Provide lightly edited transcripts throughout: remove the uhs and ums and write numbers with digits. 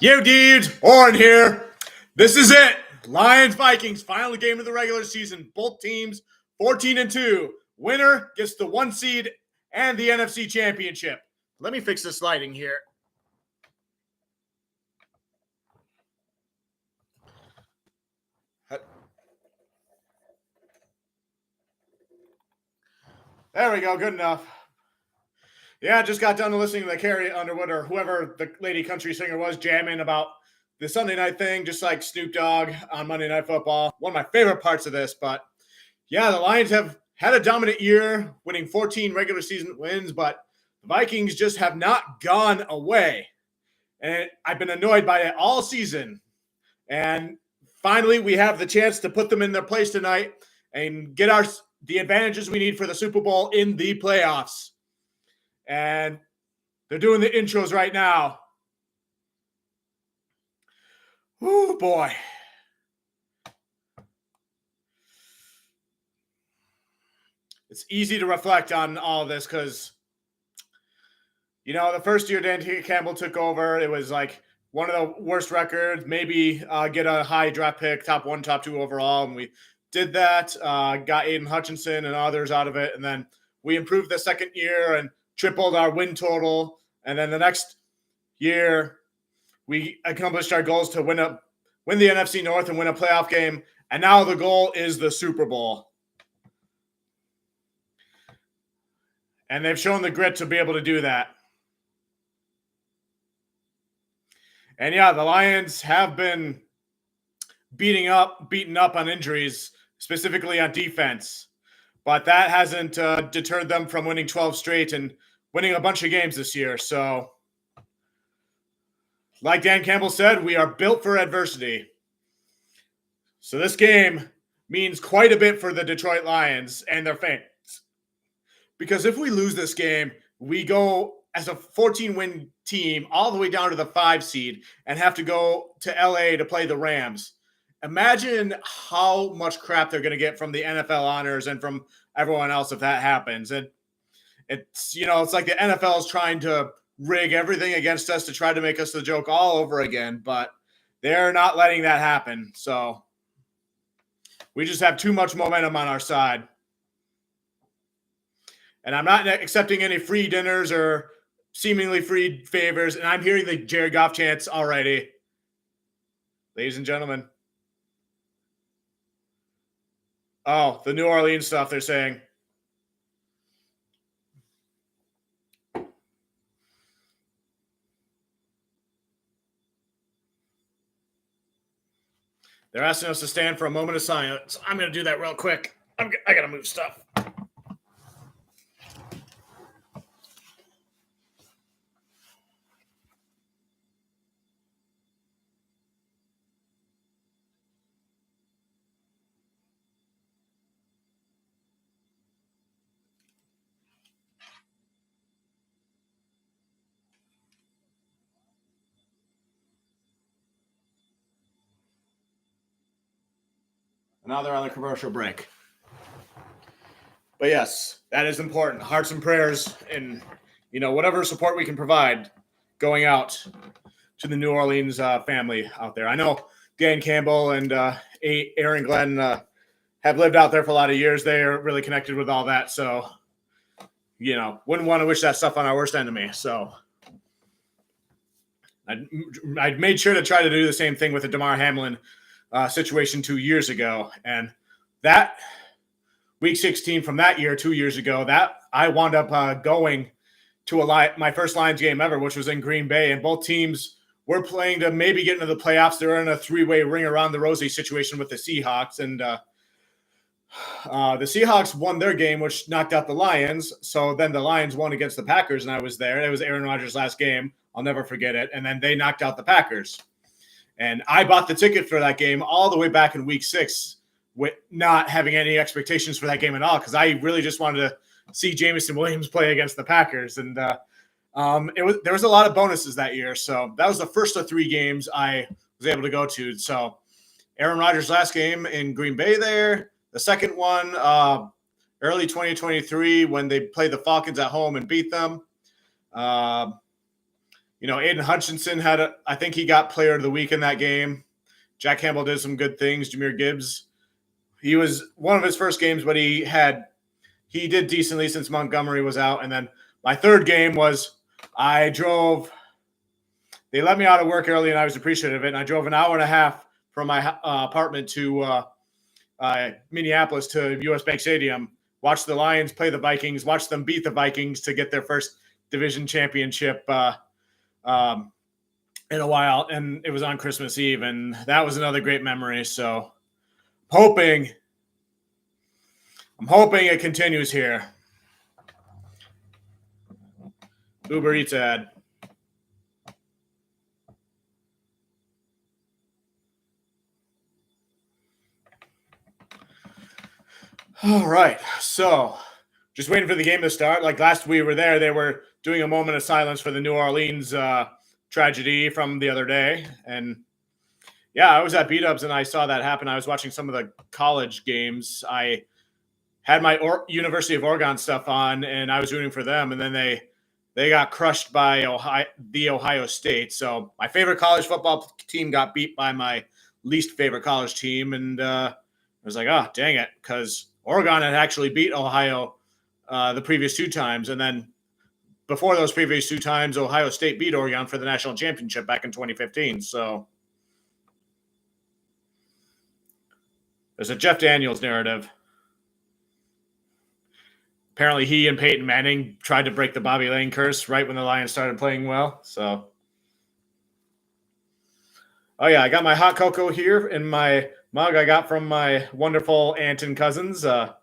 Yo, dudes, Oren here. This is it. Lions Vikings, final game of the regular season. Both teams 14-2. Winner gets the 1 seed and the NFC Championship. Let me fix this lighting here. There we go. Good enough. Yeah, I just got done listening to Carrie Underwood or whoever the lady country singer was jamming about the Sunday night thing, just like Snoop Dogg on Monday Night Football. One of my favorite parts of this, but yeah, the Lions have had a dominant year, winning 14 regular season wins, but the Vikings just have not gone away. And I've been annoyed by it all season. And finally, we have the chance to put them in their place tonight and get the advantages we need for the Super Bowl in the playoffs. And they're doing the intros right now. Oh, boy. It's easy to reflect on all this because, the first year Dan Campbell took over, it was like one of the worst records, maybe get a high draft pick, top 1, top 2 overall. And we did that, got Aiden Hutchinson and others out of it. And then we improved the second year and tripled our win total. And then the next year, we accomplished our goals to win the NFC North and win a playoff game. And now the goal is the Super Bowl. And they've shown the grit to be able to do that. And yeah, the Lions have been beaten up on injuries, specifically on defense. But that hasn't deterred them from winning 12 straight and winning a bunch of games this year. So, like Dan Campbell said, we are built for adversity. So this game means quite a bit for the Detroit Lions and their fans. Because if we lose this game, we go as a 14-win team all the way down to the 5 seed and have to go to LA to play the Rams. Imagine how much crap they're going to get from the NFL honors and from everyone else if that happens. And it's like the NFL is trying to rig everything against us to try to make us the joke all over again, but they're not letting that happen. So we just have too much momentum on our side. And I'm not accepting any free dinners or seemingly free favors. And I'm hearing the Jared Goff chants already. Ladies and gentlemen. Oh, the New Orleans stuff they're saying. They're asking us to stand for a moment of silence. I'm going to do that real quick. I got to move stuff. Now they're on the commercial break. But yes, that is important. Hearts and prayers and, whatever support we can provide going out to the New Orleans family out there. I know Dan Campbell and Aaron Glenn have lived out there for a lot of years. They are really connected with all that. So, wouldn't want to wish that stuff on our worst enemy. So I made sure to try to do the same thing with the Damar Hamlin situation 2 years ago. And that week 16 from that year, 2 years ago, that I wound up going to my first Lions game ever, which was in Green Bay. And both teams were playing to maybe get into the playoffs. They were in a 3-way ring around the rosy situation with the Seahawks. And the Seahawks won their game, which knocked out the Lions. So then the Lions won against the Packers, and I was there. It was Aaron Rodgers' last game. I'll never forget it. And then they knocked out the Packers. And I bought the ticket for that game all the way back in week 6 with not having any expectations for that game at all because I really just wanted to see Jameson Williams play against the Packers. And there was a lot of bonuses that year. So that was the first of 3 games I was able to go to. So Aaron Rodgers' last game in Green Bay there. The second one, early 2023 when they played the Falcons at home and beat them. Aiden Hutchinson I think he got player of the week in that game. Jack Campbell did some good things. Jahmyr Gibbs, he was one of his first games, but he did decently since Montgomery was out. And then my third game was they let me out of work early and I was appreciative of it. And I drove an hour and a half from my apartment to Minneapolis to US Bank Stadium, watched the Lions play the Vikings, watched them beat the Vikings to get their first division championship in a while. And it was on Christmas Eve. And that was another great memory. So I'm hoping it continues here. Uber Eats ad. All right, so just waiting for the game to start. Like last we were there, they were doing a moment of silence for the New Orleans tragedy from the other day. And yeah, I was at B-Dubs and I saw that happen. I was watching some of the college games. I had my University of Oregon stuff on and I was rooting for them. And then they got crushed by Ohio State. So my favorite college football team got beat by my least favorite college team. And I was like, oh, dang it, because Oregon had actually beat Ohio the previous two times. And then before those previous two times, Ohio State beat Oregon for the national championship back in 2015. So there's a Jeff Daniels narrative. Apparently he and Peyton Manning tried to break the Bobby Lane curse right when the Lions started playing well. So, oh yeah, I got my hot cocoa here in my mug I got from my wonderful aunt and cousins. Shout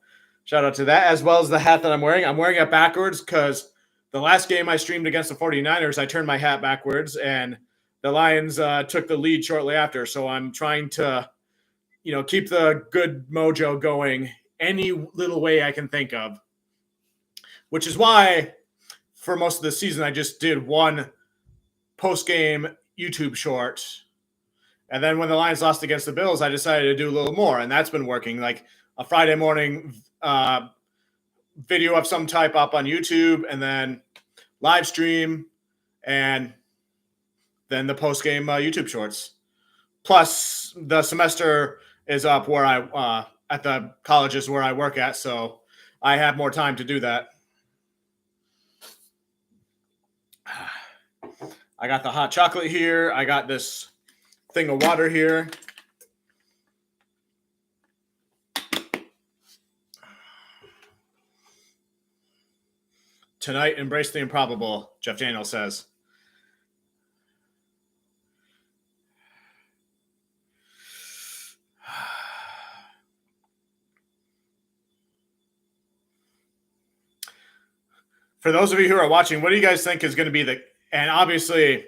out to that, as well as the hat that I'm wearing. I'm wearing it backwards because the last game I streamed against the 49ers, I turned my hat backwards, and the Lions took the lead shortly after. So I'm trying to, keep the good mojo going any little way I can think of, which is why for most of the season I just did one post-game YouTube short. And then when the Lions lost against the Bills, I decided to do a little more, and that's been working. Like a Friday morning video of some type up on YouTube, and then live stream, and then the post-game YouTube shorts. Plus, the semester is up where at the colleges where I work at, so I have more time to do that. I got the hot chocolate here. I got this thing of water here. Tonight, embrace the improbable, Jeff Daniels says. For those of you who are watching, what do you guys think is going to be and obviously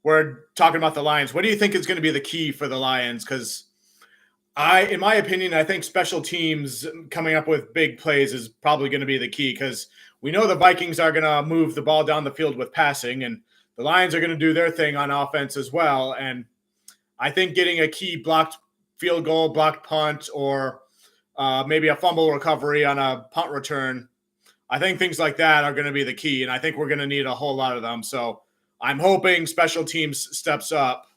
we're talking about the Lions. What do you think is going to be the key for the Lions? Because in my opinion, I think special teams coming up with big plays is probably going to be the key, because we know the Vikings are going to move the ball down the field with passing, and the Lions are going to do their thing on offense as well. And I think getting a key blocked field goal, blocked punt, or maybe a fumble recovery on a punt return, I think things like that are going to be the key, and I think we're going to need a whole lot of them. So I'm hoping special teams steps up.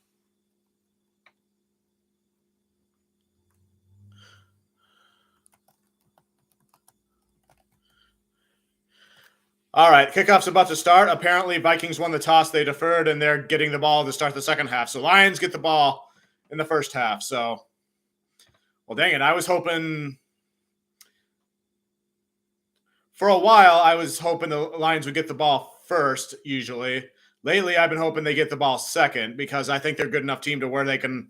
All right, kickoff's about to start. Apparently, Vikings won the toss. They deferred, and they're getting the ball to start the second half. So Lions get the ball in the first half. So, well, dang it. I was hoping for a while, I was hoping the Lions would get the ball first, usually. Lately, I've been hoping they get the ball second, because I think they're a good enough team to where they can,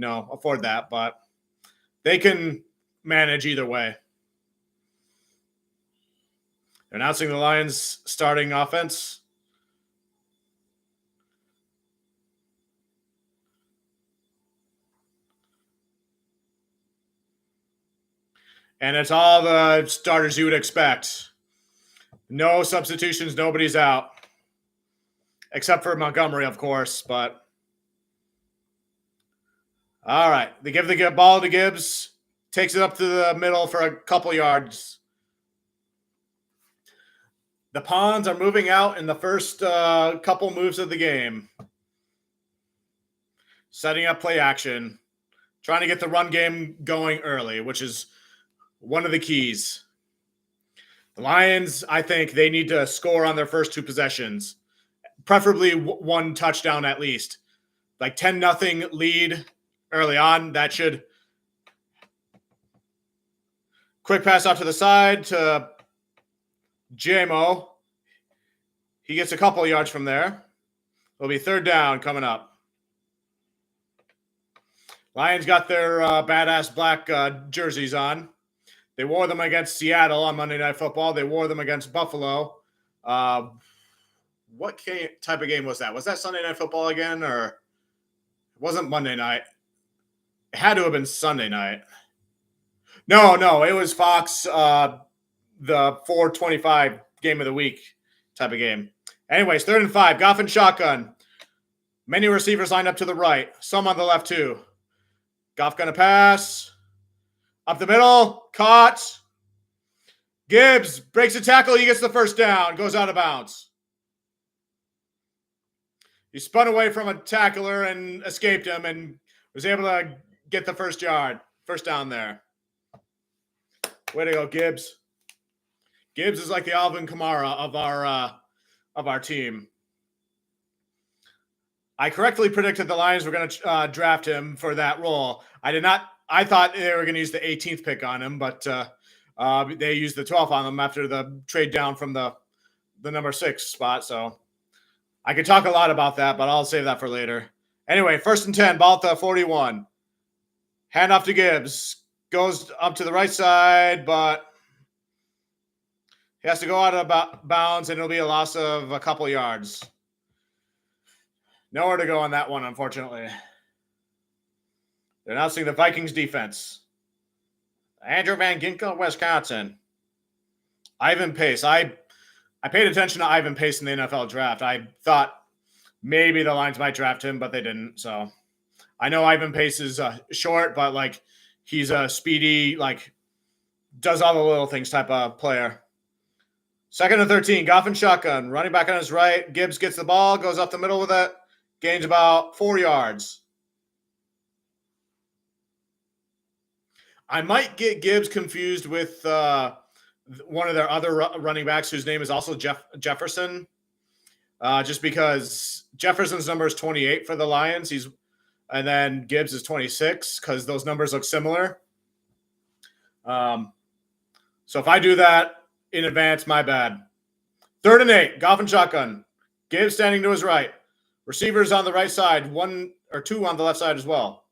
afford that. But they can manage either way. They're announcing the Lions starting offense. And it's all the starters you would expect. No substitutions, nobody's out. Except for Montgomery, of course, but all right. They give the ball to Gibbs, takes it up to the middle for a couple yards. The Pawns are moving out in the first couple moves of the game. Setting up play action. Trying to get the run game going early, which is one of the keys. The Lions, I think they need to score on their first two possessions. Preferably one touchdown at least. Like 10-0 lead early on. That should. Quick pass out to the side to JMO. He gets a couple yards from there. It'll be third down coming up. Lions got their badass black jerseys on. They wore them against Seattle on Monday Night Football. They wore them against Buffalo. What type of game was that? Was that Sunday Night Football again, or it wasn't Monday night? It had to have been Sunday night. No, it was Fox, the 4:25 game of the week type of game. Anyways, 3rd and 5, Goff and shotgun. Many receivers lined up to the right, some on the left too. Goff gonna pass. Up the middle, caught. Gibbs breaks a tackle, he gets the first down, goes out of bounds. He spun away from a tackler and escaped him and was able to get the first down there. Way to go, Gibbs. Gibbs is like the Alvin Kamara of our team. I correctly predicted the Lions were going to draft him for that role. I did not. I thought they were going to use the 18th pick on him, but they used the 12th on him after the trade down from the number 6 spot. So I could talk a lot about that, but I'll save that for later. Anyway, 1st and 10, ball at the 41. Hand off to Gibbs. Goes up to the right side, but he has to go out of bounds, and it'll be a loss of a couple yards. Nowhere to go on that one, unfortunately. They're announcing the Vikings defense. Andrew Van Ginkel, Wisconsin. Ivan Pace. I paid attention to Ivan Pace in the NFL draft. I thought maybe the Lions might draft him, but they didn't. So I know Ivan Pace is short, but like he's a speedy, like does all the little things type of player. 2nd and 13, Goff and shotgun. Running back on his right. Gibbs gets the ball, goes up the middle with it, gains about 4 yards. I might get Gibbs confused with one of their other running backs whose name is also Jefferson, just because Jefferson's number is 28 for the Lions. And then Gibbs is 26 because those numbers look similar. So if I do that in advance, my bad. 3rd and 8, Goff and shotgun. Gibbs standing to his right. Receivers on the right side, 1 or 2 on the left side as well.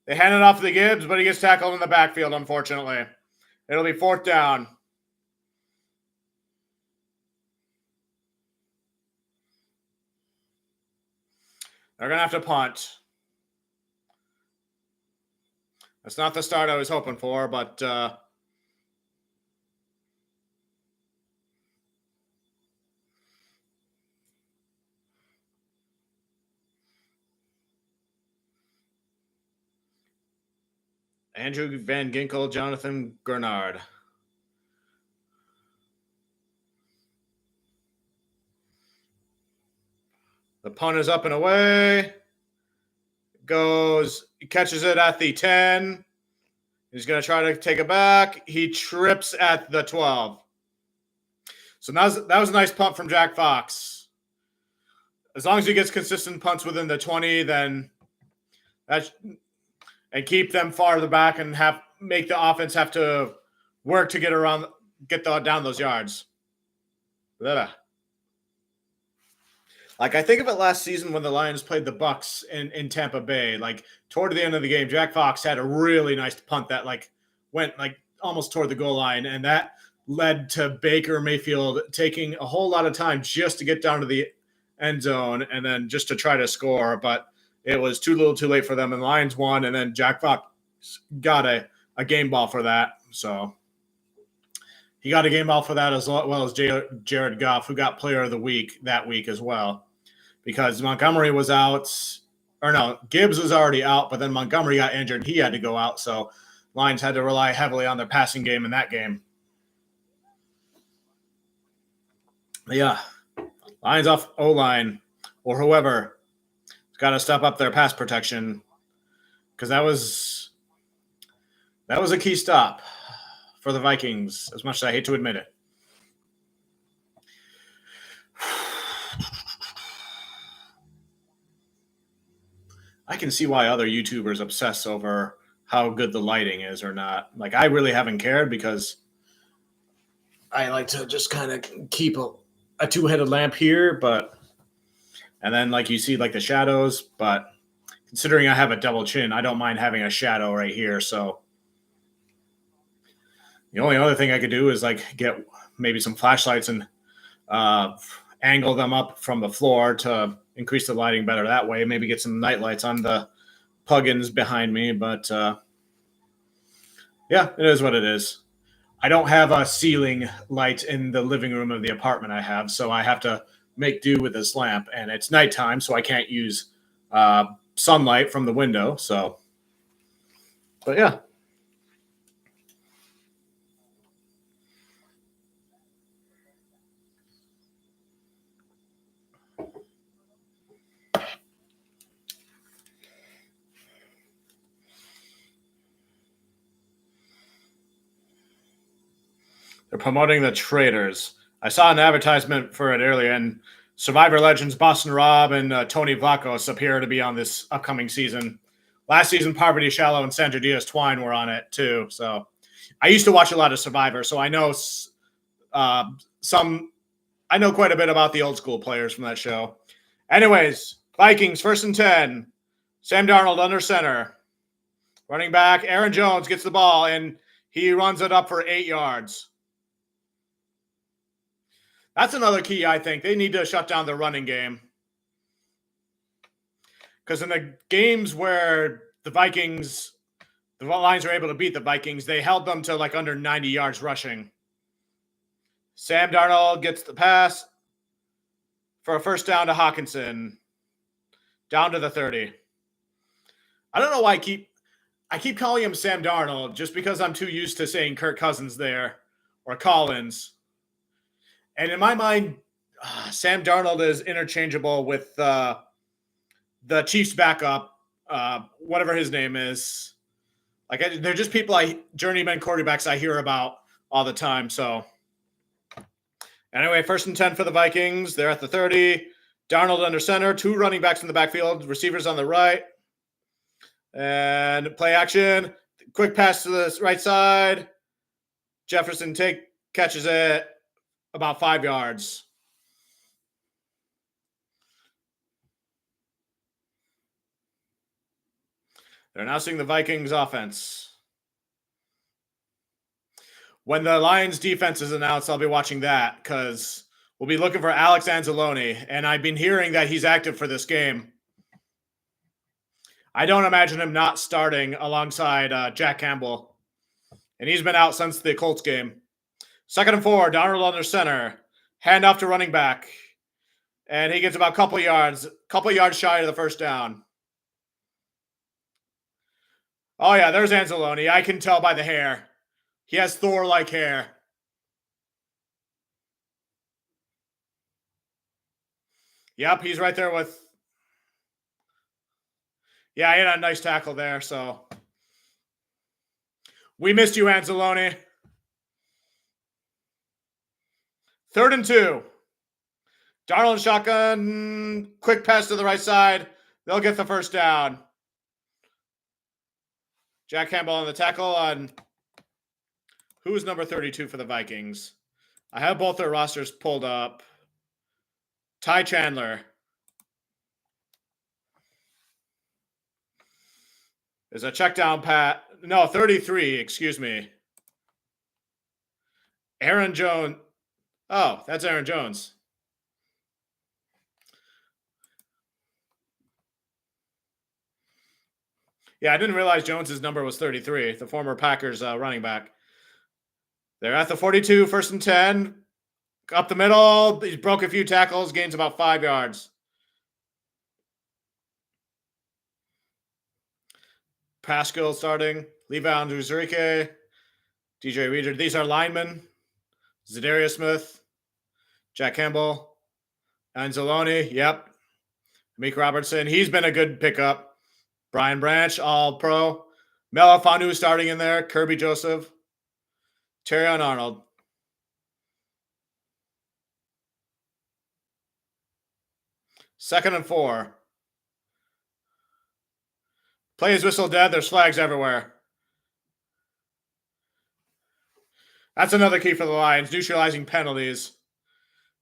They hand it off to the Gibbs, but he gets tackled in the backfield, unfortunately. It'll be 4th down. They're going to have to punt. That's not the start I was hoping for, but Andrew Van Ginkel, Jonathan Gernard. The punt is up and away. He catches it at the 10. He's going to try to take it back. He trips at the 12. So that was a nice punt from Jack Fox. As long as he gets consistent punts within the 20, then and keep them farther back and make the offense have to work to get down those yards. Blah. Like, I think of it last season when the Lions played the Bucs in Tampa Bay. Like, toward the end of the game, Jack Fox had a really nice punt that, like, went, like, almost toward the goal line. And that led to Baker Mayfield taking a whole lot of time just to get down to the end zone and then just to try to score. But it was too little too late for them. And the Lions won. And then Jack Fox got a game ball for that. So he got a game ball for that as well as Jared Goff, who got player of the week that week as well. Because Montgomery was out, or no, Gibbs was already out, but then Montgomery got injured. He had to go out, so Lions had to rely heavily on their passing game in that game. Yeah, Lions off O-line or whoever has got to step up their pass protection because that was a key stop for the Vikings, as much as I hate to admit it. I can see why other YouTubers obsess over how good the lighting is or not. Like, I really haven't cared because I like to just kind of keep a two-headed lamp here, and then like you see like the shadows, but considering I have a double chin, I don't mind having a shadow right here. So the only other thing I could do is like get maybe some flashlights and angle them up from the floor to increase the lighting better that way. Maybe get some night lights on the plugins behind me, but yeah, it is what it is. I don't have a ceiling light in the living room of the apartment I have, so I have to make do with this lamp, and it's nighttime, so I can't use sunlight from the window. So, but yeah. They're promoting the Traders. I saw an advertisement for it earlier, and Survivor legends Boston Rob and Tony Vlachos appear to be on this upcoming season. Last season, Parvati Shallow and Sandra Diaz Twine were on it too. So I used to watch a lot of Survivor, so I know some. I know quite a bit about the old school players from that show. Anyways, Vikings 1st and 10. Sam Darnold under center. Running back Aaron Jones gets the ball and he runs it up for 8 yards. That's another key, I think. They need to shut down the running game. Because in the games where the Lions were able to beat the Vikings, they held them to like under 90 yards rushing. Sam Darnold gets the pass for a first down to Hawkinson. Down to the 30. I don't know why I keep calling him Sam Darnold just because I'm too used to saying Kirk Cousins there or Collins. And in my mind, Sam Darnold is interchangeable with the Chiefs backup, whatever his name is. Like they're just people journeyman quarterbacks I hear about all the time. So anyway, 1st and 10 for the Vikings. They're at the 30. Darnold under center, 2 running backs in the backfield, receivers on the right. And play action. Quick pass to the right side. Jefferson catches it about 5 yards. They're announcing the Vikings offense. When the Lions defense is announced, I'll be watching that because we'll be looking for Alex Anzalone. And I've been hearing that he's active for this game. I don't imagine him not starting alongside Jack Campbell. And he's been out since the Colts game. 2nd and 4, Darnold under center. Hand off to running back. And he gets about a couple yards shy of the first down. Oh, yeah, there's Anzalone. I can tell by the hair. He has Thor-like hair. Yep, he's right there with... Yeah, he had a nice tackle there, so... We missed you, Anzalone. 3rd and 2. Darnold shotgun. Quick pass to the right side. They'll get the first down. Jack Campbell on the tackle on... Who is number 32 for the Vikings? I have both their rosters pulled up. Ty Chandler. There's a check down pat. No, 33, excuse me. Aaron Jones. Oh, that's Aaron Jones. Yeah, I didn't realize Jones's number was 33, the former Packers running back. They're at the 42, 1st and 10. Up the middle. He broke a few tackles, gains about 5 yards. Pascal starting. Levi Andruzurike. DJ Reader. These are linemen. Zadarius Smith. Jack Campbell. Anzalone, yep. Meek Robertson, he's been a good pickup. Brian Branch, all pro. Melifonwu starting in there. Kirby Joseph. Terrion Arnold. Second and 4. Play his whistle dead. There's flags everywhere. That's another key for the Lions, neutralizing penalties.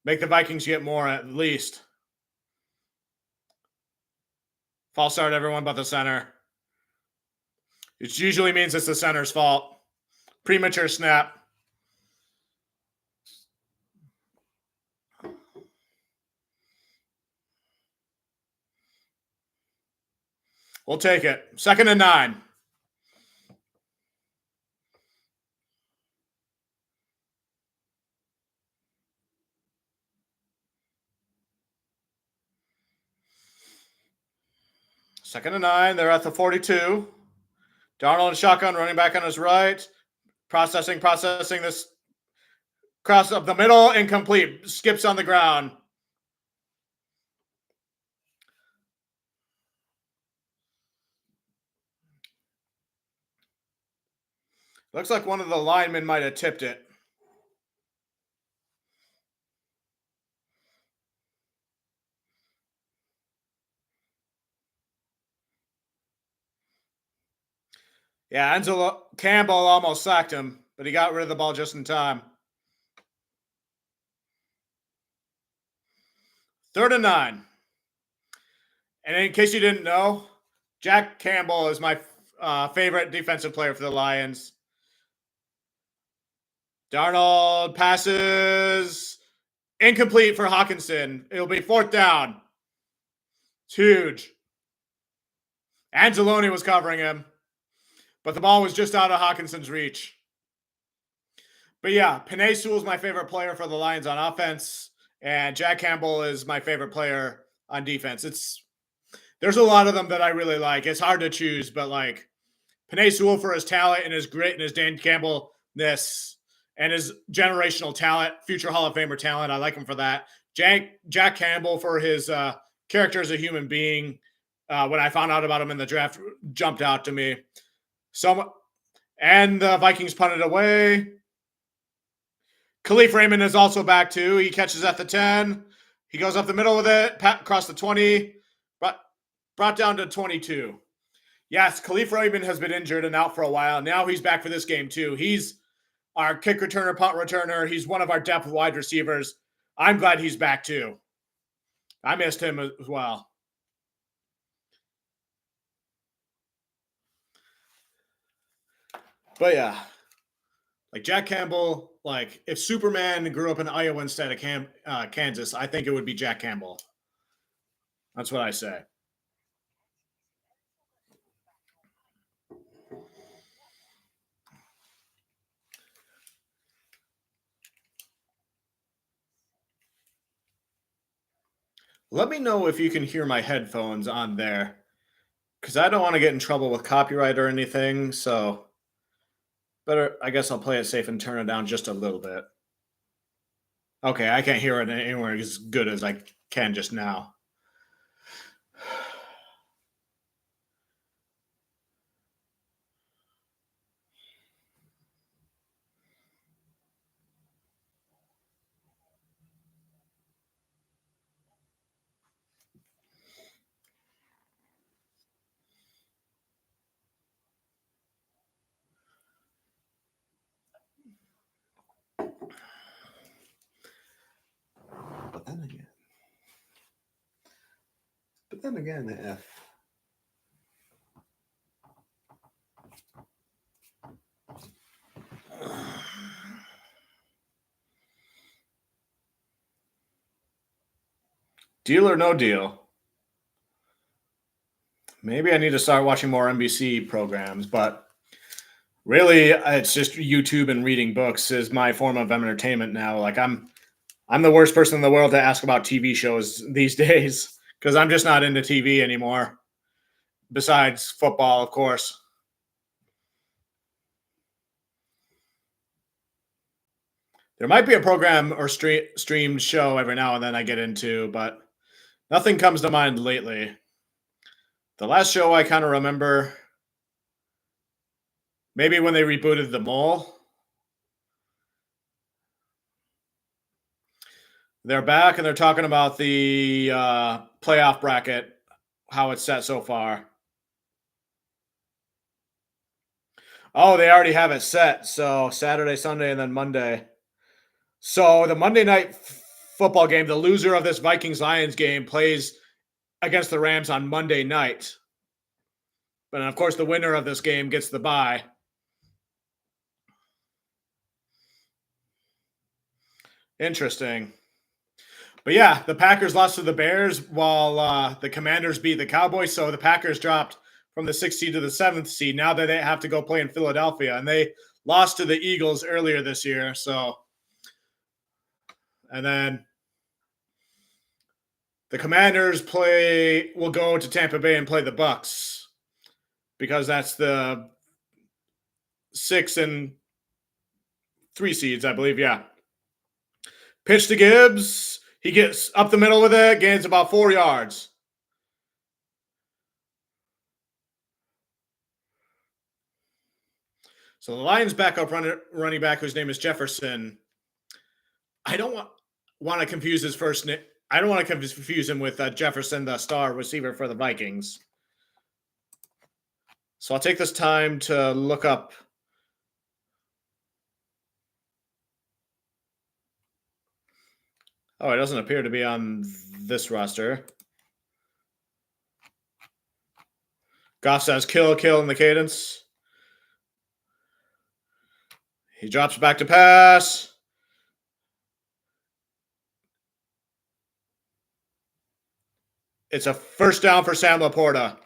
Make the Vikings get more at least. False start everyone but the center. It usually means it's the center's fault. Premature snap. We'll take it. 2nd and 9. Second and 9. They're at the 42. Darnold and shotgun, running back on his right. Processing this cross up the middle, incomplete. Skips on the ground. Looks like one of the linemen might have tipped it. Yeah, Campbell almost sacked him, but he got rid of the ball just in time. 3rd and 9. And in case you didn't know, Jack Campbell is my favorite defensive player for the Lions. Darnold passes incomplete for Hawkinson. It'll be 4th down. It's huge. Anzalone was covering him, but the ball was just out of Hawkinson's reach. But yeah, Penei Sewell is my favorite player for the Lions on offense, and Jack Campbell is my favorite player on defense. There's a lot of them that I really like. It's hard to choose, but like Penei Sewell for his talent and his grit and his Dan Campbell-ness and his generational talent, future Hall of Famer talent. I like him for that. Jack Campbell for his character as a human being. When I found out about him in the draft, jumped out to me. And the Vikings punted away. Khalif Raymond is also back too. He catches at the 10. He goes up the middle with it, across the 20, brought down to 22. Yes, Khalif Raymond has been injured and out for a while. Now he's back for this game too. He's our kick returner, punt returner. He's one of our depth wide receivers. I'm glad he's back too. I missed him as well. But yeah, like Jack Campbell, like if Superman grew up in Iowa instead of Kansas, I think it would be Jack Campbell. That's what I say. Let me know if you can hear my headphones on there, because I don't want to get in trouble with copyright or anything. So I guess I'll play it safe and turn it down just a little bit. Okay, I can't hear it anywhere as good as I can just now. But then again, if deal or no deal, maybe I need to start watching more NBC programs, but really it's just YouTube and reading books is my form of entertainment now. Like I'm the worst person in the world to ask about TV shows these days because I'm just not into TV anymore. Besides football, of course. There might be a program or streamed show every now and then I get into, but nothing comes to mind lately. The last show I kind of remember, maybe when they rebooted The Mole. They're back and they're talking about the playoff bracket, how it's set so far. Oh, they already have it set. So Saturday, Sunday, and then Monday. So the Monday night football game, the loser of this Vikings Lions game plays against the Rams on Monday night. But of course, the winner of this game gets the bye. Interesting. But yeah, the Packers lost to the Bears while the Commanders beat the Cowboys. So the Packers dropped from the 6th seed to the 7th seed. Now that they have to go play in Philadelphia, and they lost to the Eagles earlier this year. So, and then the Commanders will go to Tampa Bay and play the Bucks because that's the 6 and 3 seeds, I believe. Yeah. Pitch to Gibbs. He gets up the middle with it, gains about 4 yards. So the Lions backup running back, whose name is Jefferson. I don't want to confuse his first name. I don't want to confuse him with Jefferson, the star receiver for the Vikings. So I'll take this time to look up. Oh, it doesn't appear to be on this roster. Goff says kill, kill in the cadence. He drops back to pass. It's a first down for Sam Laporta.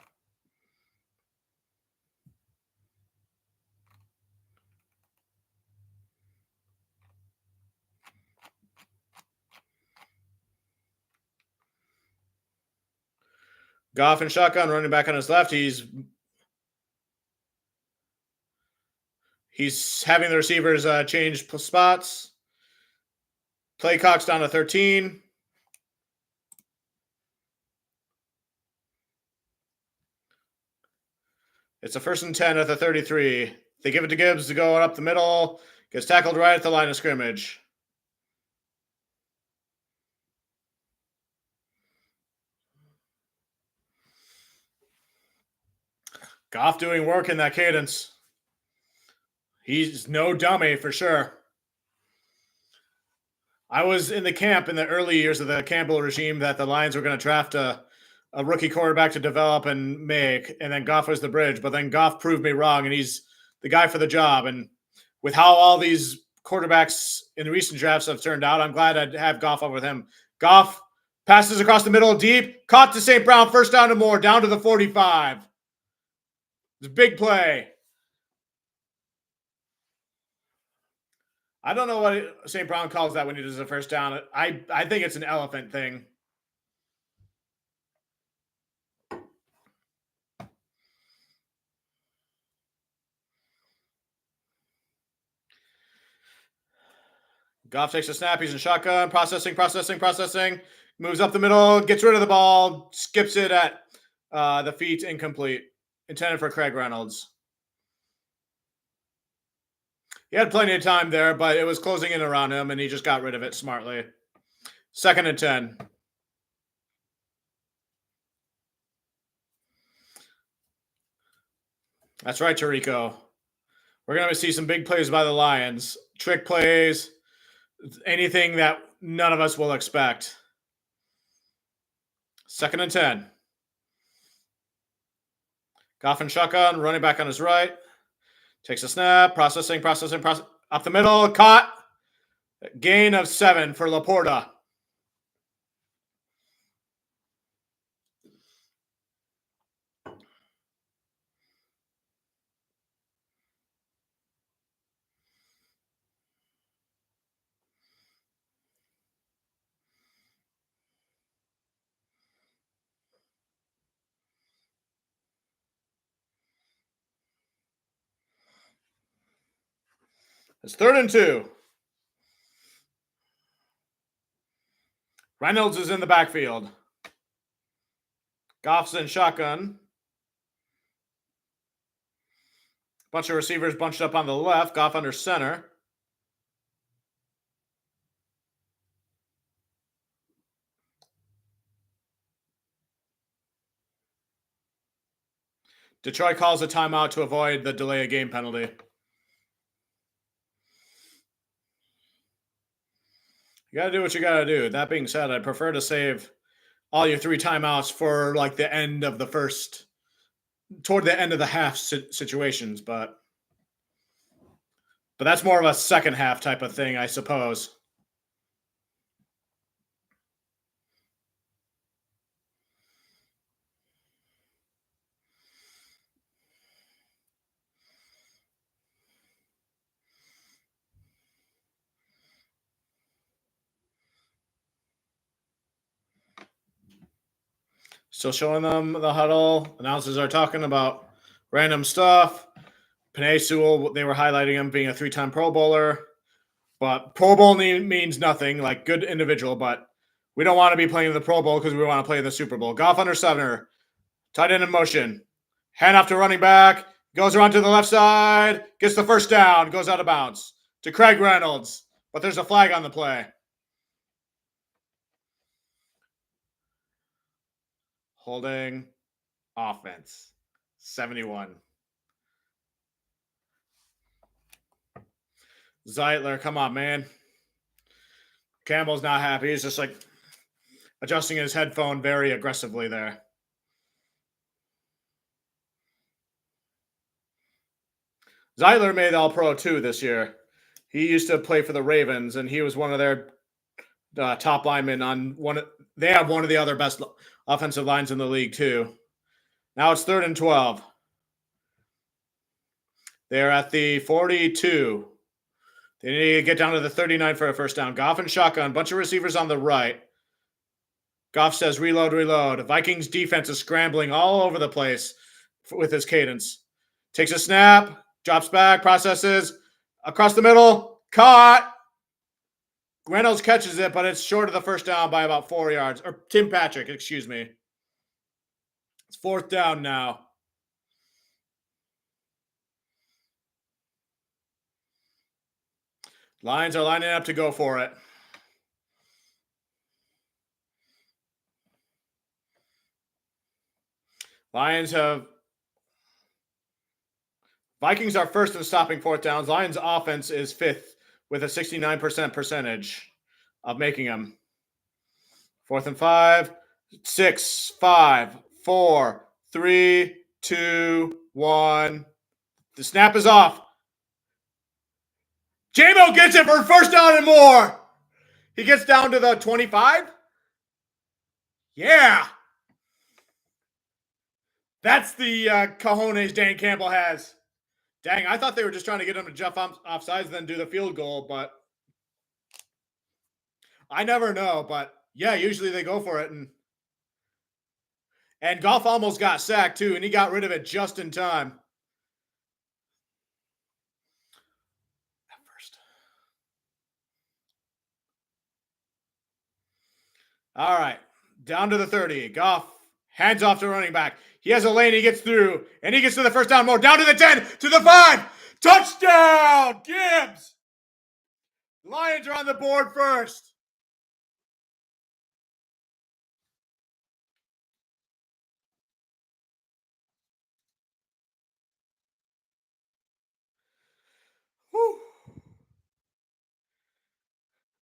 Goff and shotgun, running back on his left. He's having the receivers change spots. Play clock's down to 13. It's a 1st and 10 at the 33. They give it to Gibbs to go up the middle. Gets tackled right at the line of scrimmage. Goff doing work in that cadence. He's no dummy for sure. I was in the camp in the early years of the Campbell regime that the Lions were going to draft a rookie quarterback to develop and make, and then Goff was the bridge. But then Goff proved me wrong, and he's the guy for the job. And with how all these quarterbacks in the recent drafts have turned out, I'm glad I'd have Goff over with him. Goff passes across the middle deep, caught to St. Brown, first down and more, down to the 45. It's a big play. I don't know what St. Brown calls that when he does a first down. I think it's an elephant thing. Goff takes a snap. He's in shotgun. Processing. Moves up the middle. Gets rid of the ball. Skips it at the feet. Incomplete. Intended for Craig Reynolds. He had plenty of time there, but it was closing in around him, and he just got rid of it smartly. 2nd and 10. That's right, Tirico. We're going to see some big plays by the Lions. Trick plays. Anything that none of us will expect. 2nd and 10. Goff and shotgun, running back on his right. Takes a snap, processing. Up the middle, caught. Gain of 7 for Laporta. It's 3rd and 2. Reynolds is in the backfield. Goff's in shotgun. Bunch of receivers bunched up on the left. Goff under center. Detroit calls a timeout to avoid the delay of game penalty. You got to do what you got to do. That being said, I'd prefer to save all your 3 timeouts for like the end of the first, toward the end of the half situations, but that's more of a second half type of thing, I suppose. Still showing them the huddle. Announcers are talking about random stuff. Penei Sewell, they were highlighting him being a 3-time Pro Bowler. But Pro Bowl means nothing, like good individual, but we don't want to be playing in the Pro Bowl because we want to play in the Super Bowl. Goff under center. Tight end in motion. Hand off to running back. Goes around to the left side. Gets the first down. Goes out of bounds. To Craig Reynolds. But there's a flag on the play. Holding offense. 71. Zeitler, come on, man. Campbell's not happy. He's just like adjusting his headphone very aggressively there. Zeitler made All-Pro too this year. He used to play for the Ravens, and he was one of their top linemen on one. They have one of the other best offensive lines in the league too. Now it's 3rd and 12. They're at the 42. They need to get down to the 39 for a first down. Goff and shotgun. Bunch of receivers on the right. Goff says, reload, reload. Vikings defense is scrambling all over the place with his cadence. Takes a snap. Drops back. Processes. Across the middle. Caught. Reynolds catches it, but it's short of the first down by about 4 yards. Or Tim Patrick, excuse me. It's 4th down now. Lions are lining up to go for it. Vikings are first in stopping 4th downs. Lions offense is 5th with a 69% percentage of making them. 4th and 5, 6, 5, 4, 3, 2, 1. The snap is off. J-Mo gets it for first down and more. He gets down to the 25. Yeah. That's the cojones Dan Campbell has. Dang, I thought they were just trying to get him to jump offsides and then do the field goal, but I never know. But yeah, usually they go for it. And Goff almost got sacked too, and he got rid of it just in time. All right, down to the 30. Goff hands off to running back. He has a lane. He gets through, and he gets to the first down more. Down to the 10, to the 5. Touchdown, Gibbs. Lions are on the board first. Whew.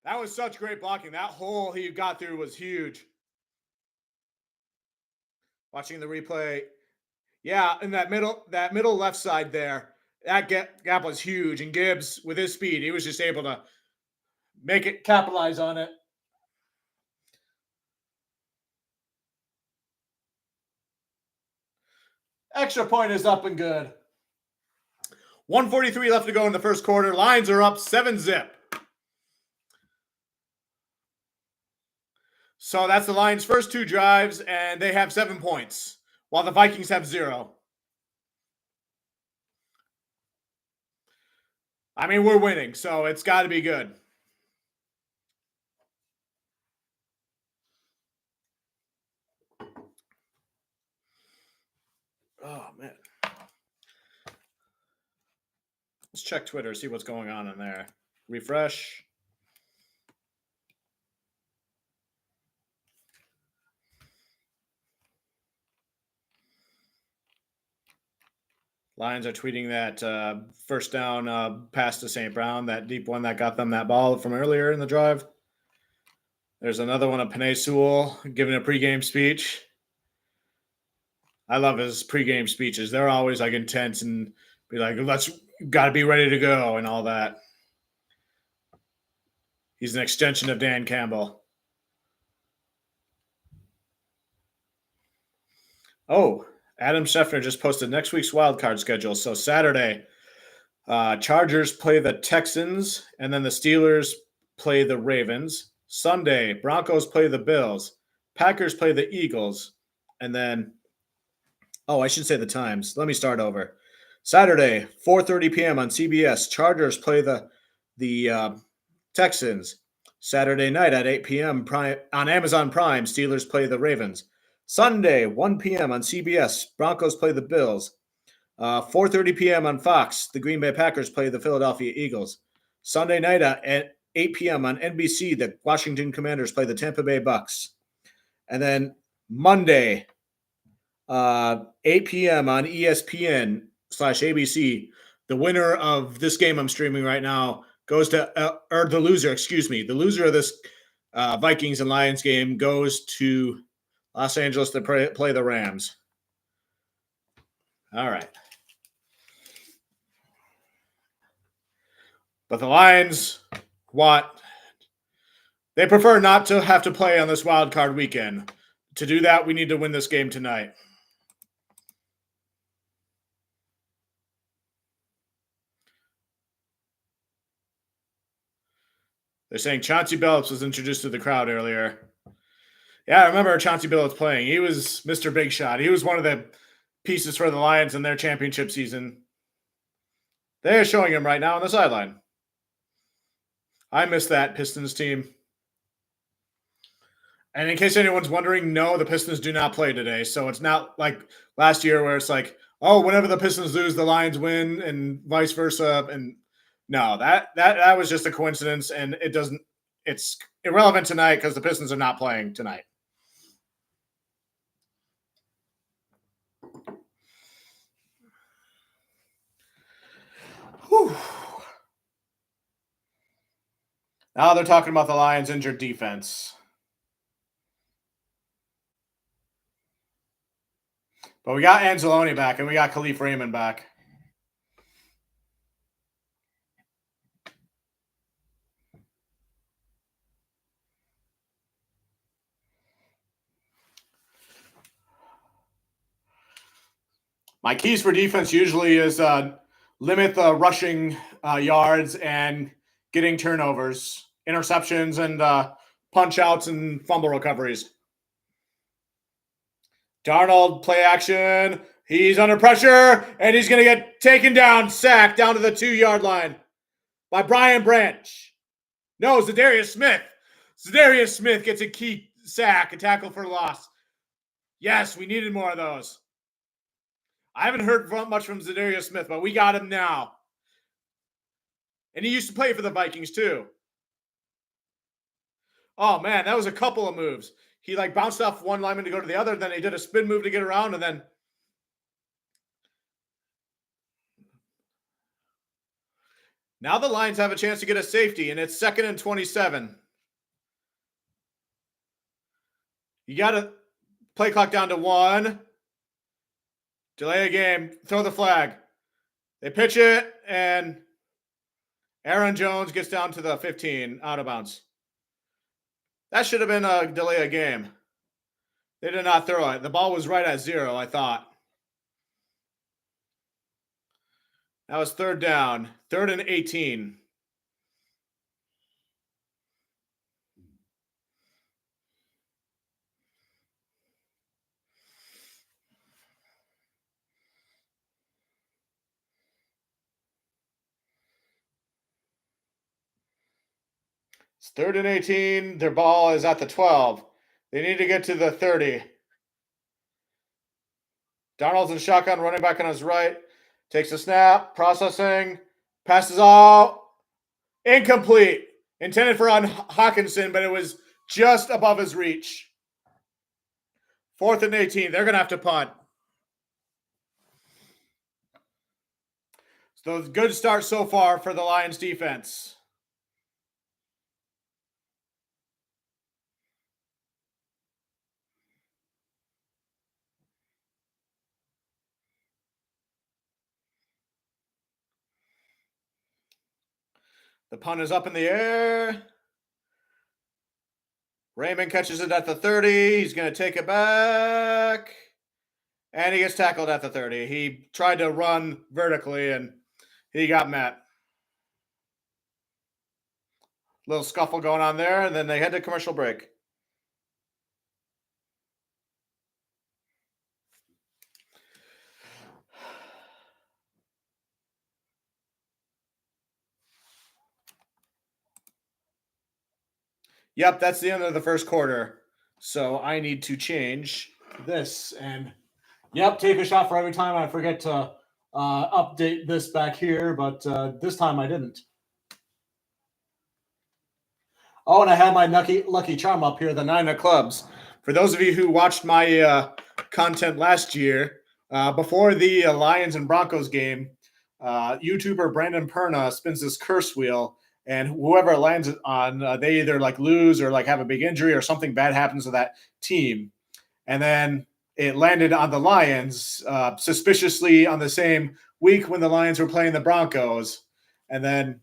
That was such great blocking. That hole he got through was huge. Watching the replay. Yeah, in that middle left side there, that gap was huge. And Gibbs, with his speed, he was just able to capitalize on it. Extra point is up and good. 1:43 left to go in the first quarter. Lions are up 7-0. So that's the Lions' first 2 drives, and they have 7 points, while the Vikings have 0. I mean, we're winning, so it's got to be good. Let's check Twitter, see what's going on in there. Refresh. Lions are tweeting that first down pass to St. Brown, that deep one that got them that ball from earlier in the drive. There's another one of Penei Sewell giving a pregame speech. I love his pregame speeches. They're always like intense and be like, got to be ready to go and all that. He's an extension of Dan Campbell. Oh, Adam Scheffner just posted next week's wildcard schedule. So Saturday, Chargers play the Texans, and then the Steelers play the Ravens. Sunday, Broncos play the Bills. Packers play the Eagles. And then, I should say the times. Let me start over. Saturday, 4:30 p.m. on CBS, Chargers play the Texans. Saturday night at 8 p.m. on Amazon Prime, Steelers play the Ravens. Sunday, 1 p.m. on CBS, Broncos play the Bills. 4:30 p.m. on Fox, the Green Bay Packers play the Philadelphia Eagles. Sunday night at 8 p.m. on NBC, the Washington Commanders play the Tampa Bay Bucks. And then Monday, 8 p.m. on ESPN/ABC, the winner of this game I'm streaming right now goes to, or the loser of this Vikings and Lions game goes to Los Angeles to play the Rams. All right. But the Lions they prefer not to have to play on this wild card weekend. To do that, we need to win this game tonight. They're saying Chauncey Billups was introduced to the crowd earlier. Yeah, I remember Chauncey Billups playing. He was Mr. Big Shot. He was one of the pieces for the Lions in their championship season. They're showing him right now on the sideline. I miss that Pistons team. And in case anyone's wondering, no, the Pistons do not play today. So it's not like last year where it's like, whenever the Pistons lose, the Lions win and vice versa. And no, that was just a coincidence, and it's irrelevant tonight because the Pistons are not playing tonight. Whew. Now they're talking about the Lions' injured defense. But we got Anzalone back, and we got Khalif Raymond back. My keys for defense usually is limit the rushing yards and getting turnovers, interceptions, and punch outs and fumble recoveries. Darnold, play action. He's under pressure, and he's going to get taken down, sacked down to the 2-yard line by Brian Branch. No, Zadarius Smith. Zadarius Smith gets a key sack, a tackle for loss. Yes, we needed more of those. I haven't heard much from Zadarius Smith, but we got him now. And he used to play for the Vikings, too. Oh, man, that was a couple of moves. He bounced off one lineman to go to the other, then he did a spin move to get around, and then now the Lions have a chance to get a safety, and it's 2nd and 27. You got to play clock down to 1. Delay a game. Throw the flag. They pitch it, and Aaron Jones gets down to the 15, out of bounds. That should have been a delay a game. They did not throw it. The ball was right at 0, I thought. That was 3rd down. 3rd and 18. It's 3rd and 18. Their ball is at the 12. They need to get to the 30. Darnold's in shotgun, running back on his right. Takes a snap, processing, Passes all incomplete. Intended for on Hawkinson, but it was just above his reach. 4th and 18. They're going to have to punt. So good start so far for the Lions defense. The punt is up in the air. Raymond catches it at the 30. He's going to take it back. And he gets tackled at the 30. He tried to run vertically, and he got met. Little scuffle going on there, and then they head to commercial break. Yep, that's the end of the first quarter. So I need to change this. And yep, take a shot for every time I forget to update this back here, but this time I didn't. Oh, and I have my lucky charm up here, the 9 of clubs. For those of you who watched my content last year, before the Lions and Broncos game, YouTuber Brandon Perna spins this curse wheel, and whoever it lands on, they either like lose or like have a big injury or something bad happens to that team. And then it landed on the Lions, suspiciously on the same week when the Lions were playing the Broncos. And then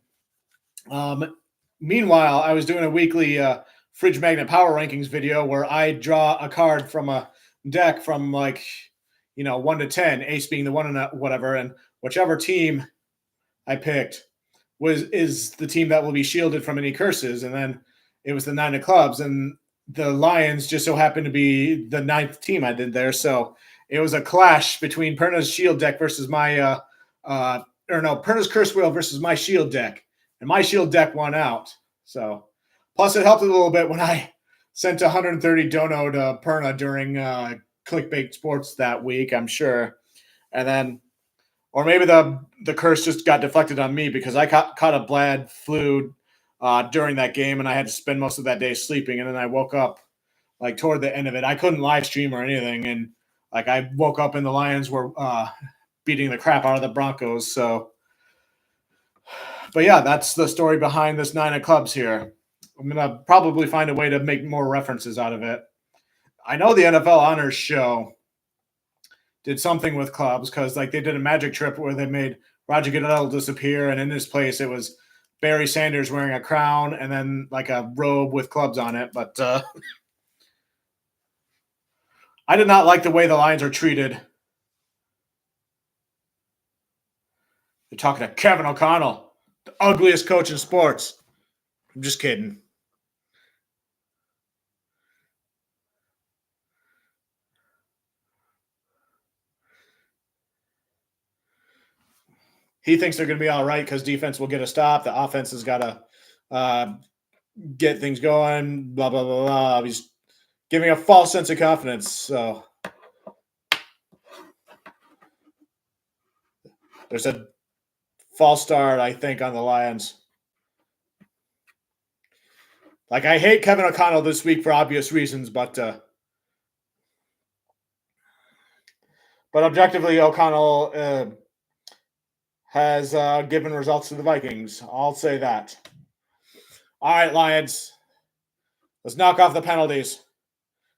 meanwhile, I was doing a weekly Fridge Magnet Power Rankings video where I draw a card from a deck from 1 to 10, ace being the one and whatever, and whichever team I picked is the team that will be shielded from any curses. And then it was the 9 of clubs, and the Lions just so happened to be the 9th team I did there. So it was a clash between Perna's shield deck versus my Perna's curse wheel versus my shield deck. And my shield deck won out. So, plus it helped a little bit when I sent 130 dono to Perna during Clickbait Sports that week, I'm sure. And then, or maybe the curse just got deflected on me because I caught a bad flu during that game, and I had to spend most of that day sleeping. And then I woke up like toward the end of it. I couldn't live stream or anything, and like I woke up and the Lions were beating the crap out of the Broncos. So. But yeah, that's the story behind this 9 of clubs here. I'm going to probably find a way to make more references out of it. I know the NFL Honors Show did something with clubs because like they did a magic trip where they made Roger Goodell disappear, and in his place it was Barry Sanders wearing a crown and then like a robe with clubs on it. But I did not like the way the Lions are treated. They're talking to Kevin O'Connell, the ugliest coach in sports. I'm just kidding. He thinks they're going to be all right because defense will get a stop. The offense has got to get things going, blah, blah, blah, blah. He's giving a false sense of confidence. So there's a false start, I think, on the Lions. Like, I hate Kevin O'Connell this week for obvious reasons, but objectively, O'Connell has given results to the Vikings. I'll say that. All right, Lions. Let's knock off the penalties.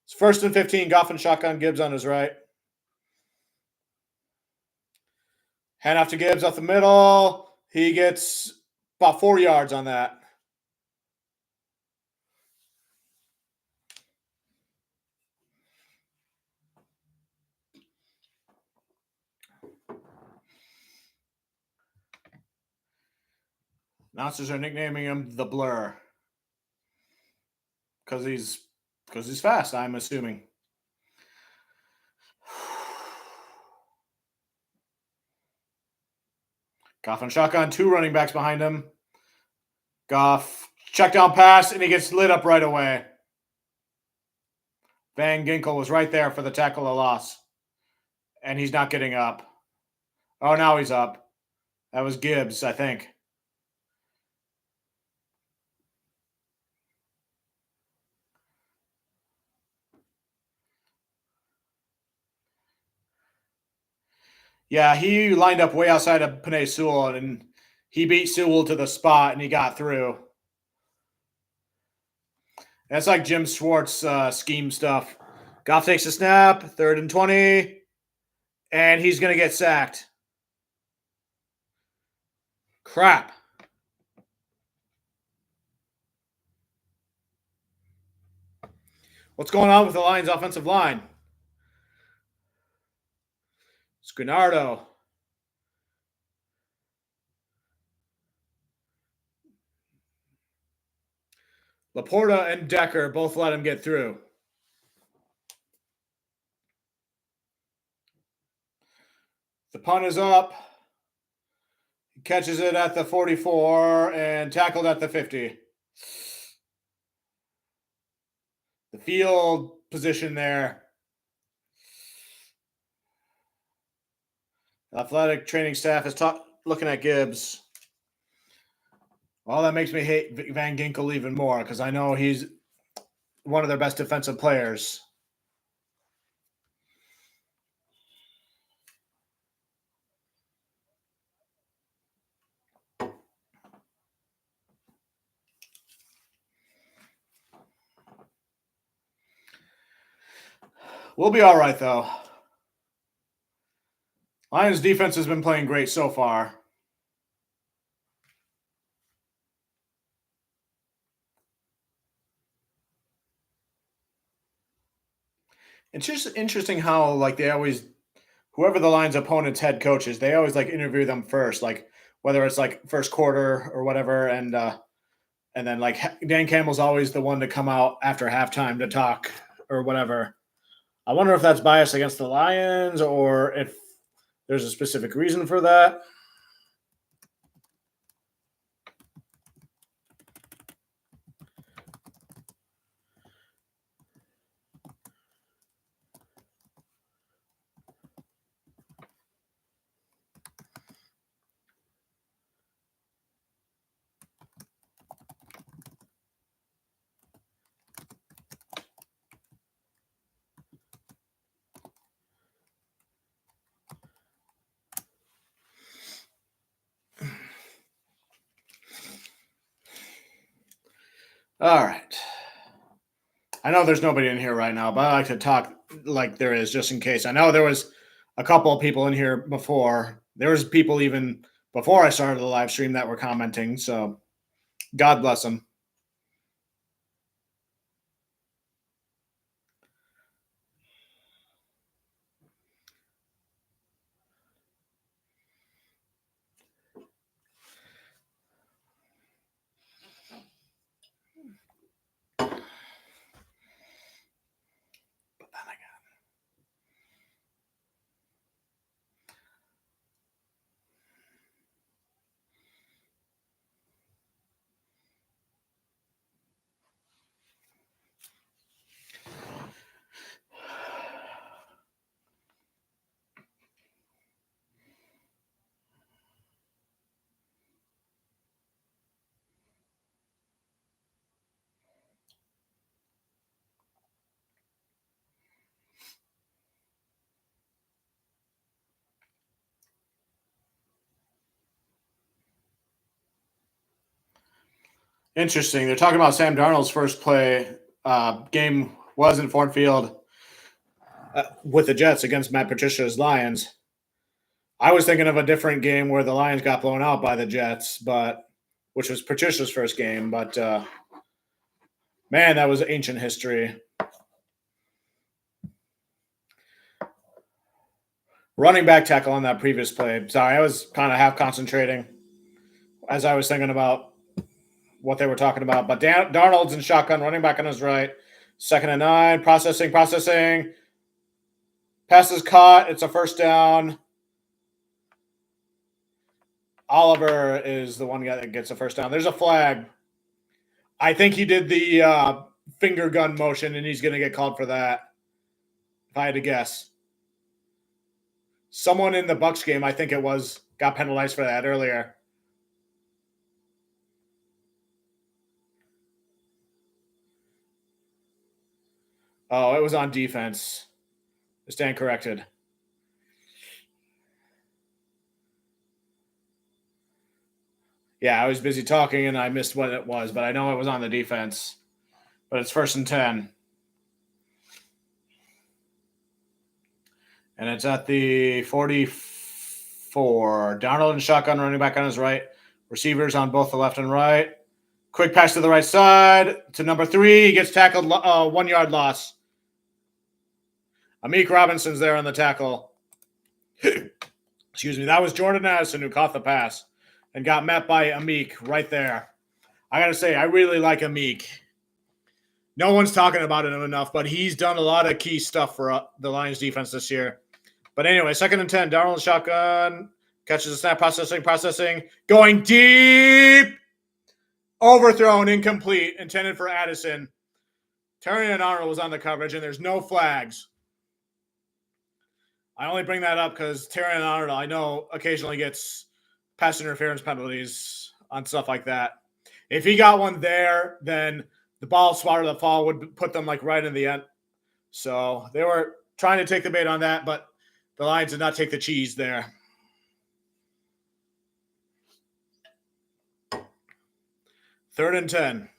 It's 1st and 15. Goff and shotgun. Gibbs on his right. Hand off to Gibbs off the middle. He gets about 4 yards on that. Announcers are nicknaming him the Blur because he's fast, I'm assuming. Goff on shotgun, 2 running backs behind him. Goff, check down pass, and he gets lit up right away. Van Ginkel was right there for the tackle of loss. And he's not getting up. Oh, now he's up. That was Gibbs, I think. Yeah, he lined up way outside of Panay Sewell, and he beat Sewell to the spot, and he got through. That's like Jim Schwartz scheme stuff. Goff takes a snap, 3rd and 20, and he's going to get sacked. Crap. What's going on with the Lions' offensive line? Squinardo. Laporta and Decker both let him get through. The punt is up. He catches it at the 44 and tackled at the 50. The field position there. Athletic training staff is looking at Gibbs. Well, that makes me hate Van Ginkel even more because I know he's one of their best defensive players. We'll be all right, though. Lions defense has been playing great so far. It's just interesting how, like, they always, whoever the Lions' opponent's head coach is, they always like interview them first, like whether it's like first quarter or whatever, and then like Dan Campbell's always the one to come out after halftime to talk or whatever. I wonder if that's biased against the Lions or if there's a specific reason for that. All right. I know there's nobody in here right now, but I like to talk like there is just in case. I know there was a couple of people in here before. There was people even before I started the live stream that were commenting. So God bless them. Interesting. They're talking about Sam Darnold's first play game was in Ford Field with the Jets against Matt Patricia's Lions. I was thinking of a different game where the Lions got blown out by the Jets, but which was Patricia's first game. But man, that was ancient history. Running back tackle on that previous play. Sorry, I was kind of half concentrating as I was thinking about what they were talking about. But Darnold's in shotgun, running back on his right. 2nd and 9, processing. Pass is caught. It's a first down. Oliver is the one guy that gets a first down. There's a flag. I think he did the finger gun motion, and he's going to get called for that, if I had to guess. Someone in the Bucs game, I think it was, got penalized for that earlier. Oh, it was on defense. I stand corrected. Yeah, I was busy talking and I missed what it was, but I know it was on the defense. But it's 1st and 10. And it's at the 44. Darnold and shotgun, running back on his right. Receivers on both the left and right. Quick pass to the right side to number 3. He gets tackled, 1 yard loss. Amik Robinson's there on the tackle. Excuse me. That was Jordan Addison who caught the pass and got met by Amik right there. I got to say, I really like Amik. No one's talking about him enough, but he's done a lot of key stuff for the Lions defense this year. But anyway, 2nd and 10. Darnold shotgun. Catches the snap, processing. Going deep. Overthrown, incomplete, intended for Addison. Terrion Arnold was on the coverage, and there's no flags. I only bring that up because Terrion Arnold, I know, occasionally gets pass interference penalties on stuff like that. If he got one there, then the ball swatted the fall would put them like right in the end. So they were trying to take the bait on that, but the Lions did not take the cheese there. 3rd and 10.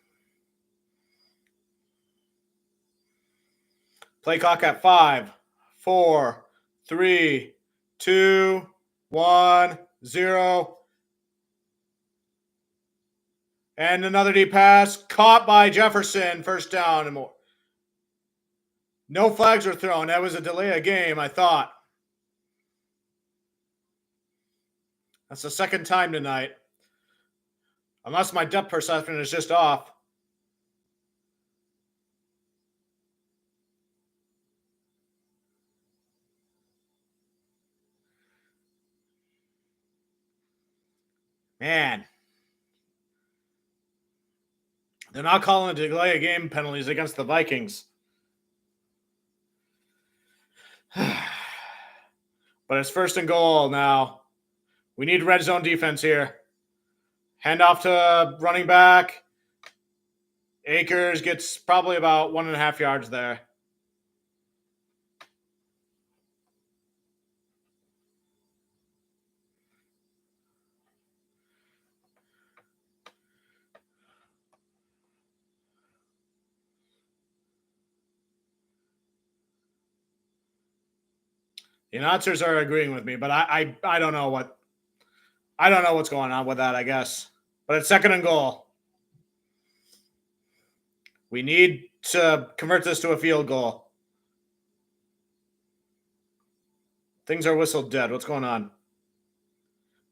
Play clock at 5, 4, 3, 2, 1, 0. And another deep pass caught by Jefferson. 1st down and more. No flags were thrown. That was a delay of game, I thought. That's the 2nd time tonight. Unless my depth perception is just off. Man. They're not calling a delay of game penalties against the Vikings. But it's 1st and goal now. We need red zone defense here. Hand off to running back. Akers gets probably about 1.5 yards there. The announcers are agreeing with me, but I don't know what's going on with that, I guess. But it's 2nd and goal. We need to convert this to a field goal. Things are whistled dead. What's going on?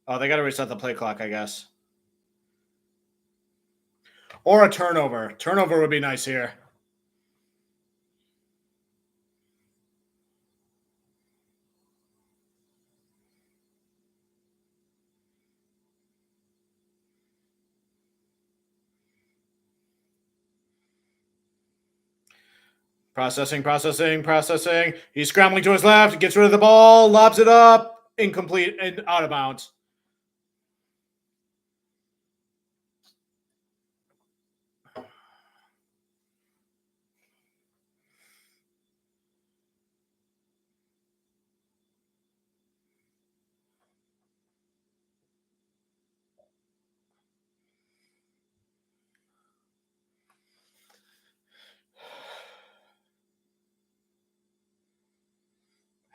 Oh, they got to reset the play clock, I guess. Or a turnover. Turnover would be nice here. Processing. He's scrambling to his left, gets rid of the ball, lobs it up, incomplete and out of bounds.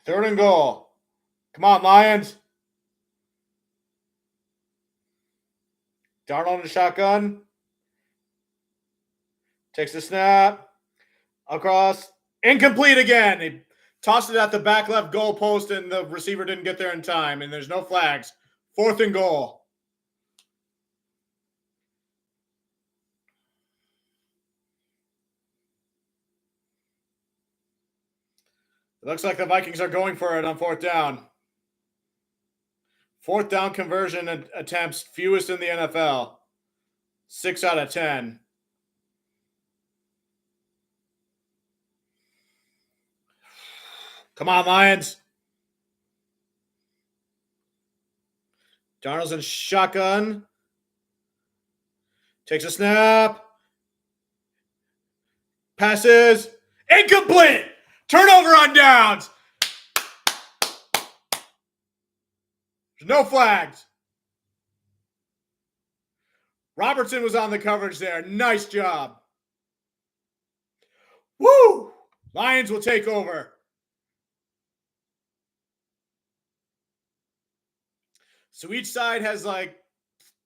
Third and goal. Come on, Lions. Darnold in the shotgun. Takes the snap. Across. Incomplete again. He tossed it at the back left goal post, and the receiver didn't get there in time, and there's no flags. 4th and goal. It looks like the Vikings are going for it on 4th down. 4th down conversion attempts, fewest in the NFL. 6 out of 10. Come on, Lions. Darnold's in shotgun. Takes a snap. Passes. Incomplete. Turnover on downs. There's no flags. Robertson was on the coverage there. Nice job. Woo! Lions will take over. So each side has like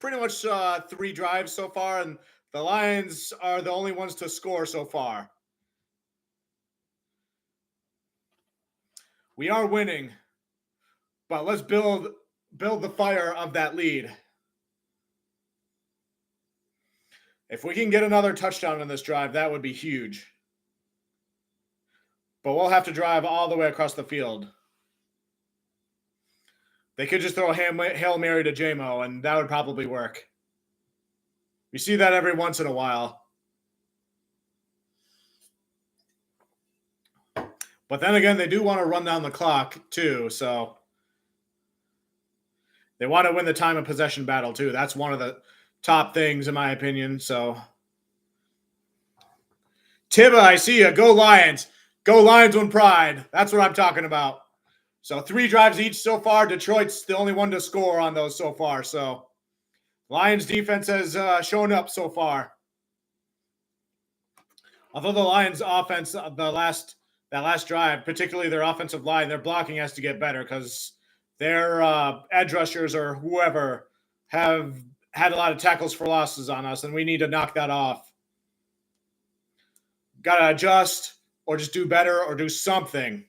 pretty much 3 drives so far, and the Lions are the only ones to score so far. We are winning, but let's build the fire of that lead. If we can get another touchdown in this drive, that would be huge. But we'll have to drive all the way across the field. They could just throw a Hail Mary to J-Mo, and that would probably work. We see that every once in a while. But then again, they do want to run down the clock, too, so they want to win the time of possession battle, too. That's one of the top things, in my opinion, so. Tiba, I see you. Go Lions. Go Lions win pride. That's what I'm talking about. So 3 drives each so far. Detroit's the only one to score on those so far. So Lions defense has shown up so far. Although the Lions offense, that last drive, particularly their offensive line, their blocking has to get better because their edge rushers or whoever have had a lot of tackles for losses on us, and we need to knock that off. Got to adjust or just do better or do something.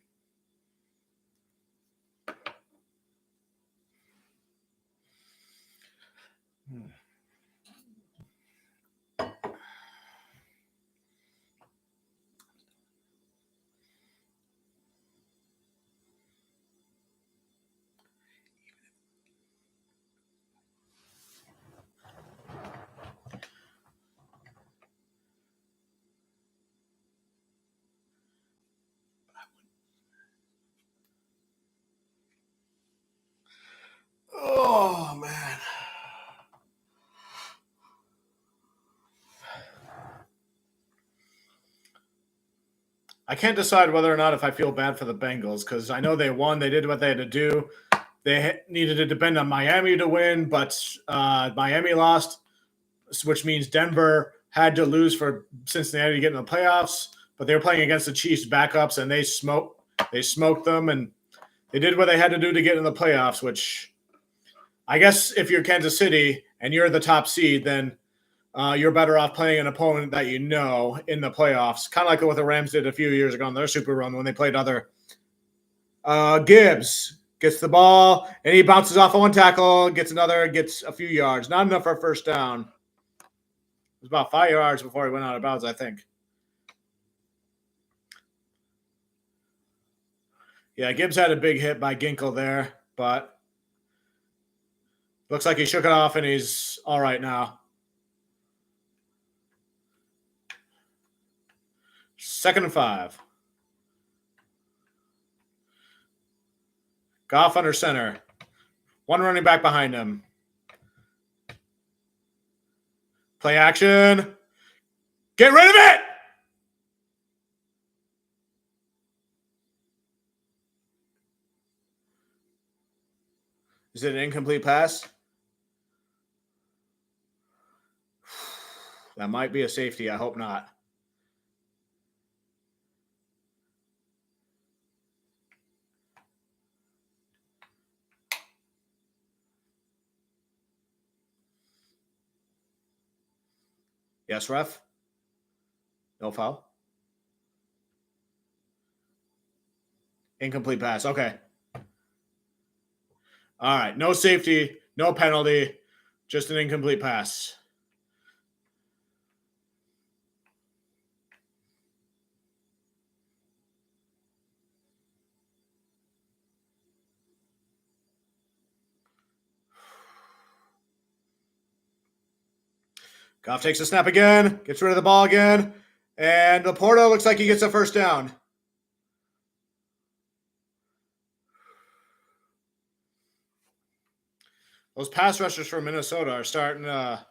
Oh, man. I can't decide whether or not if I feel bad for the Bengals because I know they won. They did what they had to do. They needed to depend on Miami to win, but Miami lost, which means Denver had to lose for Cincinnati to get in the playoffs. But they were playing against the Chiefs backups, and they smoked them, and they did what they had to do to get in the playoffs, which I guess if you're Kansas City and you're the top seed, then you're better off playing an opponent that you know in the playoffs. Kind of like what the Rams did a few years ago in their Super Run when they played other. Gibbs gets the ball, and he bounces off of one tackle, gets another, gets a few yards. Not enough for a first down. It was about 5 yards before he went out of bounds, I think. Yeah, Gibbs had a big hit by Ginkle there, but looks like he shook it off, and he's all right now. 2nd and 5. Goff under center. One running back behind him. Play action. Get rid of it! Is it an incomplete pass? That might be a safety. I hope not. Yes, ref? No foul? Incomplete pass. Okay. All right. No safety, no penalty, just an incomplete pass. Goff takes a snap again, gets rid of the ball again, and Laporta looks like he gets a first down. Those pass rushers from Minnesota are starting to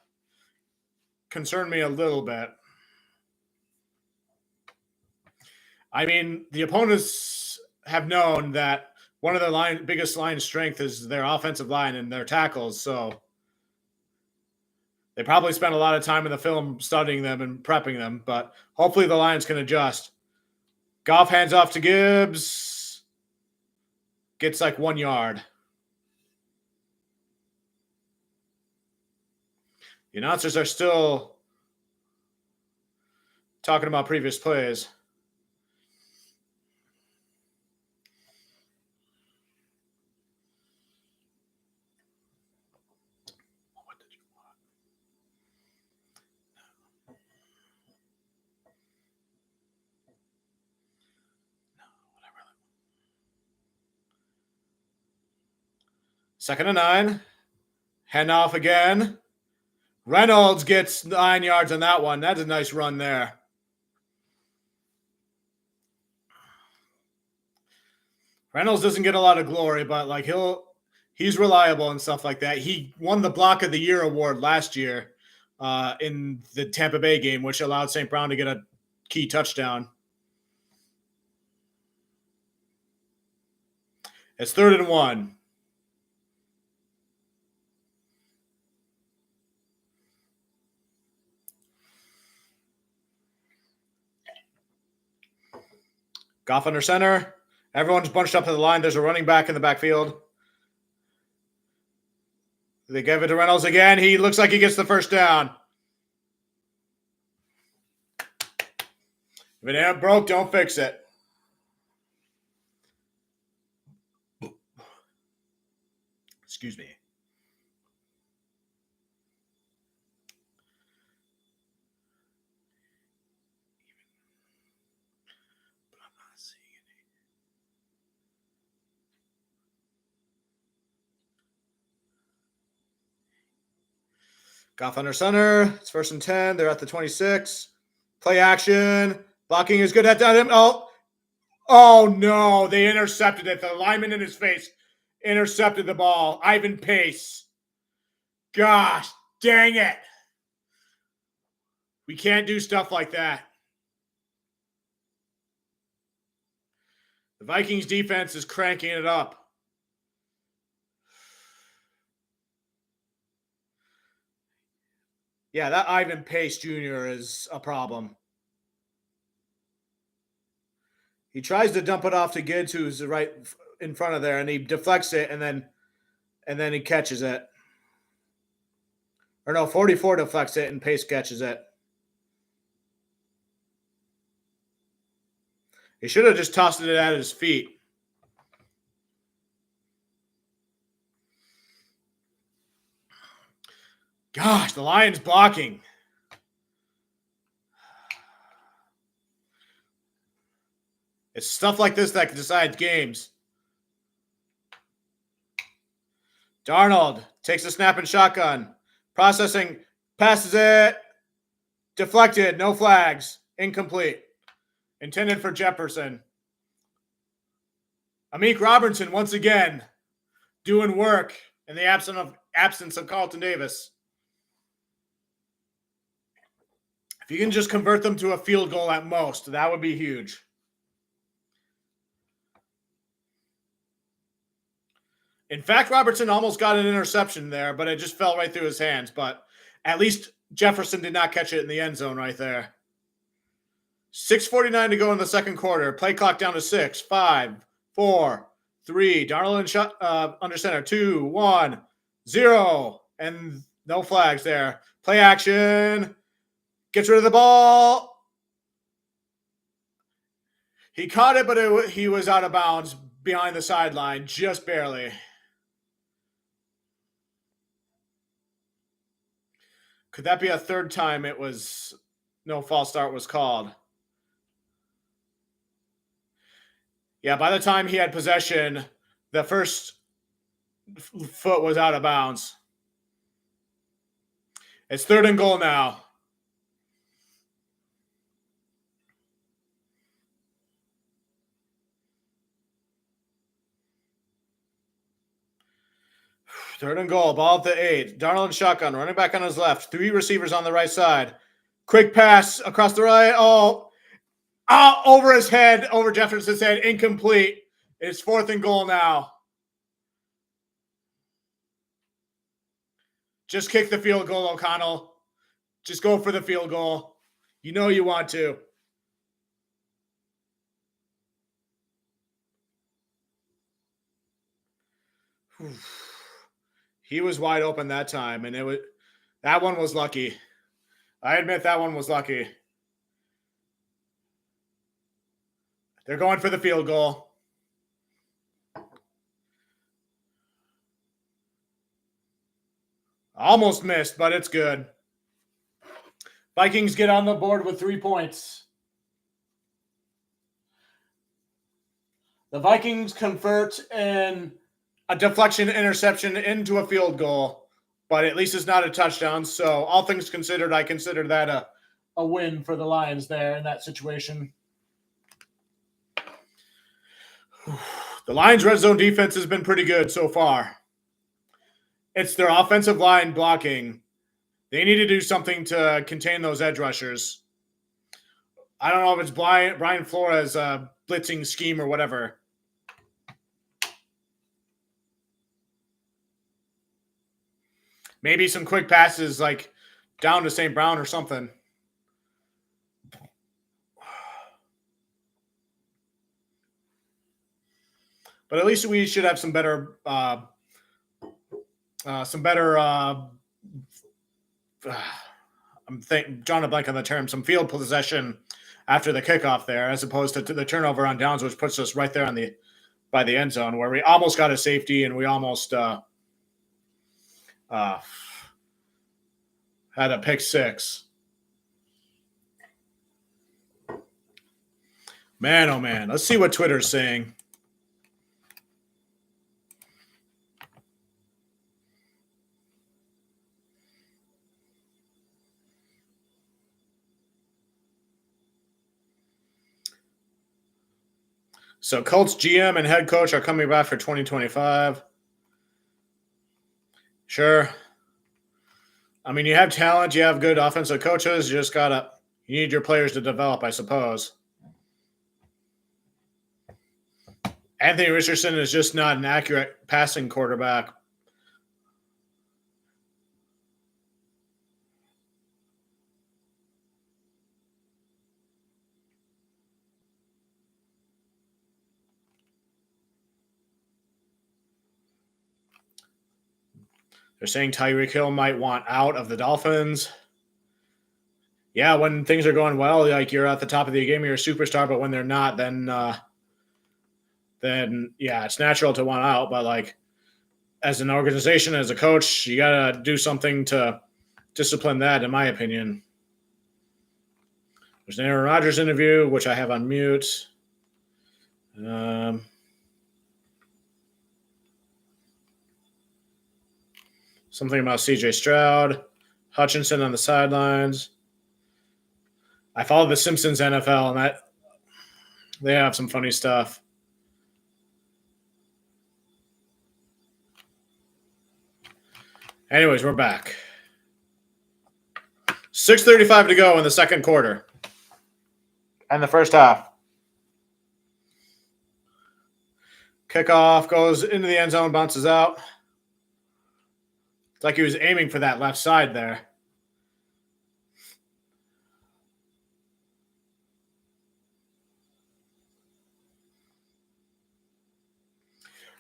concern me a little bit. I mean, the opponents have known that one of their biggest line strength is their offensive line and their tackles, so They probably spent a lot of time in the film studying them and prepping them, but hopefully the Lions can adjust. Goff hands off to Gibbs. Gets like 1 yard. The announcers are still talking about previous plays. What did you want? No, whatever. 2nd and 9. Hand off again. Reynolds gets 9 yards on that one. That's a nice run there. Reynolds doesn't get a lot of glory, but like he's reliable and stuff like that. He won the Block of the Year award last year in the Tampa Bay game, which allowed St. Brown to get a key touchdown. It's 3rd and 1. Goff under center. Everyone's bunched up to the line. There's a running back in the backfield. They give it to Reynolds again. He looks like he gets the first down. If it ain't broke, don't fix it. Excuse me. Goff under center. It's 1st and 10. They're at the 26. Play action. Blocking is good at that. Oh no. They intercepted it. The lineman in his face intercepted the ball. Ivan Pace. Gosh, dang it. We can't do stuff like that. The Vikings defense is cranking it up. Yeah, that Ivan Pace Jr. is a problem. He tries to dump it off to Gibbs, who's right in front of there, and he deflects it, and then he catches it. Or no, 44 deflects it, and Pace catches it. He should have just tossed it at his feet. Gosh, the Lions blocking. It's stuff like this that can decide games. Darnold takes a snap and shotgun. Processing, passes it. Deflected, no flags. Incomplete. Intended for Jefferson. Amik Robertson once again doing work in the absence of Carlton Davis. If you can just convert them to a field goal at most, that would be huge. In fact, Robertson almost got an interception there, but it just fell right through his hands. But at least Jefferson did not catch it in the end zone right there. 6:49 to go in the second quarter. Play clock down to 6, 5, 4, 3. Darnold under center. 2, 1, 0. And no flags there. Play action. Gets rid of the ball. He caught it, but he was out of bounds behind the sideline, just barely. Could that be a third time it was no false start was called? Yeah, by the time he had possession, the first foot was out of bounds. It's 3rd and goal now. Third and goal, ball at the 8. Darnold shotgun, running back on his left. 3 receivers on the right side. Quick pass across the right. Over his head, over Jefferson's head, incomplete. It's 4th and goal now. Just kick the field goal, O'Connell. Just go for the field goal. You know you want to. He was wide open that time, and that one was lucky. I admit that one was lucky. They're going for the field goal. Almost missed, but it's good. Vikings get on the board with 3 points. The Vikings convert a deflection interception into a field goal, but at least it's not a touchdown. So all things considered, I consider that a win for the Lions there in that situation. The Lions' red zone defense has been pretty good so far. It's their offensive line blocking. They need to do something to contain those edge rushers. I don't know if it's Brian Flores' blitzing scheme or whatever. Maybe some quick passes like down to St. Brown or something. But at least we should have some better I'm drawing a blank on the term, some field possession after the kickoff there, as opposed to the turnover on downs, which puts us right there by the end zone, where we almost got a safety and we almost had a pick six. Man, oh man. Let's see what Twitter's saying. So Colts GM and head coach are coming back for 2025. Sure. I mean, you have talent, you have good offensive coaches, you need your players to develop, I suppose. Anthony Richardson is just not an accurate passing quarterback. They're saying Tyreek Hill might want out of the Dolphins. Yeah, when things are going well, like you're at the top of the game, you're a superstar, but when they're not, then yeah, it's natural to want out. But like as an organization, as a coach, you got to do something to discipline that, in my opinion. There's an Aaron Rodgers interview, which I have on mute. Something about C.J. Stroud, Hutchinson on the sidelines. I follow the Simpsons NFL, and they have some funny stuff. Anyways, we're back. 6:35 to go in the second quarter. And the first half. Kickoff goes into the end zone, bounces out. It's like he was aiming for that left side there.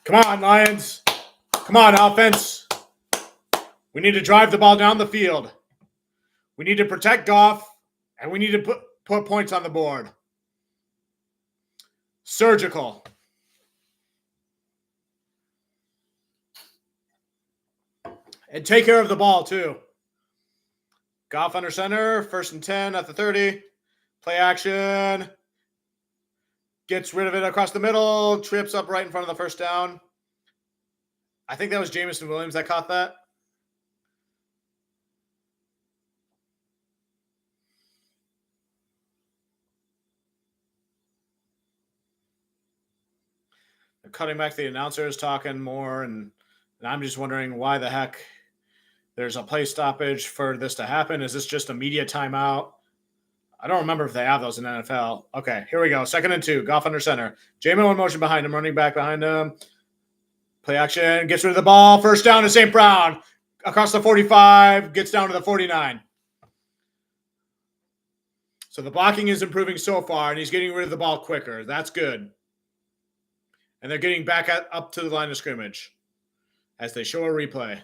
Come on, Lions. Come on, offense. We need to drive the ball down the field. We need to protect Goff, and we need to put points on the board. Surgical. And take care of the ball, too. Goff under center, 1st and 10 at the 30. Play action. Gets rid of it across the middle. Trips up right in front of the first down. I think that was Jameson Williams that caught that. They're cutting back. The announcer is talking more, and I'm just wondering why the heck there's a play stoppage for this to happen. Is this just a media timeout? I don't remember if they have those in NFL. Okay, here we go. 2nd and 2. Goff under center. Jamin in motion behind him. Running back behind him. Play action. Gets rid of the ball. First down to St. Brown. across the 45, gets down to the 49. So the blocking is improving so far, and he's getting rid of the ball quicker. That's good. And they're getting back up to the line of scrimmage as they show a replay.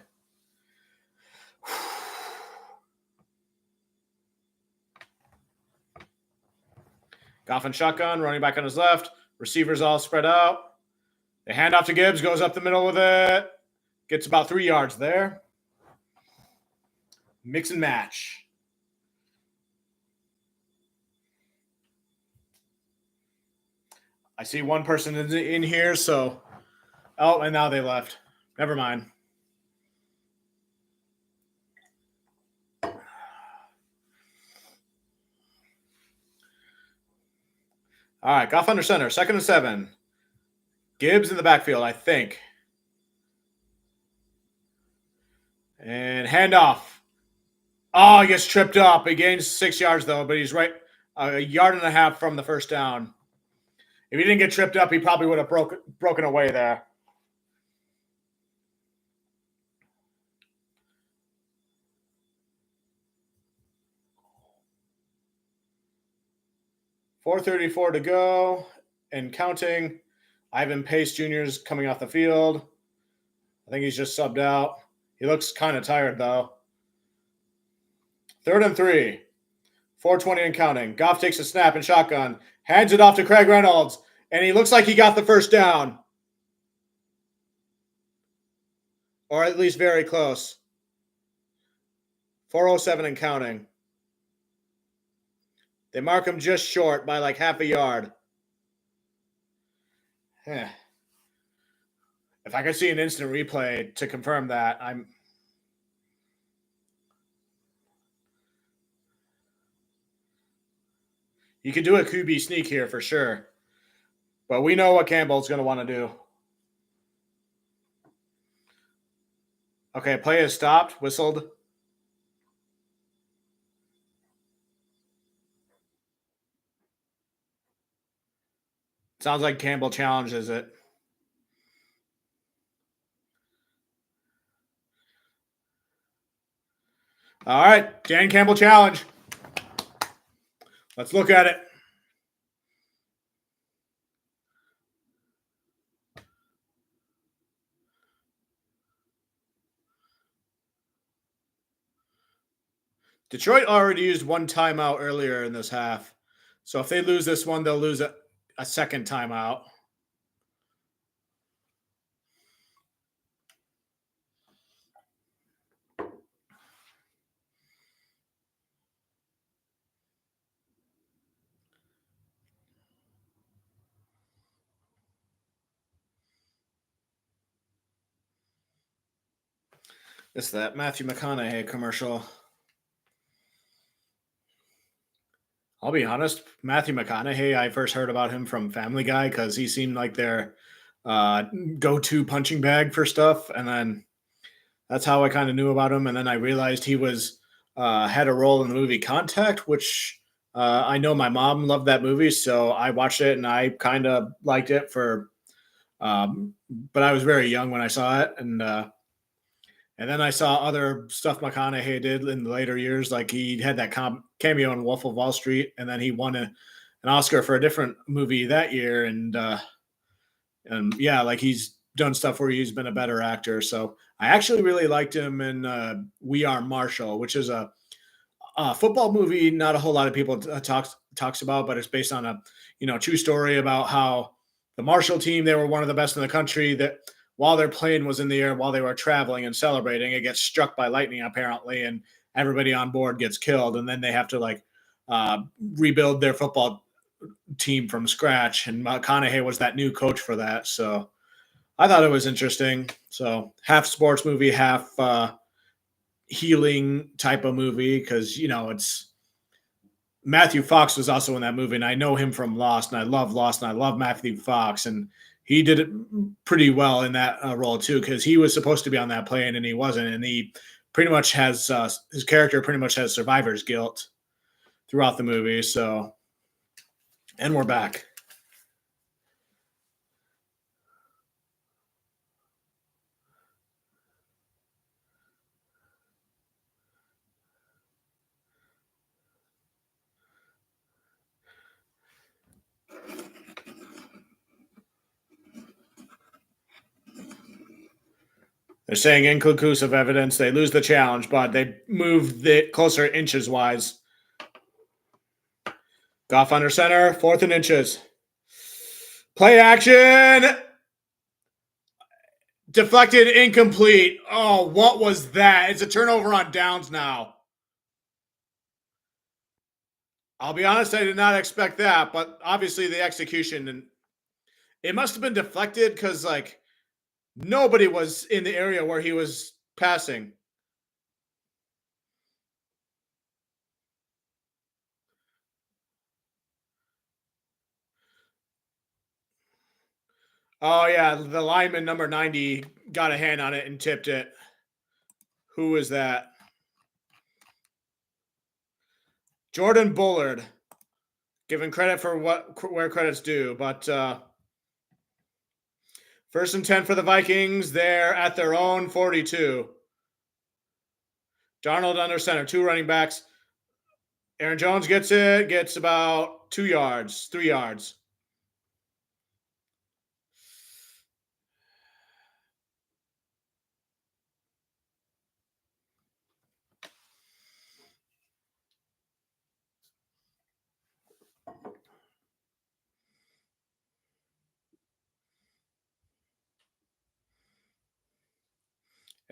Goff and shotgun, running back on his left. Receivers all spread out. They hand off to Gibbs, goes up the middle with it. Gets about 3 yards there. Mix and match. I see one person in here, so... Oh, and now they left. Never mind. All right, Goff under center. 2nd and 7. Gibbs in the backfield, I think. And handoff. Oh, he gets tripped up. He gains 6 yards, though, but he's right a yard and a half from the first down. If he didn't get tripped up, he probably would have broken away there. .434 to go and counting. Ivan Pace Jr. is coming off the field. I think he's just subbed out. He looks kind of tired, though. 3rd and 3. 4:20 and counting. Goff takes a snap and shotgun. Hands it off to Craig Reynolds. And he looks like he got the first down. Or at least very close. 4:07 and counting. They mark him just short by like half a yard. If I could see an instant replay to confirm that, You could do a QB sneak here for sure. But we know what Campbell's going to want to do. Okay, play is stopped, whistled. Sounds like Campbell challenges it. All right, Dan Campbell challenge. Let's look at it. Detroit already used one timeout earlier in this half. So if they lose this one, they'll lose a second timeout. It's that Matthew McConaughey commercial. I'll be honest, Matthew McConaughey, I first heard about him from Family Guy because he seemed like their go-to punching bag for stuff. And then that's how I kind of knew about him. And then I realized he was had a role in the movie Contact, which I know my mom loved that movie. So I watched it and I kind of liked it but I was very young when I saw it. And then I saw other stuff McConaughey did in the later years. Like he had that cameo in Wolf of Wall Street, and then he won an Oscar for a different movie that year. And yeah, like he's done stuff where he's been a better actor. So I actually really liked him in We Are Marshall, which is a football movie. Not a whole lot of people talks about, but it's based on a true story about how the Marshall team, they were one of the best in the country. That while their plane was in the air, while they were traveling and celebrating, it gets struck by lightning apparently, and everybody on board gets killed. And then they have to rebuild their football team from scratch. And McConaughey was that new coach for that. So I thought it was interesting. So half sports movie, half healing type of movie. Because, it's Matthew Fox was also in that movie. And I know him from Lost, and I love Lost, and I love Matthew Fox. And he did it pretty well in that role too, because he was supposed to be on that plane and he wasn't. And he pretty much has his character pretty much has survivor's guilt throughout the movie. So, and we're back. They're saying inconclusive evidence. They lose the challenge, but they moved it closer inches wise. Goff under center, 4th and inches. Play action. Deflected, incomplete. Oh, what was that? It's a turnover on downs now. I'll be honest, I did not expect that, but obviously the execution, and it must have been deflected because, like, nobody was in the area where he was passing. Oh, yeah, the lineman number 90 got a hand on it and tipped it. Who was that? Jordan Bullard. Giving credit for where credit's due, but 1st and 10 for the Vikings. They're at their own 42. Darnold under center, 2 running backs. Aaron Jones gets it, gets about 2 yards, 3 yards.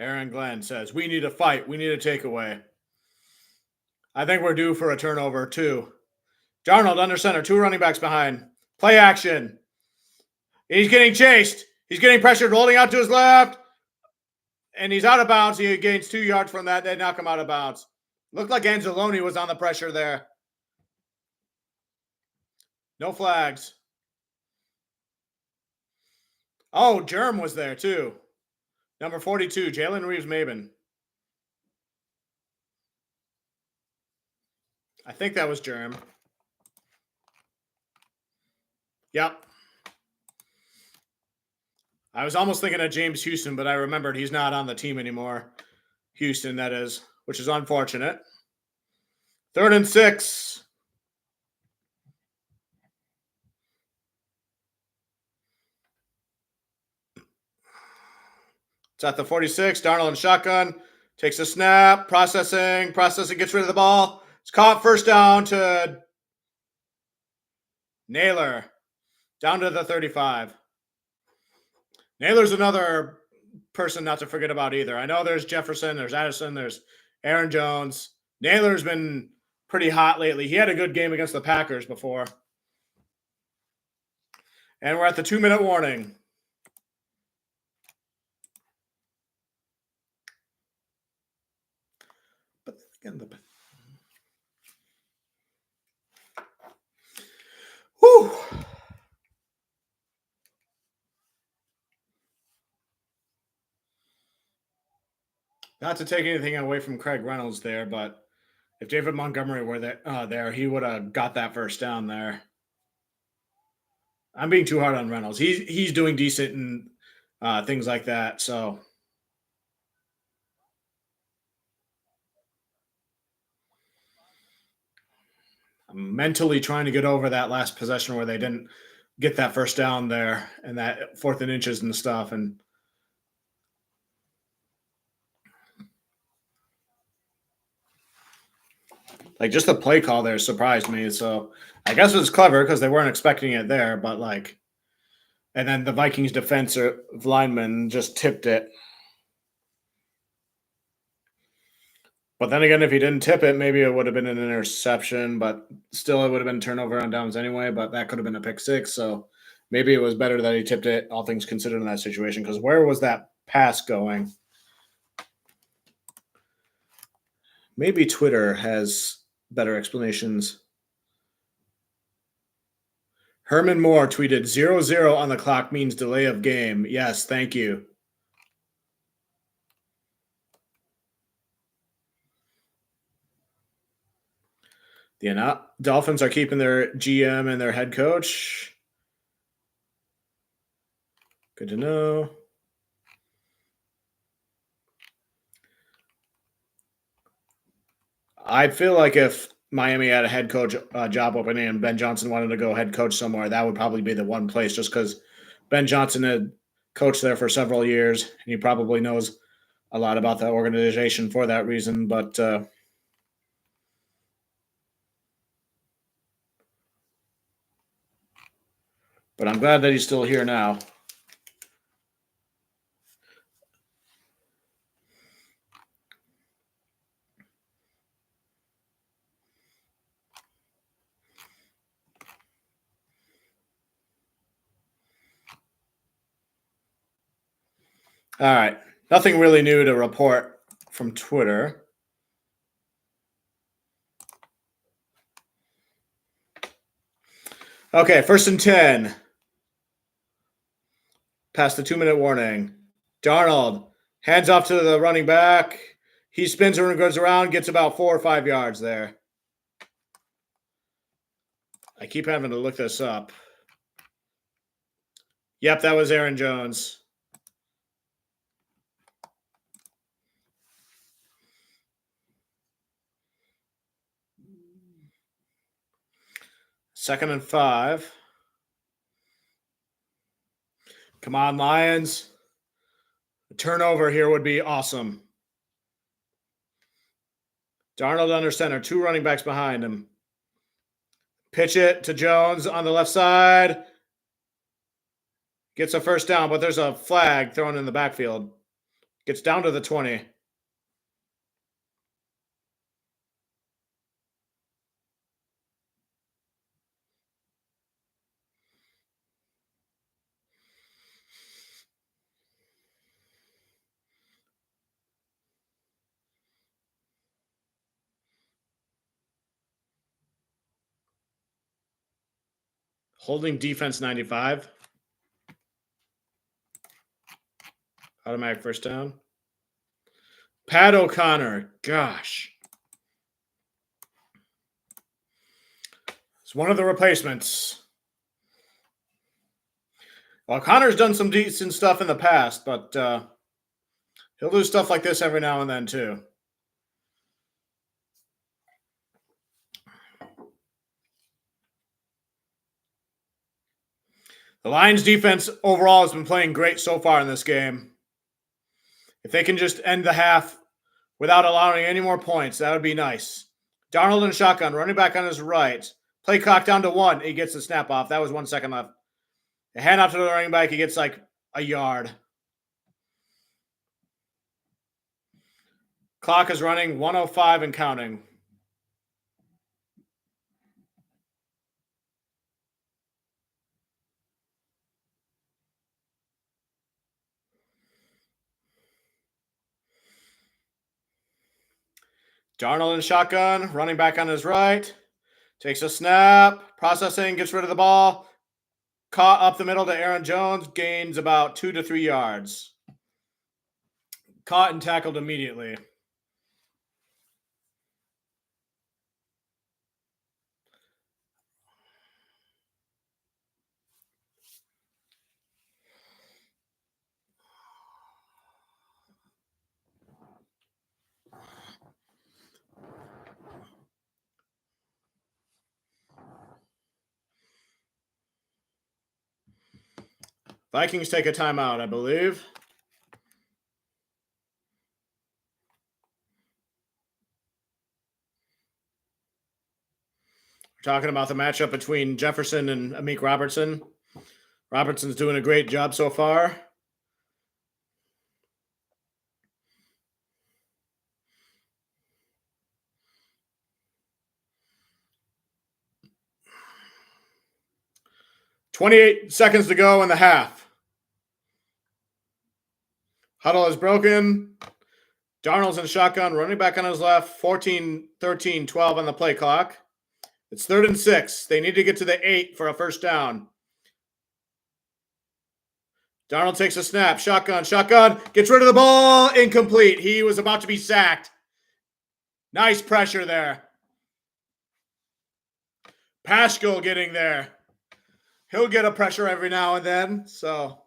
Aaron Glenn says, we need a fight. We need a takeaway. I think we're due for a turnover, too. Darnold under center, 2 running backs behind. Play action. He's getting chased. He's getting pressured, rolling out to his left. And he's out of bounds. He gains 2 yards from that. They knock him out of bounds. Looked like Anzalone was on the pressure there. No flags. Oh, Germ was there, too. Number 42, Jalen Reeves-Maben. I think that was Germ. Yep. I was almost thinking of James Houston, but I remembered he's not on the team anymore. Houston, that is, which is unfortunate. 3rd and 6. It's at the 46. Darnold in shotgun. Takes a snap. Processing. Gets rid of the ball. It's caught. 1st down to Naylor. Down to the 35. Naylor's another person not to forget about either. I know there's Jefferson, there's Addison, there's Aaron Jones. Naylor's been pretty hot lately. He had a good game against the Packers before. And we're at the 2-minute warning. But again, whew. Not to take anything away from Craig Reynolds there, but if David Montgomery were there, he would have got that 1st down there. I'm being too hard on Reynolds. He's doing decent and things like that. So I'm mentally trying to get over that last possession where they didn't get that 1st down there and that 4th and inches and stuff. And like just the play call there surprised me. So I guess it was clever because they weren't expecting it there, but like, and then the Vikings defensive lineman just tipped it. But then again, if he didn't tip it, maybe it would have been an interception, but still it would have been turnover on downs anyway, but that could have been a pick 6. So maybe it was better that he tipped it, all things considered in that situation, because where was that pass going? Maybe Twitter has better explanations. Herman Moore tweeted 0-0 on the clock means delay of game. Yes, thank you. The Dolphins are keeping their GM and their head coach. Good to know. I feel like if Miami had a head coach job opening and Ben Johnson wanted to go head coach somewhere, that would probably be the one place, just because Ben Johnson had coached there for several years and he probably knows a lot about that organization for that reason, but I'm glad that he's still here now. All right. Nothing really new to report from Twitter. Okay, 1st and 10. Past the 2-minute warning. Darnold hands off to the running back. He spins and goes around, gets about 4 or 5 yards there. I keep having to look this up. Yep, that was Aaron Jones. Second and 5. Come on, Lions. A turnover here would be awesome. Darnold under center, 2 running backs behind him. Pitch it to Jones on the left side. Gets a first down, but there's a flag thrown in the backfield. Gets down to the 20. Holding defense 95. Automatic first down. Pat O'Connor. Gosh. It's one of the replacements. Well, O'Connor's done some decent stuff in the past, but he'll do stuff like this every now and then, too. The Lions defense overall has been playing great so far in this game. If they can just end the half without allowing any more points, that would be nice. Darnold in shotgun, running back on his right. Play clock down to 1. He gets the snap off. That was 1 second left. A hand off to the running back. He gets like a yard. Clock is running 1:05 and counting. Darnold in shotgun, running back on his right. Takes a snap, processing, gets rid of the ball. Caught up the middle to Aaron Jones, gains about 2 to 3 yards. Caught and tackled immediately. Vikings take a timeout, I believe. We're talking about the matchup between Jefferson and Amik Robertson. Robertson's doing a great job so far. .28 seconds to go in the half. Huddle is broken. Darnold's in shotgun, running back on his left, 14, 13, 12 on the play clock. It's 3rd and 6. They need to get to the 8 for a first down. Darnold takes a snap. Shotgun. Gets rid of the ball. Incomplete. He was about to be sacked. Nice pressure there. Paschal getting there. He'll get a pressure every now and then, so...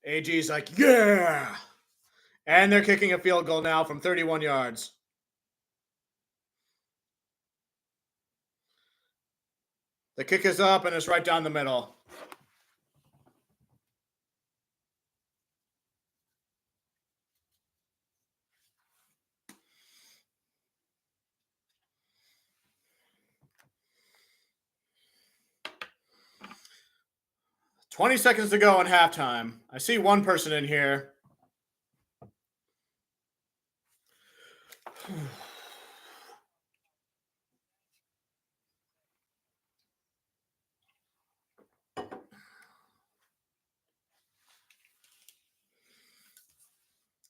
AG's like, yeah! And they're kicking a field goal now from 31 yards. The kick is up, and it's right down the middle. $20 seconds to go in halftime. I see one person in here.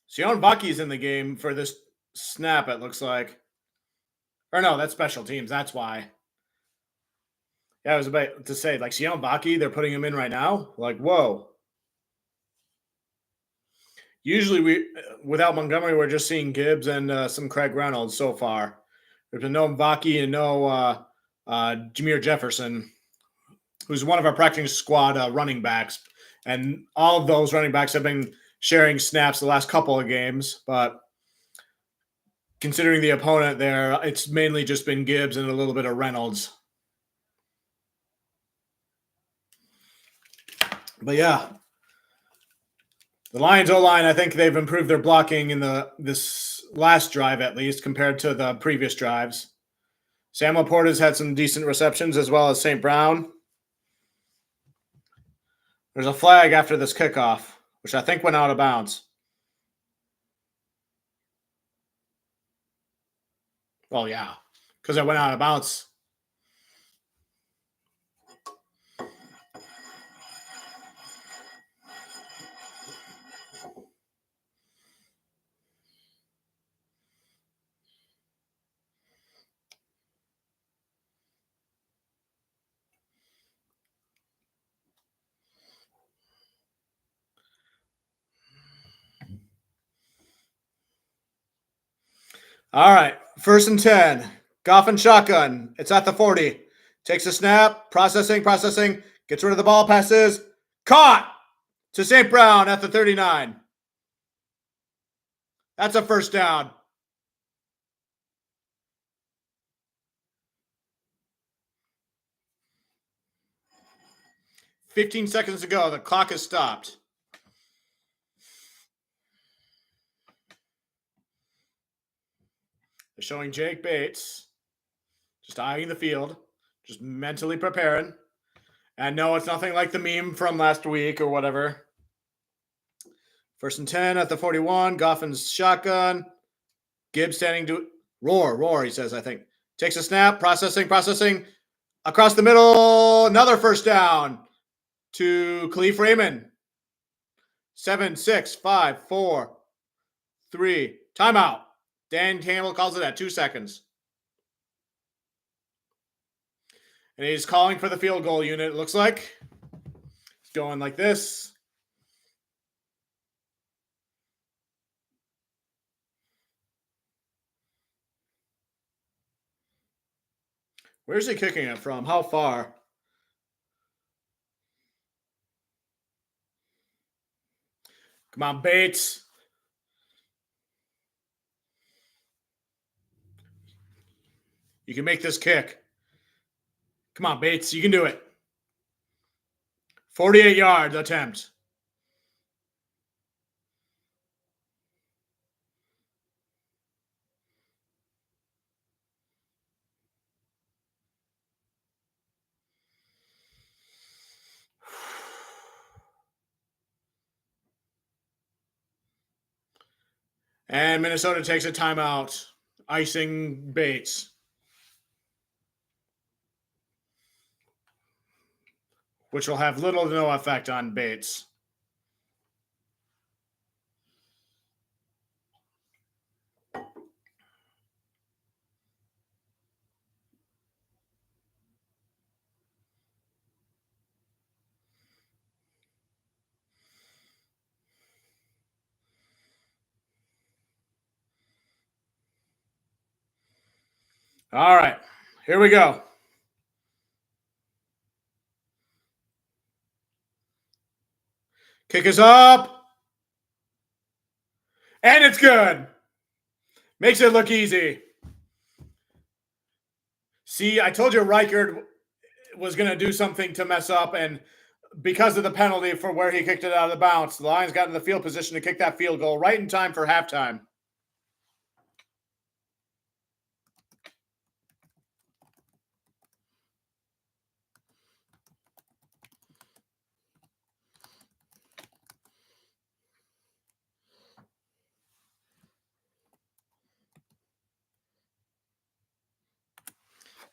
Sion Baki's in the game for this snap, it looks like. Or no, that's special teams. That's why. Yeah, I was about to say, like, Sion Baki, they're putting him in right now. Like, whoa. Usually, without Montgomery, we're just seeing Gibbs and some Craig Reynolds so far. There's been no Baki and no Jameer Jefferson, who's one of our practicing squad running backs. And all of those running backs have been sharing snaps the last couple of games. But considering the opponent there, it's mainly just been Gibbs and a little bit of Reynolds. But yeah, the Lions O-line, I think they've improved their blocking in this last drive at least compared to the previous drives. Sam Laporta's had some decent receptions as well as St. Brown. There's a flag after this kickoff, which I think went out of bounds. Well, yeah, because it went out of bounds. All right, 1st and 10. Goff and shotgun. It's at the 40. Takes a snap. Processing. Gets rid of the ball. Passes. Caught to St. Brown at the 39. That's a first down. $15 seconds to go. The clock has stopped. They're showing Jake Bates just eyeing the field, just mentally preparing. And no, it's nothing like the meme from last week or whatever. 1st and 10 at the 41. Goff and shotgun. Gibbs standing to roar, he says, I think. Takes a snap, processing. Across the middle, another first down to Khalif Raymond. 7, 6, 5, 4, 3. Timeout. Dan Campbell calls it at 2 seconds. And he's calling for the field goal unit, it looks like. It's going like this. Where's he kicking it from? How far? Come on, Bates. You can make this kick. Come on, Bates. You can do it. 48 yards attempt. And Minnesota takes a timeout, icing Bates, which will have little to no effect on Bates. All right, here we go. Kick is up. And it's good. Makes it look easy. See, I told you Reichard was going to do something to mess up, and because of the penalty for where he kicked it out of the bounce, the Lions got in the field position to kick that field goal right in time for halftime.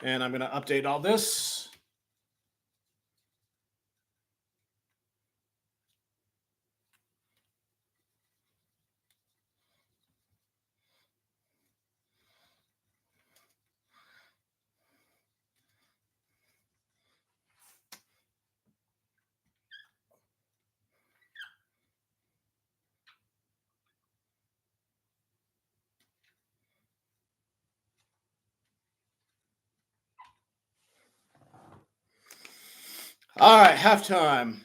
And I'm going to update all this. All right, halftime.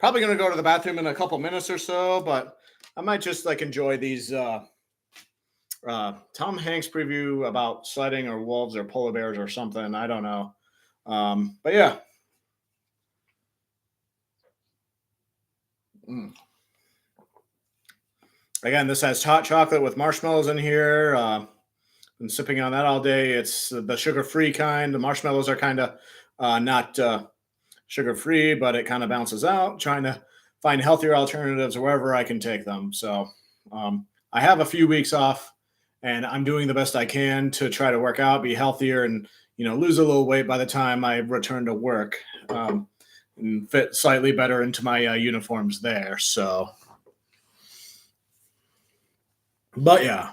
Probably going to go to the bathroom in a couple minutes or so, but I might just like enjoy these Tom Hanks preview about sledding or wolves or polar bears or something. I don't know. But yeah. Again, this has hot chocolate with marshmallows in here. Been sipping on that all day. It's the sugar-free kind. The marshmallows are kind of not sugar-free, but it kind of bounces out. Trying to find healthier alternatives wherever I can take them. So I have a few weeks off, and I'm doing the best I can to try to work out, be healthier, and lose a little weight by the time I return to work, and fit slightly better into my uniforms there. So, but yeah.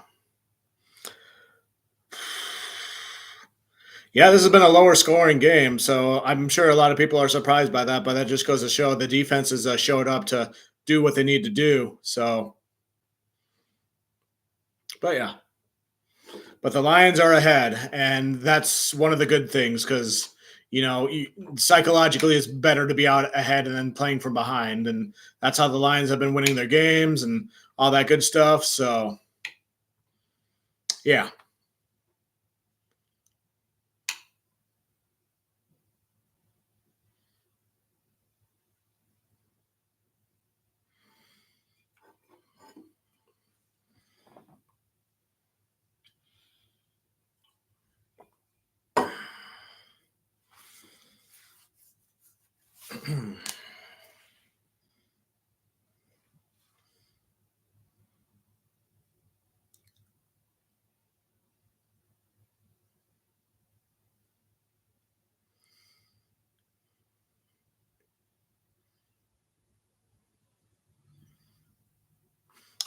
Yeah, this has been a lower scoring game, so I'm sure a lot of people are surprised by that. But that just goes to show the defenses showed up to do what they need to do. So, but yeah, but the Lions are ahead, and that's one of the good things because psychologically it's better to be out ahead and then playing from behind, and that's how the Lions have been winning their games and all that good stuff. So, yeah.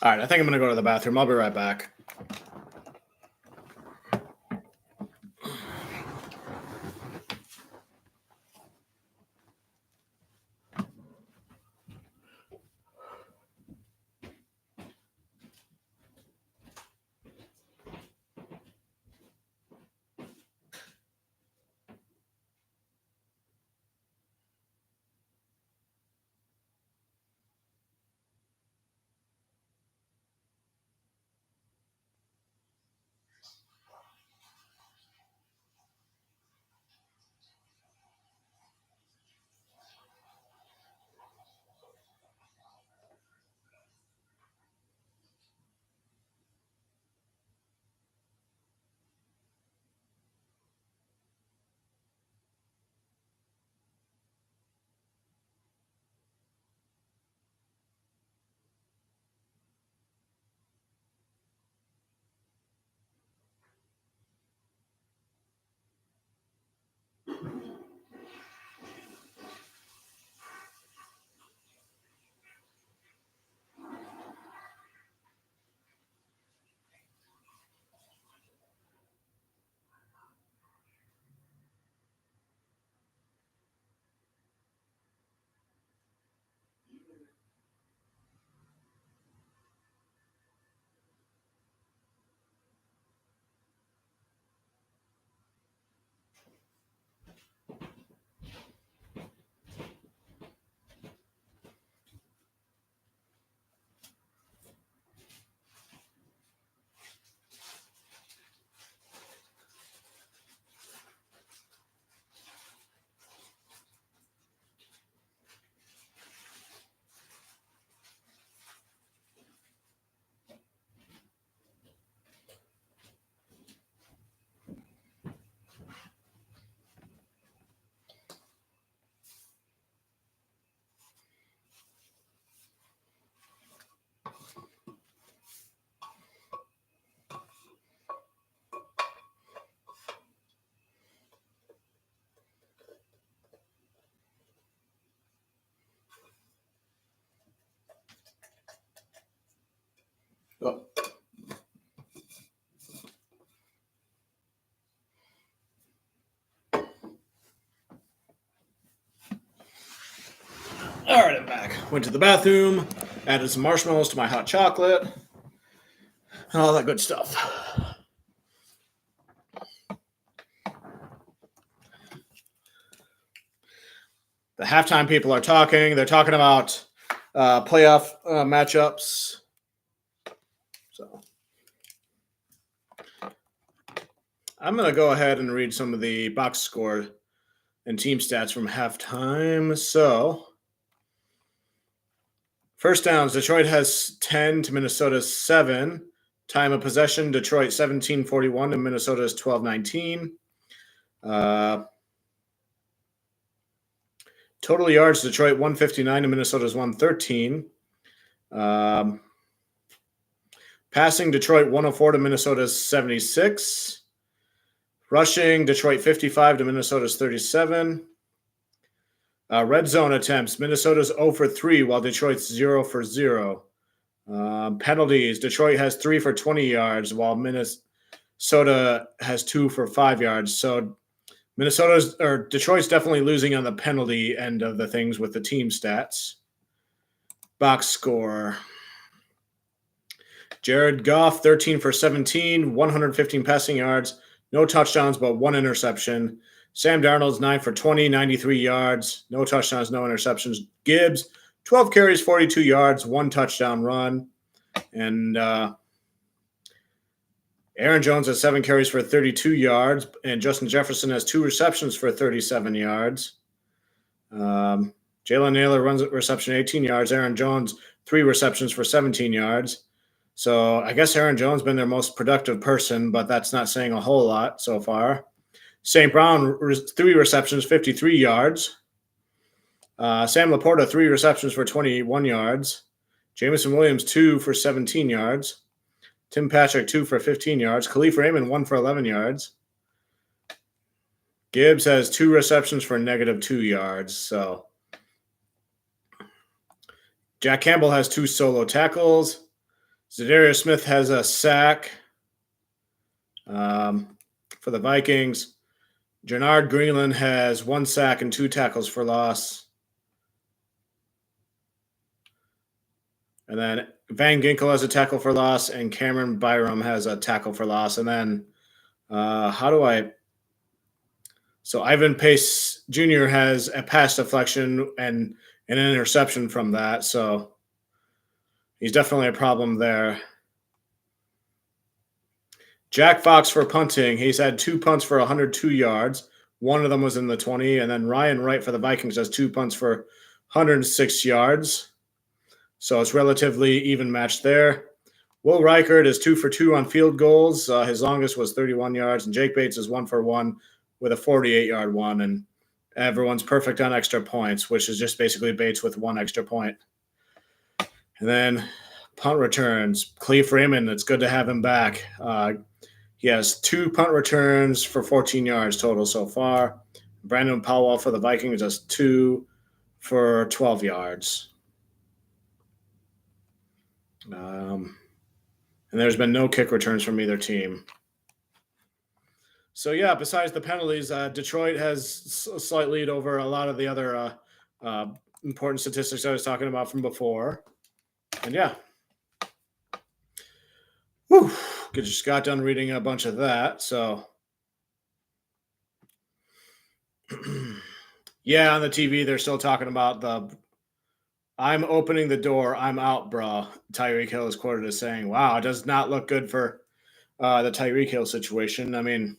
All right, I think I'm going to go to the bathroom. I'll be right back. Oh. All right, I'm back. Went to the bathroom, added some marshmallows to my hot chocolate, and all that good stuff. The halftime people are talking. They're talking about playoff matchups. So I'm going to go ahead and read some of the box score and team stats from halftime. So first downs, Detroit has 10 to Minnesota's 7. Time of possession, Detroit 17:41 to Minnesota's 12:19. Total yards, Detroit 159 to Minnesota's 113. Passing, Detroit 104 to Minnesota's 76. Rushing, Detroit 55 to Minnesota's 37. Red zone attempts, Minnesota's 0 for 3, while Detroit's 0 for 0. Penalties, Detroit has 3 for 20 yards, while Minnesota has 2 for 5 yards. So Detroit's definitely losing on the penalty end of the things with the team stats. Box score. Jared Goff, 13 for 17, 115 passing yards, no touchdowns, but 1 interception. Sam Darnold's 9 for 20, 93 yards, no touchdowns, no interceptions. Gibbs, 12 carries, 42 yards, 1 touchdown run. And Aaron Jones has 7 carries for 32 yards, and Justin Jefferson has 2 receptions for 37 yards. Jalen Naylor runs at reception 18 yards. Aaron Jones, 3 receptions for 17 yards. So I guess Aaron Jones has been their most productive person, but that's not saying a whole lot so far. St. Brown, 3 receptions, 53 yards. Sam Laporta, 3 receptions for 21 yards. Jameson Williams, 2 for 17 yards. Tim Patrick, 2 for 15 yards. Khalif Raymond, 1 for 11 yards. Gibbs has 2 receptions for -2 yards. So Jack Campbell has 2 solo tackles. Zadarius Smith has a sack for the Vikings. Jernard Greenland has 1 sack and 2 tackles for loss. And then Van Ginkel has a tackle for loss, and Cameron Byram has a tackle for loss. And then So Ivan Pace Jr. has a pass deflection and an interception from that. So he's definitely a problem there. Jack Fox for punting. He's had 2 punts for 102 yards. 1 of them was in the 20. And then Ryan Wright for the Vikings has 2 punts for 106 yards. So it's relatively even matched there. Will Reichert is 2 for 2 on field goals. His longest was 31 yards. And Jake Bates is 1 for 1 with a 48-yard one. And everyone's perfect on extra points, which is just basically Bates with 1 extra point. And then punt returns. Khalif Raymond, it's good to have him back. He has 2 punt returns for 14 yards total so far. Brandon Powell for the Vikings has 2 for 12 yards. And there's been no kick returns from either team. So, yeah, besides the penalties, Detroit has a slight lead over a lot of the other important statistics I was talking about from before. And, yeah. Whew. Just got done reading a bunch of that. So, yeah, on the TV, they're still talking about I'm opening the door, I'm out, bro. Tyreek Hill is quoted as saying, wow, it does not look good for the Tyreek Hill situation. I mean,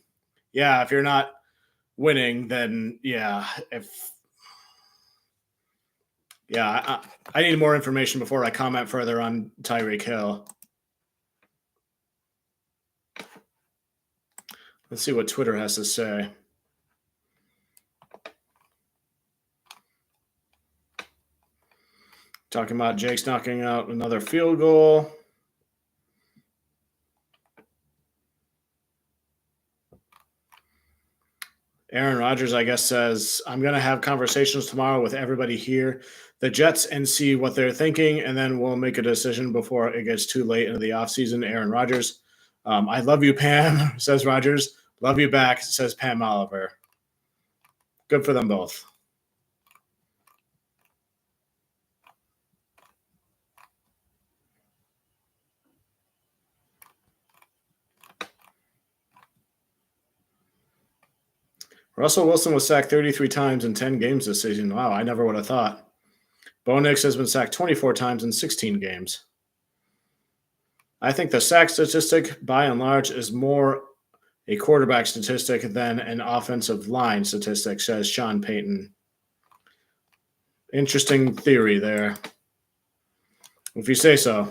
yeah, if you're not winning, then I need more information before I comment further on Tyreek Hill. Let's see what Twitter has to say. Talking about Jake's knocking out another field goal. Aaron Rodgers, I guess, says, I'm going to have conversations tomorrow with everybody here, the Jets, and see what they're thinking, and then we'll make a decision before it gets too late into the offseason. Aaron Rodgers. I love you, Pam, says Rodgers. Love you back, says Pam Oliver. Good for them both. Russell Wilson was sacked 33 times in 10 games this season. Wow, I never would have thought. Bo Nix has been sacked 24 times in 16 games. I think the sack statistic, by and large, is more a quarterback statistic than an offensive line statistic, says Sean Payton. Interesting theory there, if you say so.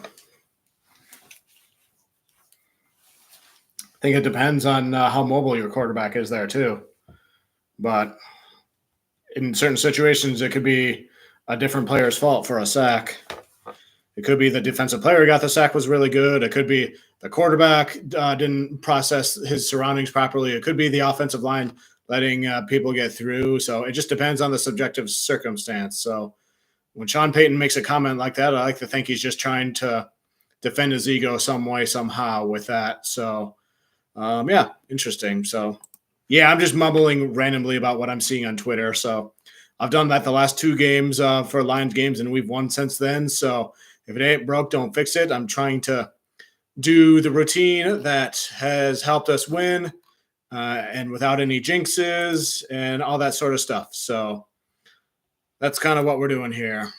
I think it depends on how mobile your quarterback is there, too. But in certain situations, it could be a different player's fault for a sack. It could be the defensive player who got the sack was really good. It could be the quarterback didn't process his surroundings properly. It could be the offensive line letting people get through. So it just depends on the subjective circumstance. So when Sean Payton makes a comment like that, I like to think he's just trying to defend his ego some way, somehow with that. So, yeah, interesting. So, yeah, I'm just mumbling randomly about what I'm seeing on Twitter. So I've done that the last 2 games for Lions games, and we've won since then. So if it ain't broke, don't fix it. I'm trying to do the routine that has helped us win and without any jinxes and all that sort of stuff. So that's kind of what we're doing here.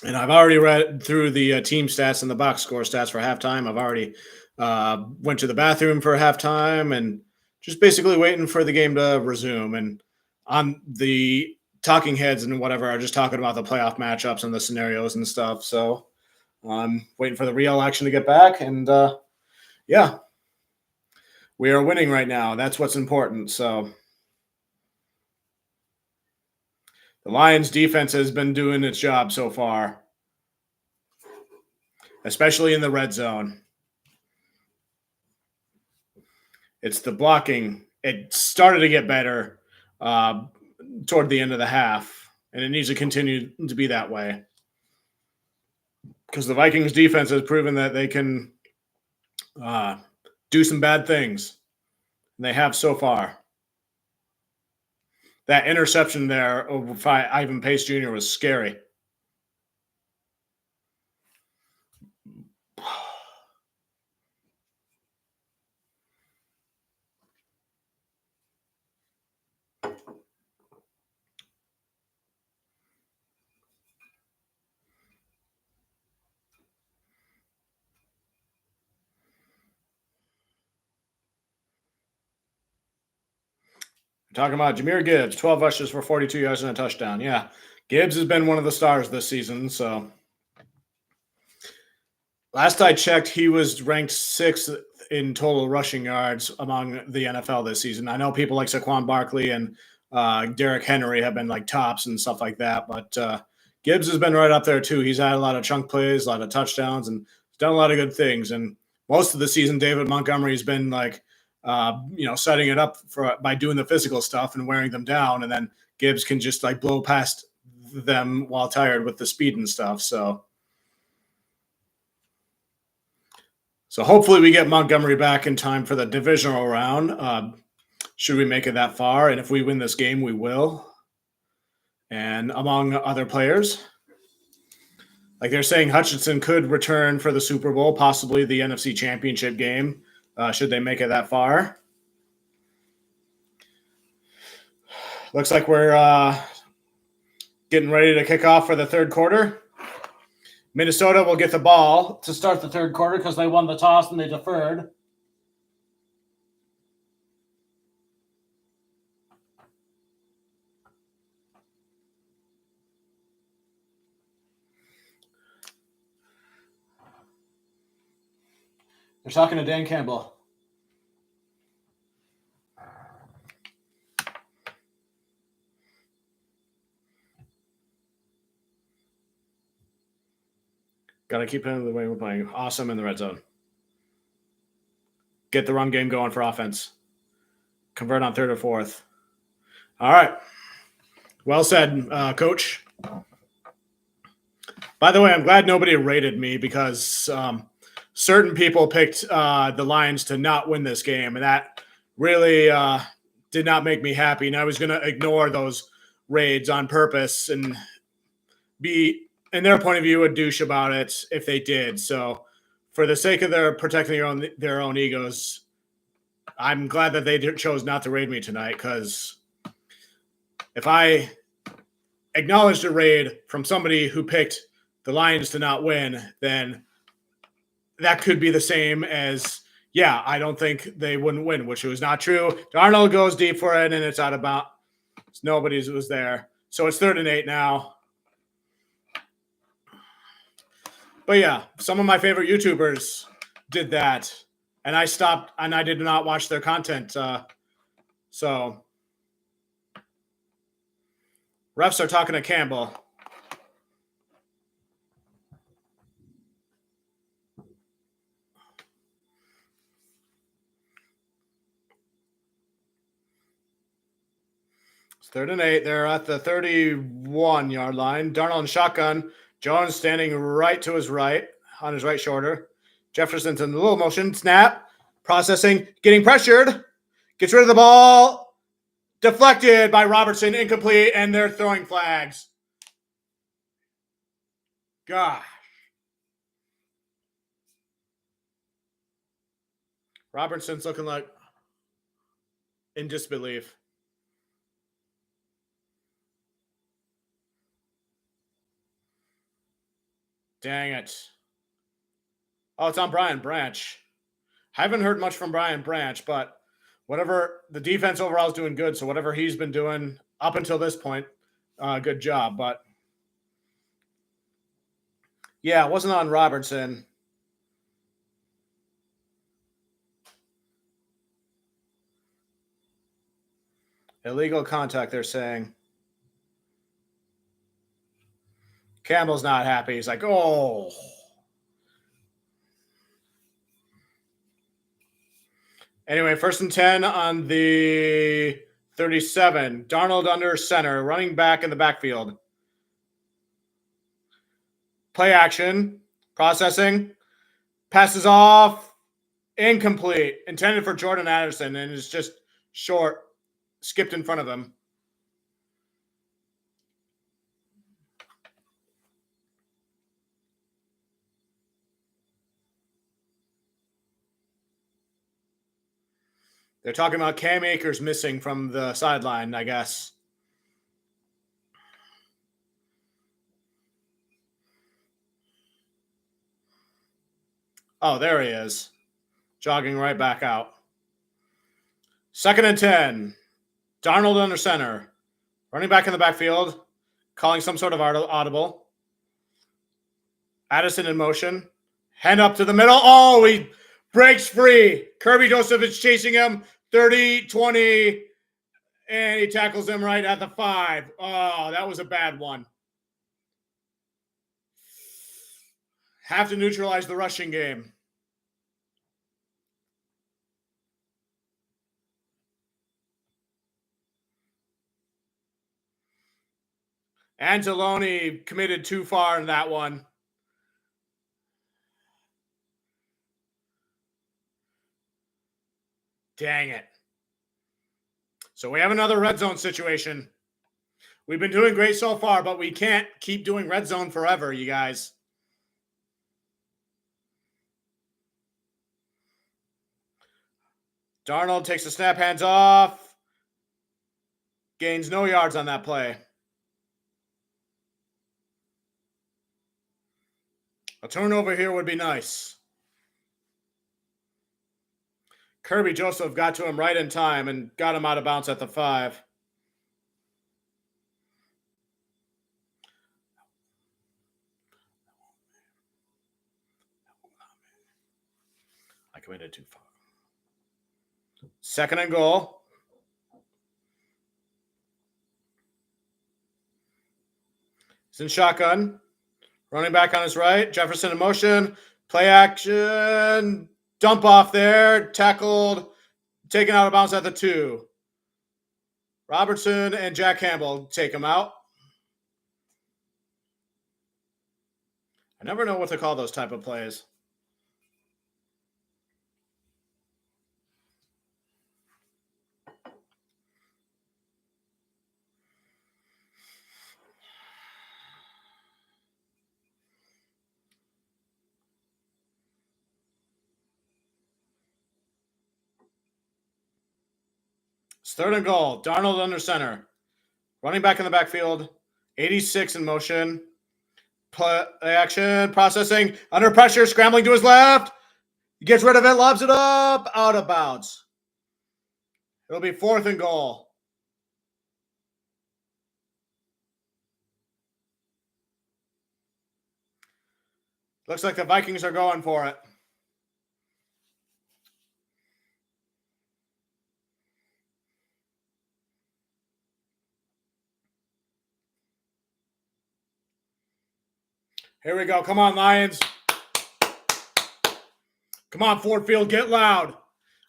And I've already read through the team stats and the box score stats for halftime. I've already went to the bathroom for halftime and just basically waiting for the game to resume. And on the talking heads and whatever are just talking about the playoff matchups and the scenarios and stuff. So I'm waiting for the real action to get back. And yeah, we are winning right now. That's what's important. So the Lions defense has been doing its job so far, especially in the red zone. It's the blocking. It started to get better toward the end of the half, and it needs to continue to be that way because the Vikings defense has proven that they can do some bad things. And they have so far. That interception there over Ivan Pace Jr. was scary. Talking about Jahmyr Gibbs, 12 rushes for 42 yards and a touchdown. Yeah, Gibbs has been one of the stars this season. So last I checked, he was ranked 6th in total rushing yards among the NFL this season. I know people like Saquon Barkley and Derrick Henry have been like tops and stuff like that, but Gibbs has been right up there too. He's had a lot of chunk plays, a lot of touchdowns, and he's done a lot of good things. And most of the season, David Montgomery's been like, setting it up by doing the physical stuff and wearing them down, and then Gibbs can just like blow past them while tired with the speed and stuff. So hopefully we get Montgomery back in time for the divisional round. Should we make it that far? And if we win this game, we will. And among other players, like they're saying Hutchinson could return for the Super Bowl, possibly the NFC Championship game, should they make it that far. Looks like we're getting ready to kick off for the third quarter. Minnesota will get the ball to start the third quarter because they won the toss and they deferred. They're talking to Dan Campbell. Got to keep him the way we're playing. Awesome in the red zone. get the run game going for offense. Convert on third or fourth. All right. Well said, Coach. By the way, I'm glad nobody rated me because certain people picked the Lions to not win this game, and that really did not make me happy. And I was going to ignore those raids on purpose and be, in their point of view, a douche about it if they did. So for the sake of their protecting their own egos, I'm glad that they chose not to raid me tonight, because if I acknowledged a raid from somebody who picked the Lions to not win, then that could be the same as, yeah, I don't think they wouldn't win, which was not true. Darnold goes deep for it, and it's out of bounds. Nobody's was there. So it's 3rd and 8 now. But yeah, some of my favorite YouTubers did that, and I stopped, and I did not watch their content. So refs are talking to Campbell. It's 3rd and 8. They're at the 31-yard line. Darnold in shotgun. Jones standing right to his right, on his right shoulder. Jefferson's in the little motion. Snap. Processing. Getting pressured. Gets rid of the ball. Deflected by Robertson. Incomplete. And they're throwing flags. Gosh. Robertson's looking like in disbelief. Dang it. Oh, it's on Brian Branch. Haven't heard much from Brian Branch, but whatever, the defense overall is doing good. So whatever he's been doing up until this point, good job. But yeah, it wasn't on Robertson. Illegal contact, they're saying. Campbell's not happy. He's like, oh. Anyway, 1st and 10 on the 37. Darnold under center, running back in the backfield. Play action, processing, passes off, incomplete, intended for Jordan Addison, and it's just short, skipped in front of him. They're talking about Cam Akers missing from the sideline, I guess. Oh, there he is. Jogging right back out. 2nd and 10. Darnold under center. Running back in the backfield. Calling some sort of audible. Addison in motion. Hand up to the middle. Oh, he breaks free. Kirby Joseph is chasing him. 30, 20. And he tackles him right at the 5. Oh, that was a bad one. Have to neutralize the rushing game. Anzalone committed too far in that one. Dang it. So we have another red zone situation. We've been doing great so far, but we can't keep doing red zone forever, you guys. Darnold takes the snap, hands off. Gains no yards on that play. A turnover here would be nice. Kirby Joseph got to him right in time and got him out of bounds at the 5. I committed too far. 2nd and goal. He's in shotgun. Running back on his right. Jefferson in motion. Play action. Dump off there. Tackled. Taken out of bounds at the 2. Robertson and Jack Campbell take him out. I never know what to call those type of plays. It's 3rd and goal. Darnold under center. Running back in the backfield. 86 in motion. Play action. Processing. Under pressure. Scrambling to his left. He gets rid of it. Lobs it up. Out of bounds. It'll be 4th and goal. Looks like the Vikings are going for it. Here we go. Come on, Lions. Come on, Ford Field. Get loud.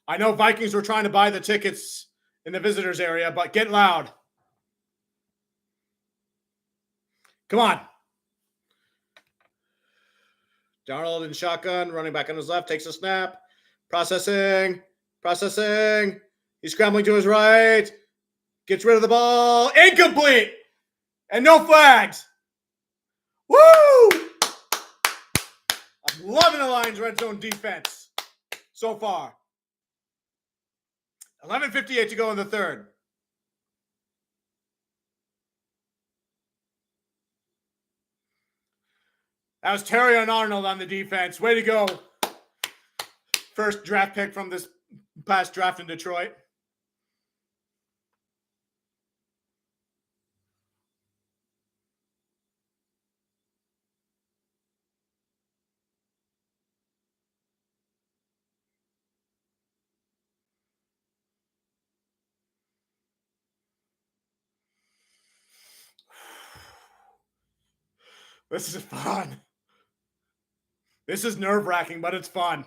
I know Vikings were trying to buy the tickets in the visitors area, but get loud. Come on. Darnold in shotgun, running back on his left, takes a snap. Processing. He's scrambling to his right. Gets rid of the ball. Incomplete. And no flags. Woo! I'm loving the Lions' red zone defense so far. 11:58 to go in the 3rd. That was Terry and Arnold on the defense. Way to go. First draft pick from this past draft in Detroit. This is fun. This is nerve-wracking, but it's fun.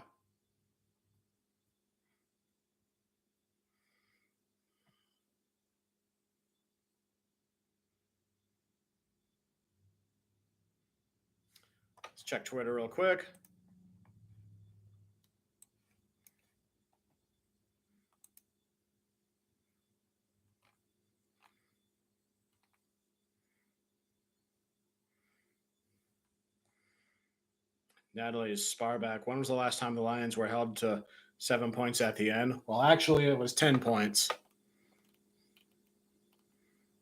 Let's check Twitter real quick. Natalie Sparback. When was the last time the Lions were held to 7 points at the end? Well, actually, it was 10 points.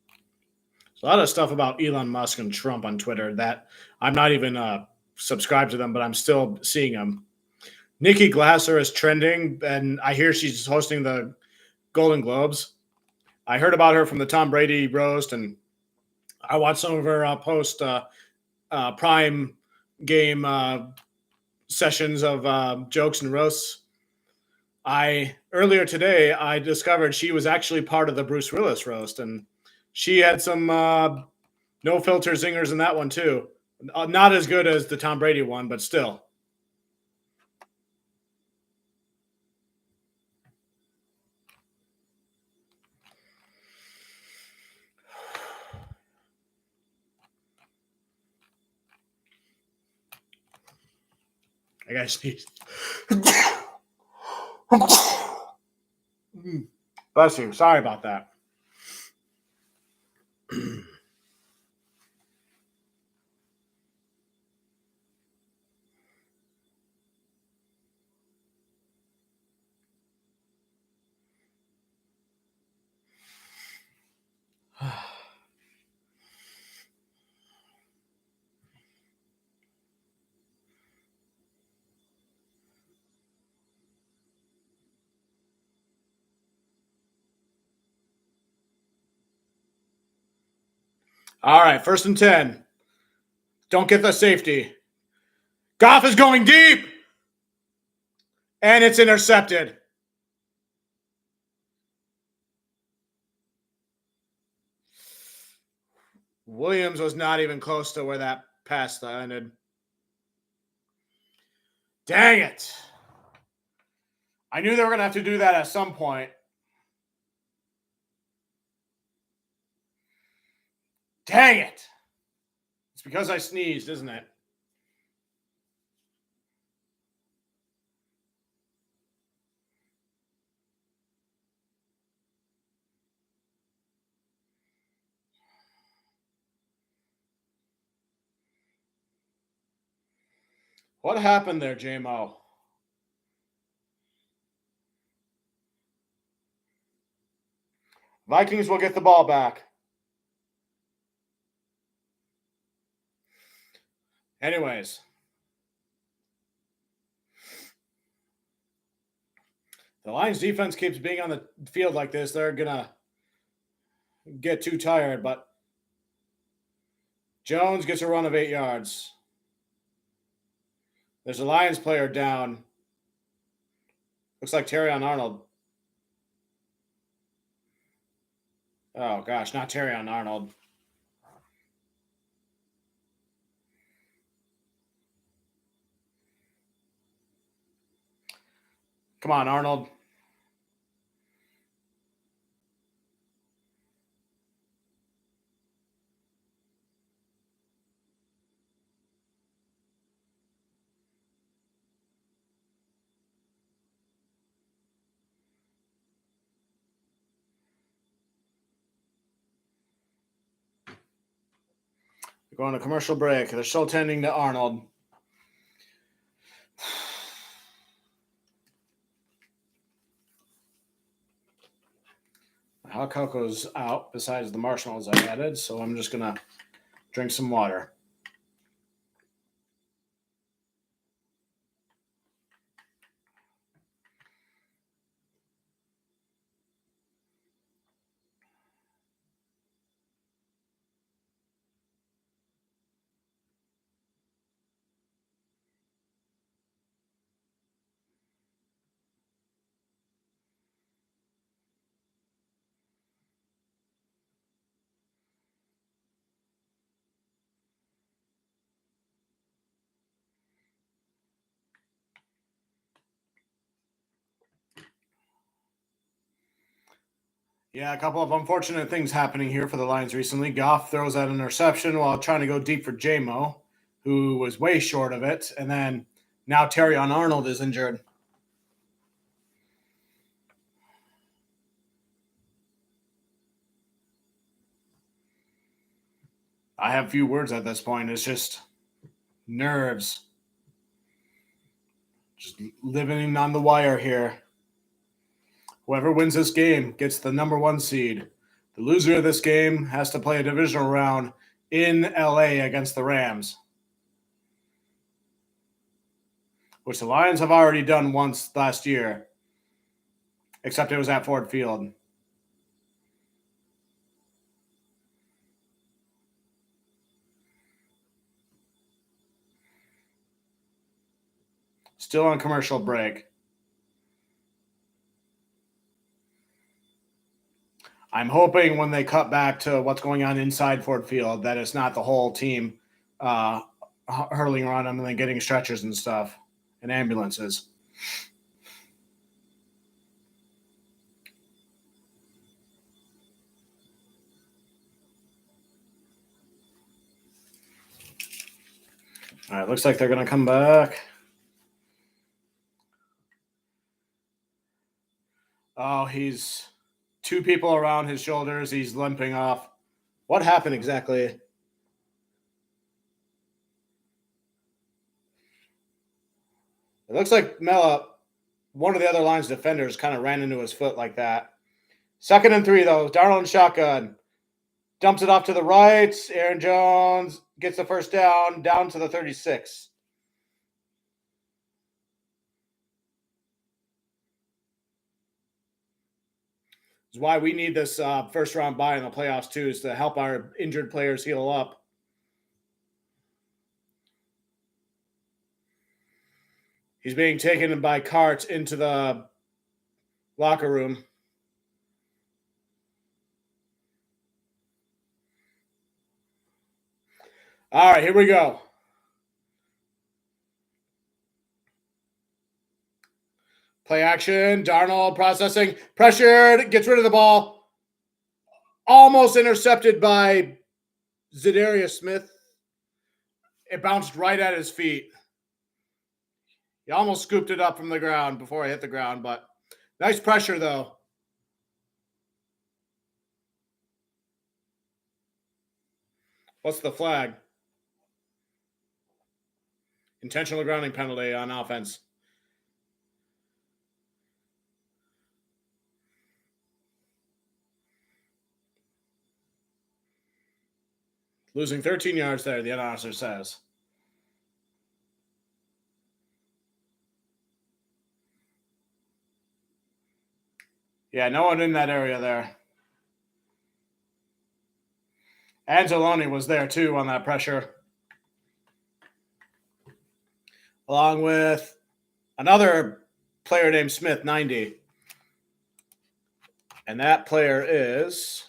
There's a lot of stuff about Elon Musk and Trump on Twitter that I'm not even subscribed to them, but I'm still seeing them. Nikki Glasser is trending, and I hear she's hosting the Golden Globes. I heard about her from the Tom Brady roast, and I watched some of her post prime game sessions of jokes and roasts. Earlier today I discovered she was actually part of the Bruce Willis roast, and she had some no filter zingers in that one too. Not as good as the Tom Brady one, but still. I gotta sneeze. Bless you. Sorry about that. All right, 1st and 10. Don't get the safety. Goff is going deep. And it's intercepted. Williams was not even close to where that pass ended. Dang it. I knew they were going to have to do that at some point. Dang it. It's because I sneezed, isn't it? What happened there, JMO? Vikings will get the ball back. Anyways. The Lions defense keeps being on the field like this. They're going to get too tired, but Jones gets a run of 8 yards. There's a Lions player down. Looks like Terrion Arnold. Oh, gosh, not Terrion Arnold. Come on, Arnold. They're going to commercial break. They're still tending to Arnold. My hot cocoa's out besides the marshmallows I added, so I'm just going to drink some water. Yeah, a couple of unfortunate things happening here for the Lions recently. Goff throws that interception while trying to go deep for JMO, who was way short of it. And then now Terrion Arnold is injured. I have few words at this point. It's just nerves. Just living on the wire here. Whoever wins this game gets the number 1 seed. The loser of this game has to play a divisional round in LA against the Rams, which the Lions have already done once last year, except it was at Ford Field. Still on commercial break. I'm hoping when they cut back to what's going on inside Ford Field that it's not the whole team hurling around them and then getting stretchers and stuff and ambulances. All right, looks like they're going to come back. Oh, he's 2 people around his shoulders. He's limping off. What happened exactly? It looks like Mela, one of the other Lions defenders, kind of ran into his foot like that. 2nd and 3, though. Darnold shotgun. Dumps it off to the right. Aaron Jones gets the first down to the 36. This is why we need this first round bye in the playoffs, too, is to help our injured players heal up. He's being taken by carts into the locker room. All right, here we go. Play action. Darnold processing. Pressured. Gets rid of the ball. Almost intercepted by Zadarius Smith. It bounced right at his feet. He almost scooped it up from the ground before I hit the ground, but nice pressure, though. What's the flag? Intentional grounding penalty on offense. Losing 13 yards there, the announcer says. Yeah, no one in that area there. Anzalone was there, too, on that pressure. Along with another player named Smith, 90. And that player is...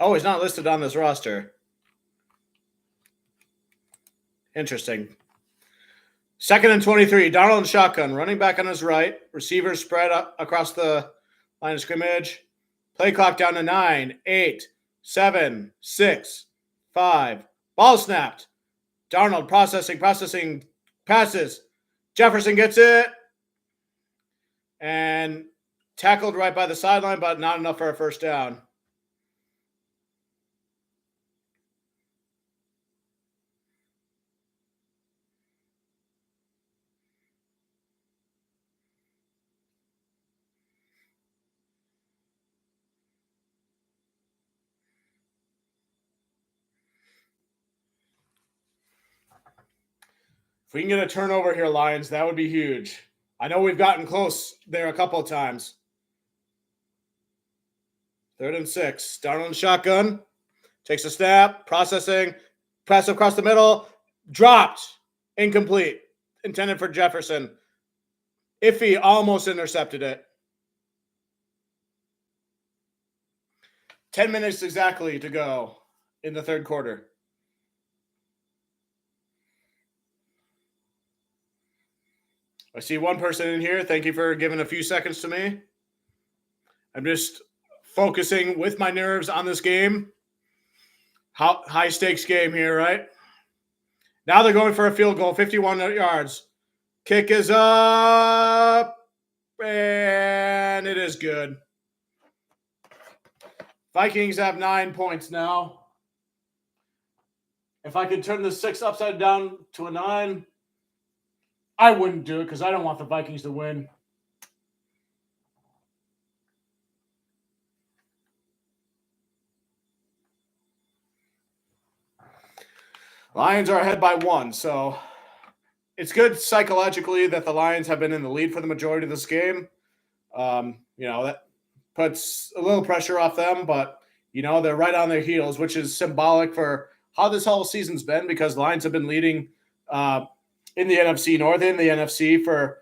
Oh, he's not listed on this roster. Interesting. 2nd and 23. Darnold and shotgun. Running back on his right. Receivers spread up across the line of scrimmage. Play clock down to 9, 8, 7, 6, 5. Ball snapped. Darnold processing, passes. Jefferson gets it. And tackled right by the sideline, but not enough for a first down. If we can get a turnover here, Lions, that would be huge. I know we've gotten close there a couple of times. 3rd and 6. Darnold shotgun. Takes a snap. Processing. Pass across the middle. Dropped. Incomplete. Intended for Jefferson. Iffy almost intercepted it. 10 minutes exactly to go in the third quarter. I see one person in here. Thank you for giving a few seconds to me. I'm just focusing with my nerves on this game. High stakes game here, right? Now they're going for a field goal, 51 yards. Kick is up, and it is good. Vikings have 9 points now. If I could turn the 6 upside down to a 9, I wouldn't do it because I don't want the Vikings to win. Lions are ahead by 1, so it's good psychologically that the Lions have been in the lead for the majority of this game. That puts a little pressure off them, but, they're right on their heels, which is symbolic for how this whole season's been because the Lions have been leading in the NFC North, in the NFC for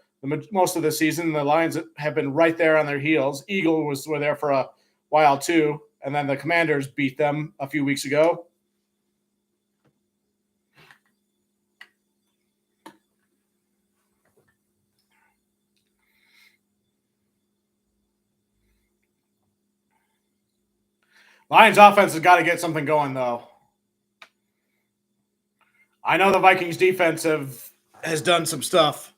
most of the season. The Lions have been right there on their heels. Eagles were there for a while too, and then the Commanders beat them a few weeks ago. Lions offense has got to get something going, though. I know the Vikings defense has done some stuff.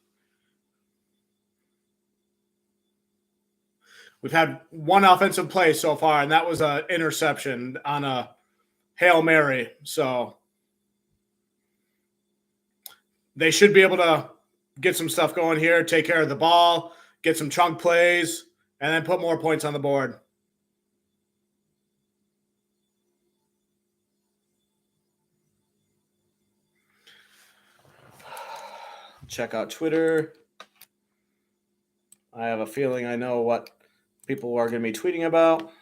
We've had one offensive play so far, and that was an interception on a Hail Mary. So they should be able to get some stuff going here, take care of the ball, get some chunk plays, and then put more points on the board. Check out Twitter. I have a feeling I know what people are going to be tweeting about.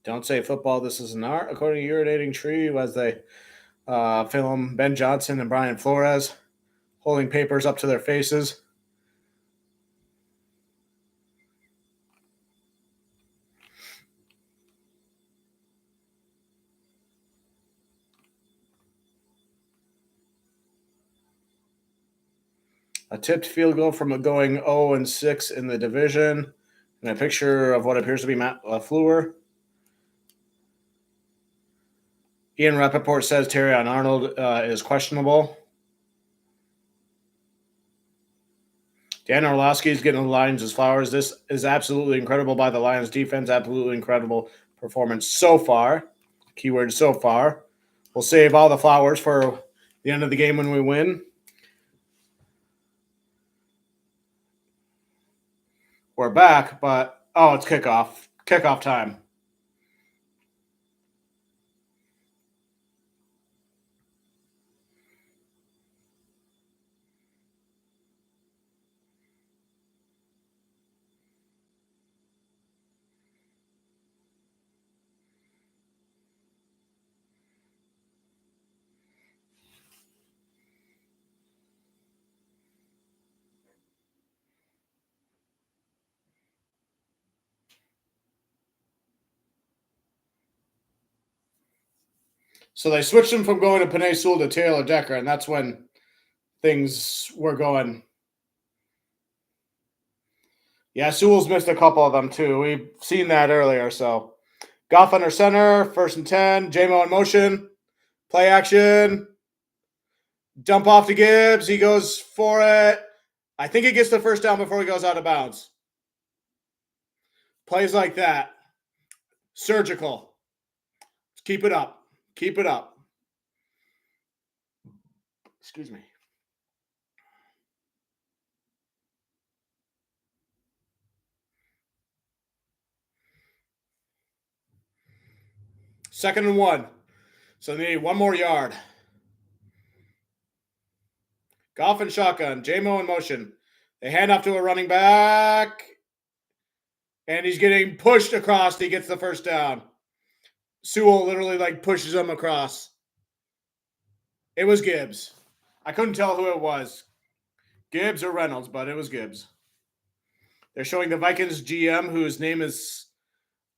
Don't say football, this is an art. According to Urinating Tree, as they film Ben Johnson and Brian Flores holding papers up to their faces. A tipped field goal from going 0-6 in the division. And a picture of what appears to be Matt LaFleur. Ian Rappaport says Terrion Arnold is questionable. Dan Orlowski is getting the Lions as flowers. This is absolutely incredible by the Lions defense. Absolutely incredible performance so far. Keyword so far. We'll save all the flowers for the end of the game when we win. We're back, but it's kickoff. Kickoff time. So they switched him from going to Penei Sewell to Taylor Decker, and that's when things were going. Yeah, Sewell's missed a couple of them too. We've seen that earlier. So Goff under center, 1st and 10. J-Mo in motion. Play action. Dump off to Gibbs. He goes for it. I think he gets the first down before he goes out of bounds. Plays like that. Surgical. Keep it up. Keep it up. Excuse me. Second and 1. So they need one more yard. Goff and shotgun. J-Mo in motion. They hand off to a running back. And he's getting pushed across. He gets the first down. Sewell literally pushes him across. It was Gibbs. I couldn't tell who it was. Gibbs or Reynolds, but it was Gibbs. They're showing the Vikings GM, whose name is...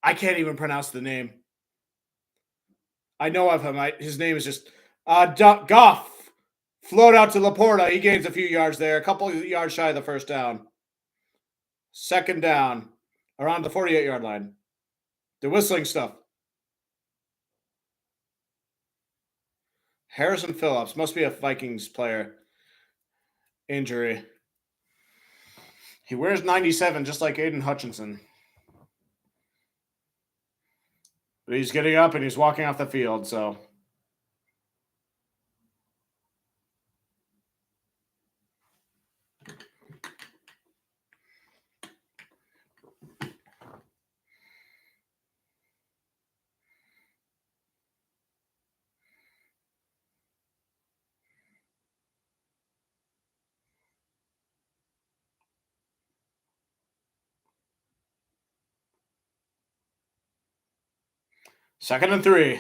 I can't even pronounce the name. I know of him. His name is just... Goff. Float out to Laporta. He gains a few yards there. A couple of yards shy of the first down. Second down. Around the 48-yard line. The whistling stuff. Harrison Phillips. Must be a Vikings player. Injury. He wears 97 just like Aiden Hutchinson. But he's getting up and he's walking off the field, so... Second and 3.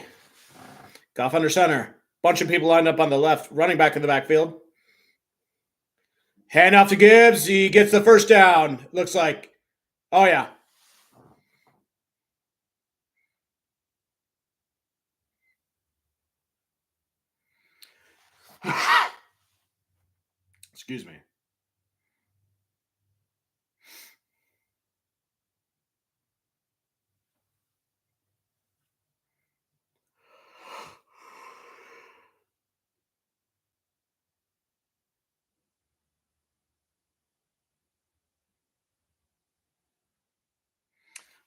Goff under center. Bunch of people lined up on the left. Running back in the backfield. Hand off to Gibbs. He gets the first down. Looks like. Oh, yeah. Excuse me.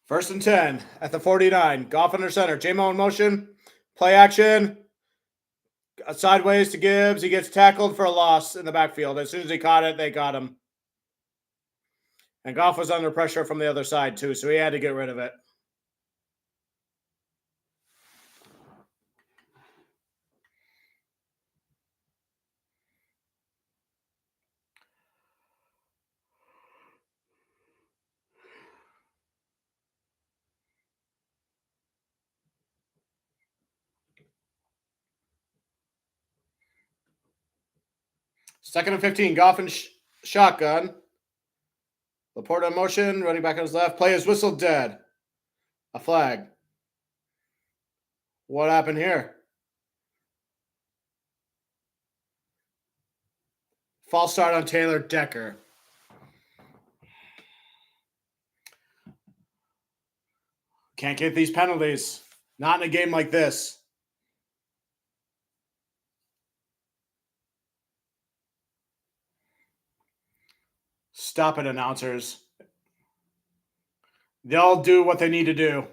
First and 10 at the 49. Goff under center. J-Mo in motion. Play action. Sideways to Gibbs. He gets tackled for a loss in the backfield. As soon as he caught it, they got him. And Goff was under pressure from the other side, too, so he had to get rid of it. Second and 15. Goff and shotgun. Laporta in motion. Running back on his left. Play is whistled dead. A flag. What happened here? False start on Taylor Decker. Can't get these penalties. Not in a game like this. Stop it, announcers. They'll do what they need to do.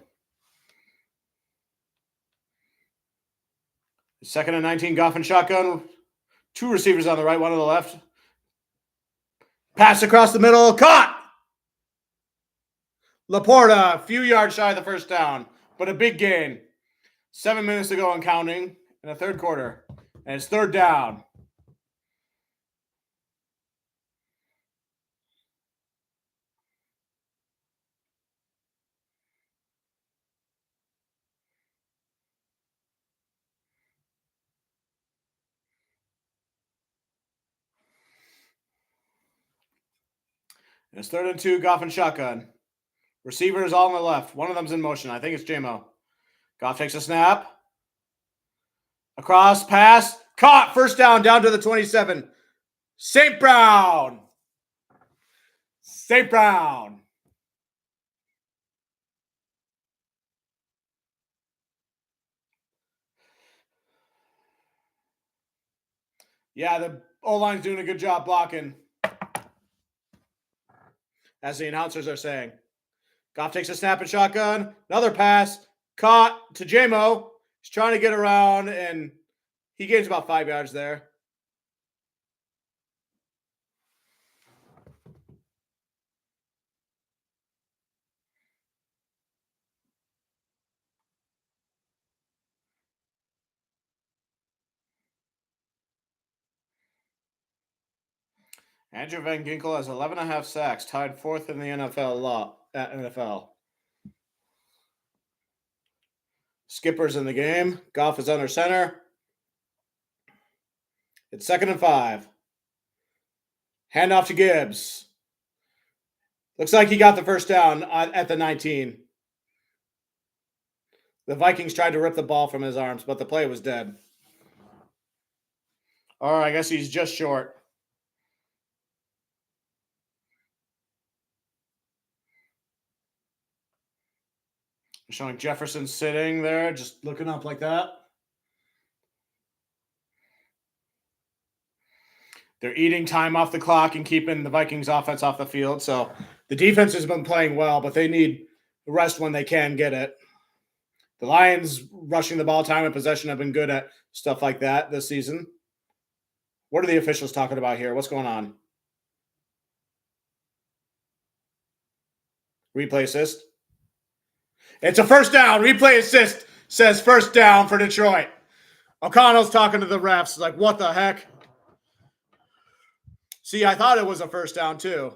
2nd and 19, Goff and shotgun. 2 receivers on the right, 1 on the left. Pass across the middle. Caught! Laporta, a few yards shy of the first down, but a big gain. 7 minutes to go and counting in the third quarter. And it's 3rd down. It's 3rd and 2, Goff and shotgun. Receivers all on the left. One of them's in motion. I think it's JMO. Goff takes a snap. Across, pass. Caught. First down to the 27. St. Brown. St. Brown. Yeah, the O-line's doing a good job blocking, as the announcers are saying. Goff takes a snap and shotgun. Another pass. Caught to JMO. He's trying to get around, and he gains about 5 yards there. Andrew Van Ginkel has 11.5 sacks, tied 4th in the NFL. Skipper's in the game. Goff is under center. It's 2nd and 5. Handoff to Gibbs. Looks like he got the first down at the 19. The Vikings tried to rip the ball from his arms, but the play was dead. All right, I guess he's just short. Showing Jefferson sitting there, just looking up like that. They're eating time off the clock and keeping the Vikings offense off the field. So the defense has been playing well, but they need rest when they can get it. The Lions rushing the ball, time and possession have been good at stuff like that this season. What are the officials talking about here? What's going on? Replay assist. It's a first down. Replay assist says first down for Detroit. O'Connell's talking to the refs like, what the heck? See, I thought it was a first down too.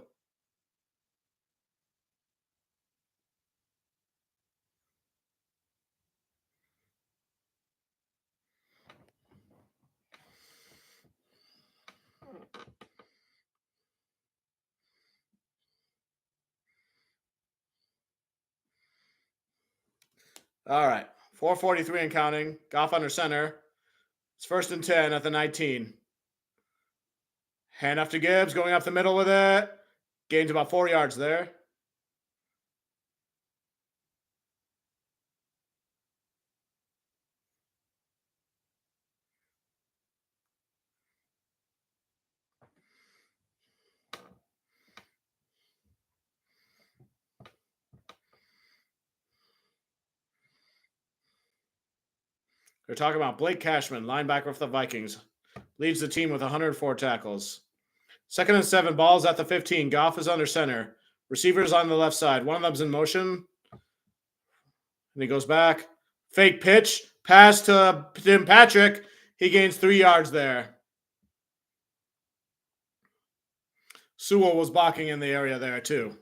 All right. 4:43 and counting. Goff under center. It's 1st and 10 at the 19. Hand off to Gibbs, going up the middle with it. Gains about 4 yards there. They're talking about Blake Cashman, linebacker for the Vikings. Leads the team with 104 tackles. 2nd and 7, balls at the 15. Goff is under center. Receivers on the left side. One of them's in motion. And he goes back. Fake pitch. Pass to Tim Patrick. He gains 3 yards there. Sewell was blocking in the area there too.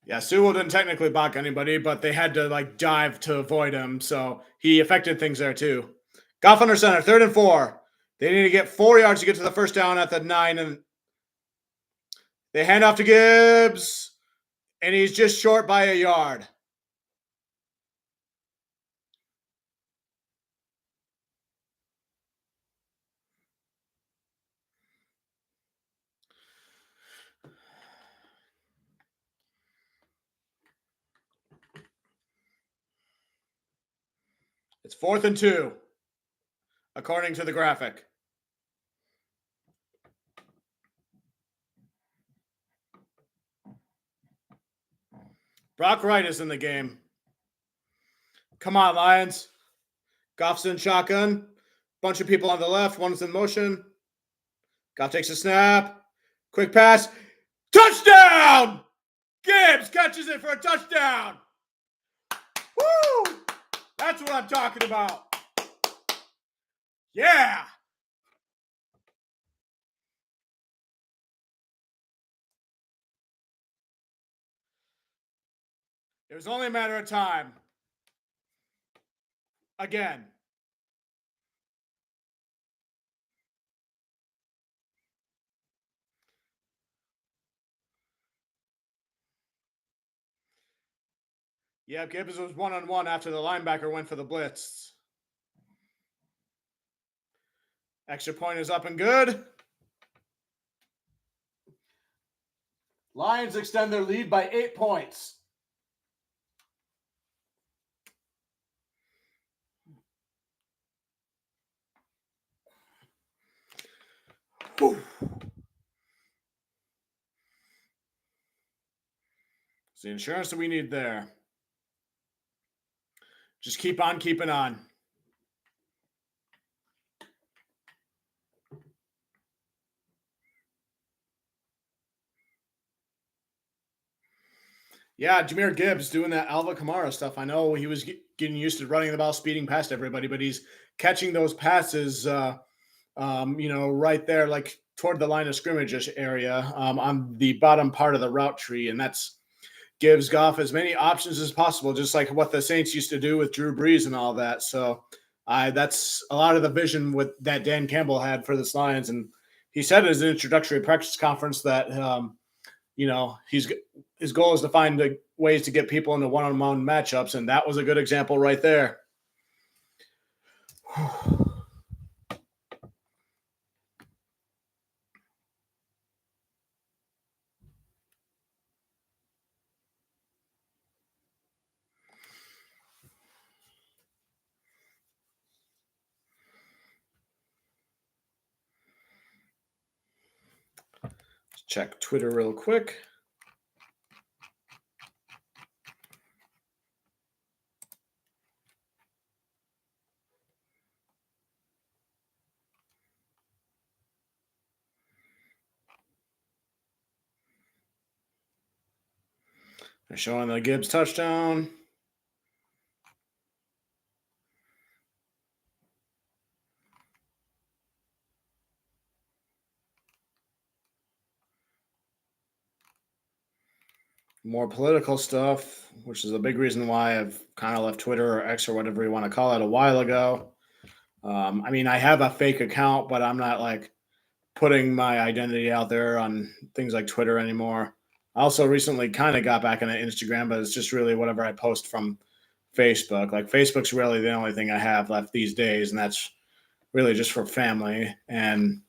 Yeah, Sewell didn't technically block anybody, but they had to dive to avoid him, so he affected things there too. Goff under center, 3rd and 4. They need to get 4 yards to get to the first down at the 9. And they hand off to Gibbs. And he's just short by a yard. It's 4th and 2, according to the graphic. Brock Wright is in the game. Come on, Lions. Goff's in shotgun. Bunch of people on the left. One's in motion. Goff takes a snap. Quick pass. Touchdown! Gibbs catches it for a touchdown. Woo! That's what I'm talking about. Yeah. It was only a matter of time. Again. Yeah, Gibbs was 1-on-1 after the linebacker went for the blitz. Extra point is up and good. Lions extend their lead by 8 points. Whew. It's the insurance that we need there. Just keep on keeping on. Yeah, Jahmyr Gibbs doing that Alvin Kamara stuff. I know he was getting used to running the ball, speeding past everybody, but he's catching those passes, right there, like toward the line of scrimmage area on the bottom part of the route tree. And that's gives Goff as many options as possible, just like what the Saints used to do with Drew Brees and all that. So that's a lot of the vision that Dan Campbell had for this Lions. And he said in his introductory practice conference that, his goal is to find ways to get people into one-on-one matchups, and that was a good example right there. Let's check Twitter real quick. They're showing the Gibbs touchdown. More political stuff, which is a big reason why I've kind of left Twitter or X or whatever you want to call it a while ago. I have a fake account, but I'm not like putting my identity out there on things like Twitter anymore. I also recently kind of got back into Instagram, but it's just really whatever I post from Facebook. Like Facebook's really the only thing I have left these days, and that's really just for family. And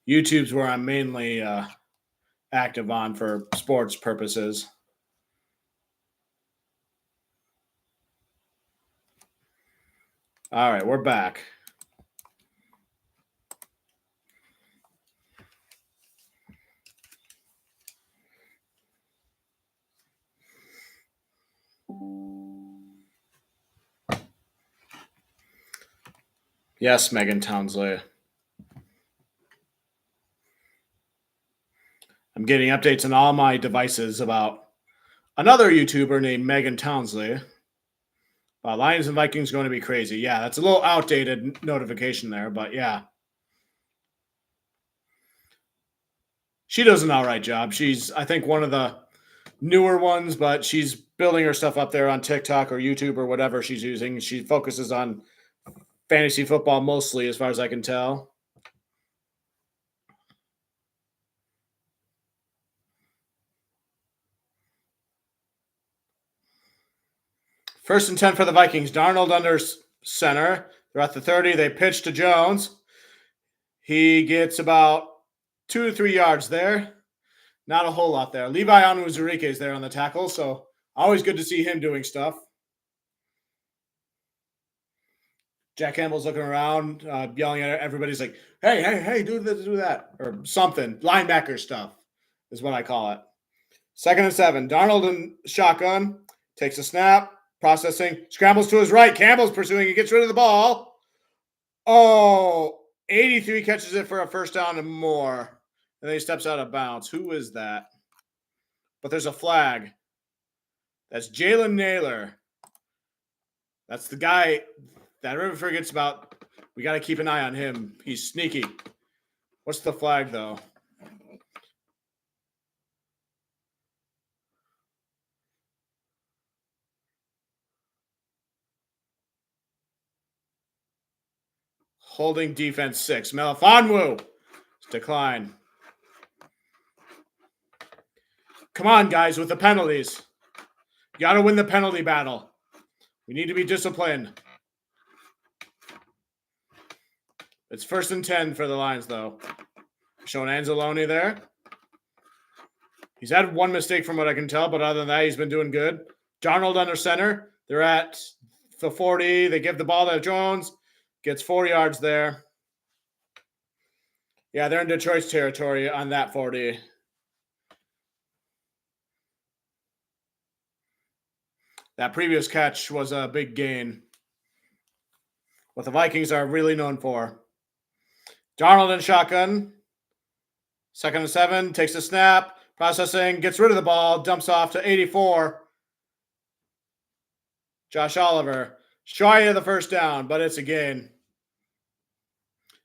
YouTube's where I'm mainly active on for sports purposes. All right, we're back. Yes, Megan Townsley. I'm getting updates on all my devices about another YouTuber named Megan Townsley. Lions and Vikings going to be crazy. Yeah, that's a little outdated notification there, but yeah. She does an all right job. She's, I think, one of the newer ones, but she's building her stuff up there on TikTok or YouTube or whatever she's using. She focuses on fantasy football mostly, as far as I can tell. First and 10 for the Vikings. Darnold under center. They're at the 30. They pitch to Jones. He gets about 2 to 3 yards there. Not a whole lot there. Levi Onwuzurike is there on the tackle, so always good to see him doing stuff. Jack Campbell's looking around, yelling at everybody's like, hey, do this, do that, or something. Linebacker stuff is what I call it. 2nd and 7. Darnold in shotgun. Takes a snap. Processing. Scrambles to his right. Campbell's pursuing. He gets rid of the ball. Oh, 83 catches it for a first down and more. And then he steps out of bounds. Who is that? But there's a flag. That's Jalen Naylor. That's the guy that everyone forgets about. We got to keep an eye on him. He's sneaky. What's the flag, though? Holding defense 6. Melifonwu. Decline. Come on, guys, with the penalties. You got to win the penalty battle. We need to be disciplined. It's 1st and 10 for the Lions, though. Showing Anzalone there. He's had one mistake from what I can tell, but other than that, he's been doing good. Darnold under center. They're at the 40. They give the ball to Jones. Gets 4 yards there. Yeah, they're in Detroit's territory on that 40. That previous catch was a big gain. What the Vikings are really known for. Darnold in shotgun. 2nd and 7. Takes a snap. Processing. Gets rid of the ball. Dumps off to 84. Josh Oliver. Shy of the first down, but it's a gain.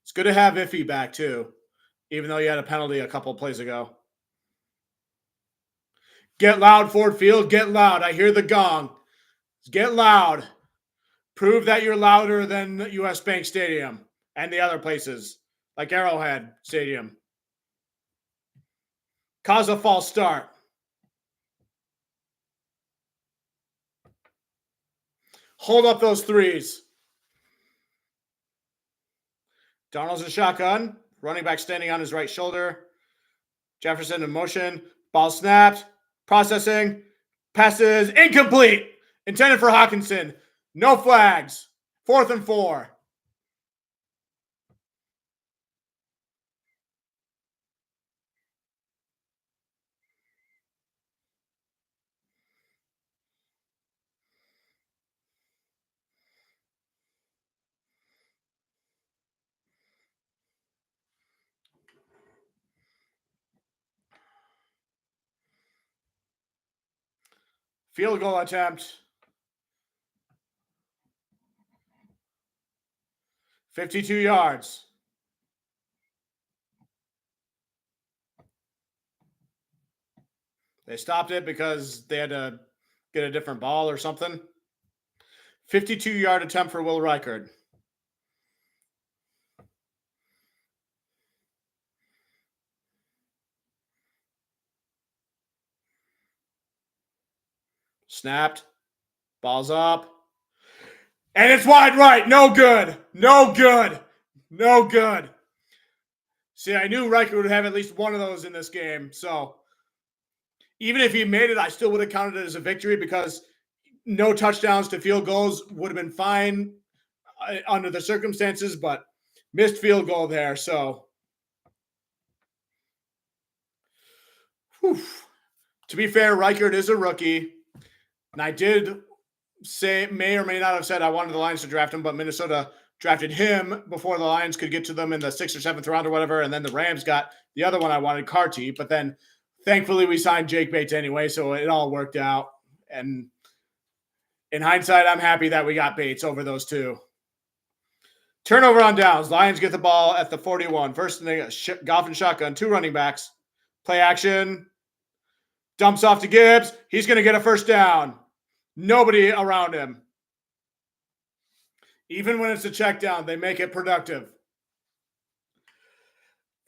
It's good to have Iffy back, too, even though he had a penalty a couple plays ago. Get loud, Ford Field. Get loud. I hear the gong. Get loud. Prove that you're louder than U.S. Bank Stadium and the other places, like Arrowhead Stadium. Cause a false start. Hold up those threes. Darnold's in shotgun. Running back standing on his right shoulder. Jefferson in motion. Ball snapped. Processing. Passes incomplete. Intended for Hawkinson. No flags. 4th and 4. Field goal attempt. 52 yards. They stopped it because they had to get a different ball or something. 52-yard attempt for Will Reichard. Snapped. Ball's up. And it's wide right. No good. No good. No good. See, I knew Reichard would have at least one of those in this game. So even if he made it, I still would have counted it as a victory because no touchdowns to field goals would have been fine under the circumstances, but missed field goal there. So, to be fair, Reichard is a rookie. And I did say, may or may not have said I wanted the Lions to draft him, but Minnesota drafted him before the Lions could get to them in the 6th or 7th round or whatever. And then the Rams got the other one I wanted, Carty. But then thankfully we signed Jake Bates anyway, so it all worked out. And in hindsight, I'm happy that we got Bates over those two. Turnover on downs. Lions get the ball at the 41. First and golf and shotgun, 2 running backs. Play action. Dumps off to Gibbs. He's going to get a first down. Nobody around him. Even when it's a check down, they make it productive.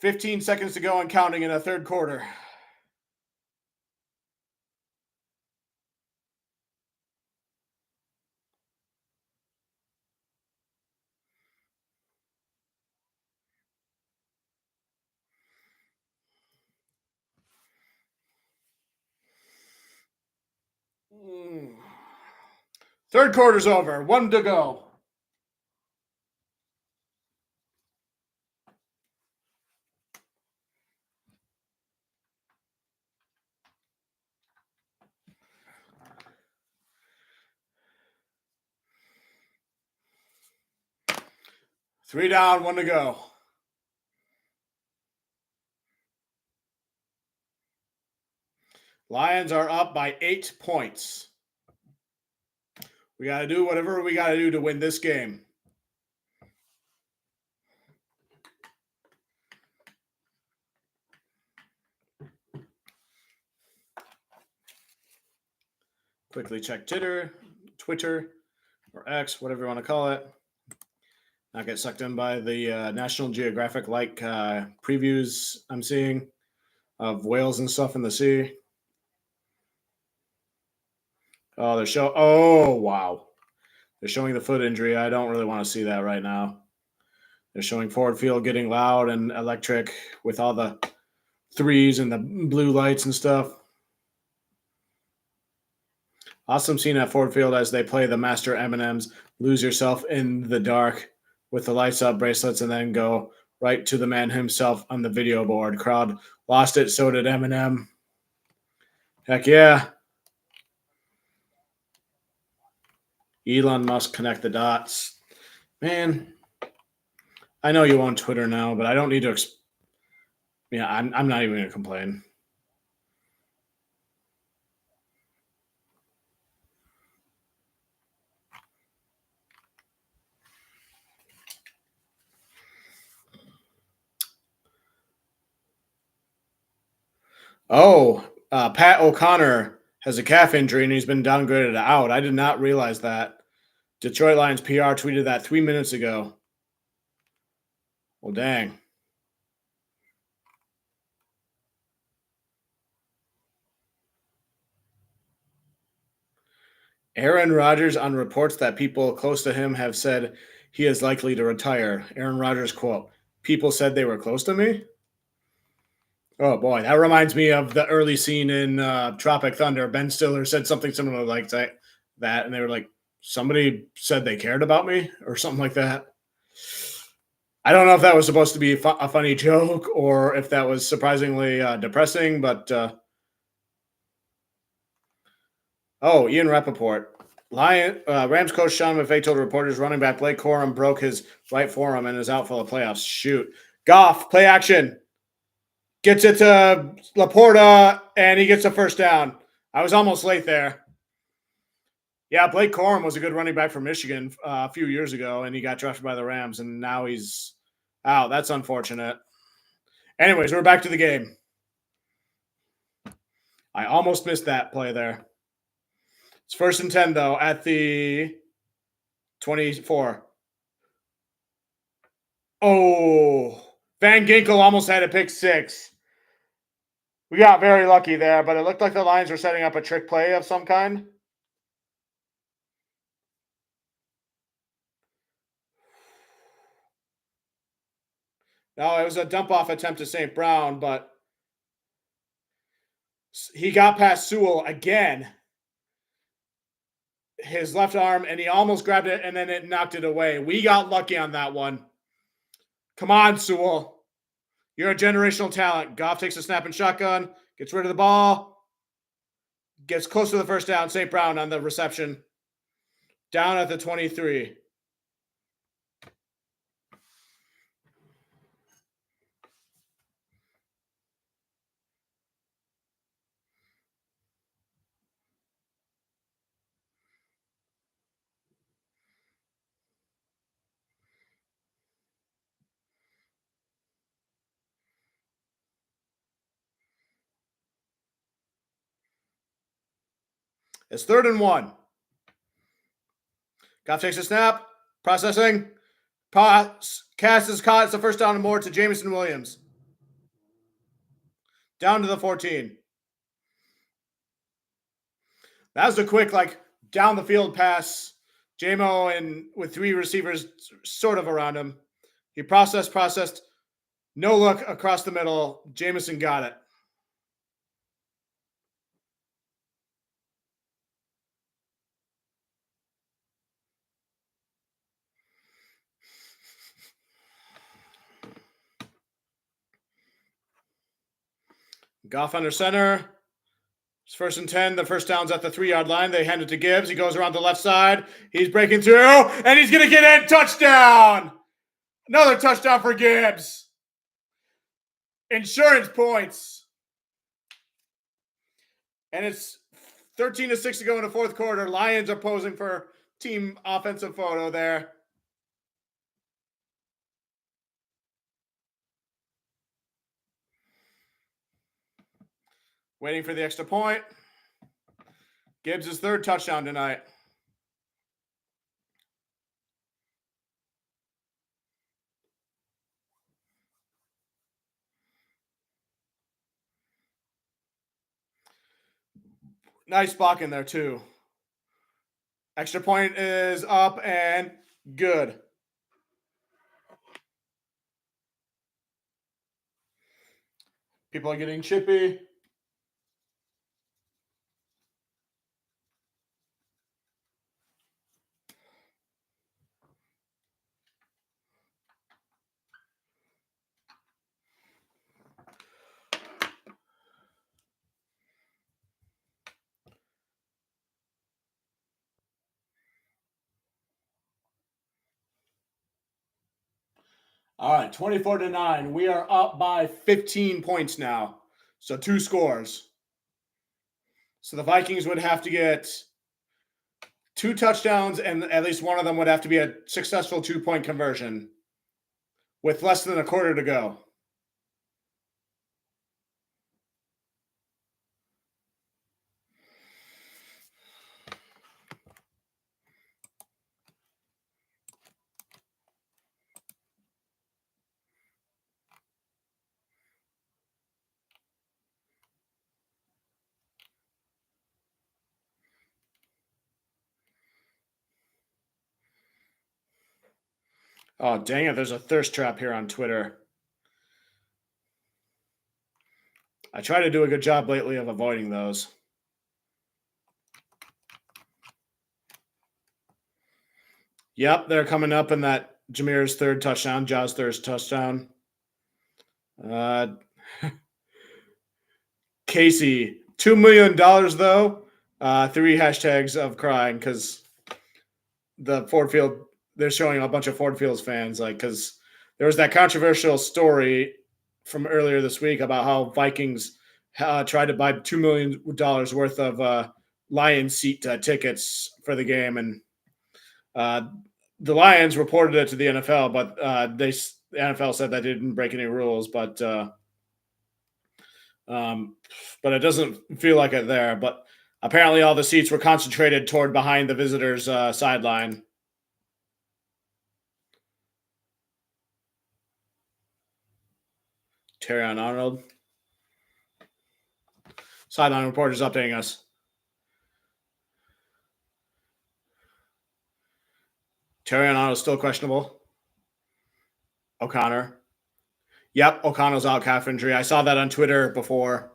15 seconds to go and counting in a third quarter. Third quarter's over. 1 to go. Three down, 1 to go. Lions are up by 8 points. We got to do whatever we got to do to win this game. Quickly check Twitter, or X, whatever you want to call it. Not get sucked in by the National Geographic-like previews I'm seeing of whales and stuff in the sea. Oh, wow. They're showing the foot injury. I don't really want to see that right now. They're showing Ford Field getting loud and electric with all the threes and the blue lights and stuff. Awesome scene at Ford Field as they play the Master M&Ms, Lose Yourself in the Dark with the lights up bracelets, and then go right to the man himself on the video board. Crowd lost it, so did Eminem. Heck yeah. Elon Musk connect the dots. Man, I know you own Twitter now, but I don't need to. I'm not even going to complain. Oh, Pat O'Connor has a calf injury and he's been downgraded out. I did not realize that. Detroit Lions PR tweeted that 3 minutes ago. Well, dang. Aaron Rodgers on reports that people close to him have said he is likely to retire. Aaron Rodgers quote, "People said they were close to me?" Oh boy, that reminds me of the early scene in Tropic Thunder. Ben Stiller said something similar like that, and they were like, "Somebody said they cared about me," or something like that. I don't know if that was supposed to be a funny joke or if that was surprisingly depressing, but Ian Rappaport. Rams coach Sean McVay told reporters running back Blake Corum broke his right forearm and is out for the playoffs. Shoot. Goff, play action. Gets it to Laporta, and he gets a first down. I was almost late there. Yeah, Blake Corum was a good running back from Michigan a few years ago, and he got drafted by the Rams, and now he's out. That's unfortunate. Anyways, we're back to the game. I almost missed that play there. It's 1st and 10, though, at the 24. Oh, Van Ginkel almost had a pick six. We got very lucky there, but it looked like the Lions were setting up a trick play of some kind. No, it was a dump-off attempt to St. Brown, but he got past Sewell again. His left arm, and he almost grabbed it, and then it knocked it away. We got lucky on that one. Come on, Sewell. You're a generational talent. Goff takes a snap and shotgun, gets rid of the ball, gets close to the first down. St. Brown on the reception. Down at the 23. It's 3rd and 1. Goff takes a snap, Processing. Cast is caught. It's the first down and more to Jameson Williams. Down to the 14. That was a quick, down the field pass. J-Mo and with 3 receivers sort of around him. He processed. No look across the middle. Jameson got it. Goff under center. It's 1st and 10. The first down's at the 3-yard line. They hand it to Gibbs. He goes around the left side. He's breaking through, and he's going to get in. Touchdown! Another touchdown for Gibbs. Insurance points. And it's 13-6 to go in the 4th quarter. Lions are posing for team offensive photo there. Waiting for the extra point. Gibbs' 3rd touchdown tonight. Nice block in there, too. Extra point is up and good. People are getting chippy. All right, 24-9. We are up by 15 points now. So 2 scores. So the Vikings would have to get 2 touchdowns, and at least one of them would have to be a successful 2-point conversion with less than a quarter to go. Oh, dang it. There's a thirst trap here on Twitter. I try to do a good job lately of avoiding those. Yep, they're coming up in that Jameer's 3rd touchdown, Jaw's 3rd touchdown. Casey, $2 million, though. 3 hashtags of crying because the Ford Field, they're showing a bunch of Ford Fields fans, because there was that controversial story from earlier this week about how Vikings tried to buy $2 million worth of Lions seat tickets for the game, and the Lions reported it to the NFL, but the NFL said that they didn't break any rules, but it doesn't feel like it there. But apparently all the seats were concentrated toward behind the visitors' sideline. Terrion Arnold. Sideline reporters updating us. Terrion Arnold is still questionable. O'Connor. Yep, O'Connell's out calf injury. I saw that on Twitter before.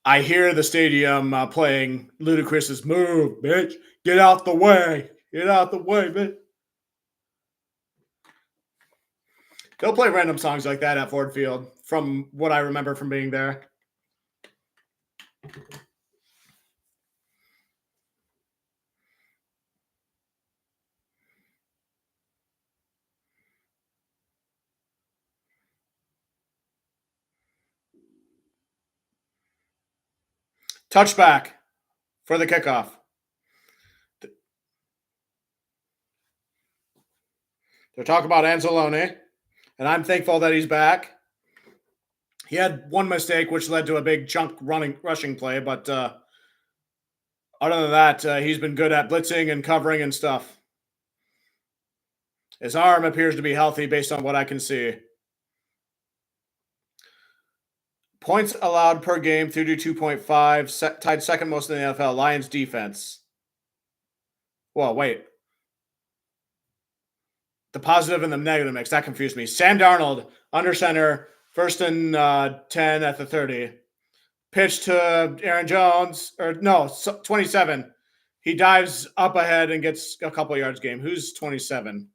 I hear the stadium playing Ludacris's "Move, bitch, get out the way, bitch." They'll play random songs like that at Ford Field, from what I remember from being there. Touchback for the kickoff. They're talking about Anzalone. and I'm thankful that he's back. He had one mistake, which led to a big chunk rushing play, but other than that, he's been good at blitzing and covering and stuff. His arm appears to be healthy based on what I can see. Points allowed per game, 32.5, tied second most in the NFL. Lions defense. Well, wait. The positive and the negative mix. That confused me. Sam Darnold, under center, first and 10 at the 30. Pitch to Aaron Jones, 27. He dives up ahead and gets a couple yards game. Who's 27?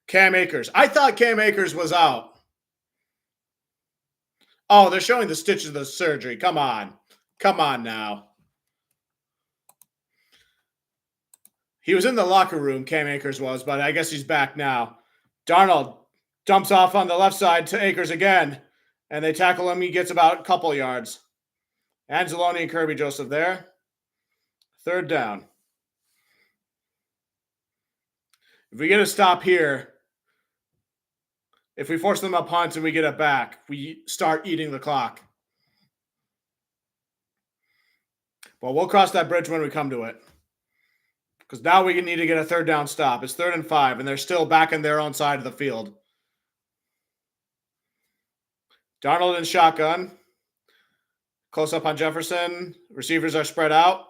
Cam Akers. I thought Cam Akers was out. Oh, they're showing the stitches of the surgery. Come on. Come on now. He was in the locker room, Cam Akers was, but I guess he's back now. Darnold dumps off on the left side to Akers again, and they tackle him. He gets about a couple yards. Anzalone and Kirby Joseph there. Third down. If we get a stop here, if we force them a punt and we get it back, we start eating the clock. But we'll cross that bridge when we come to it. Because now we need to get a third down stop. It's 3rd and 5, and they're still back in their own side of the field. Darnold in shotgun. Close up on Jefferson. Receivers are spread out.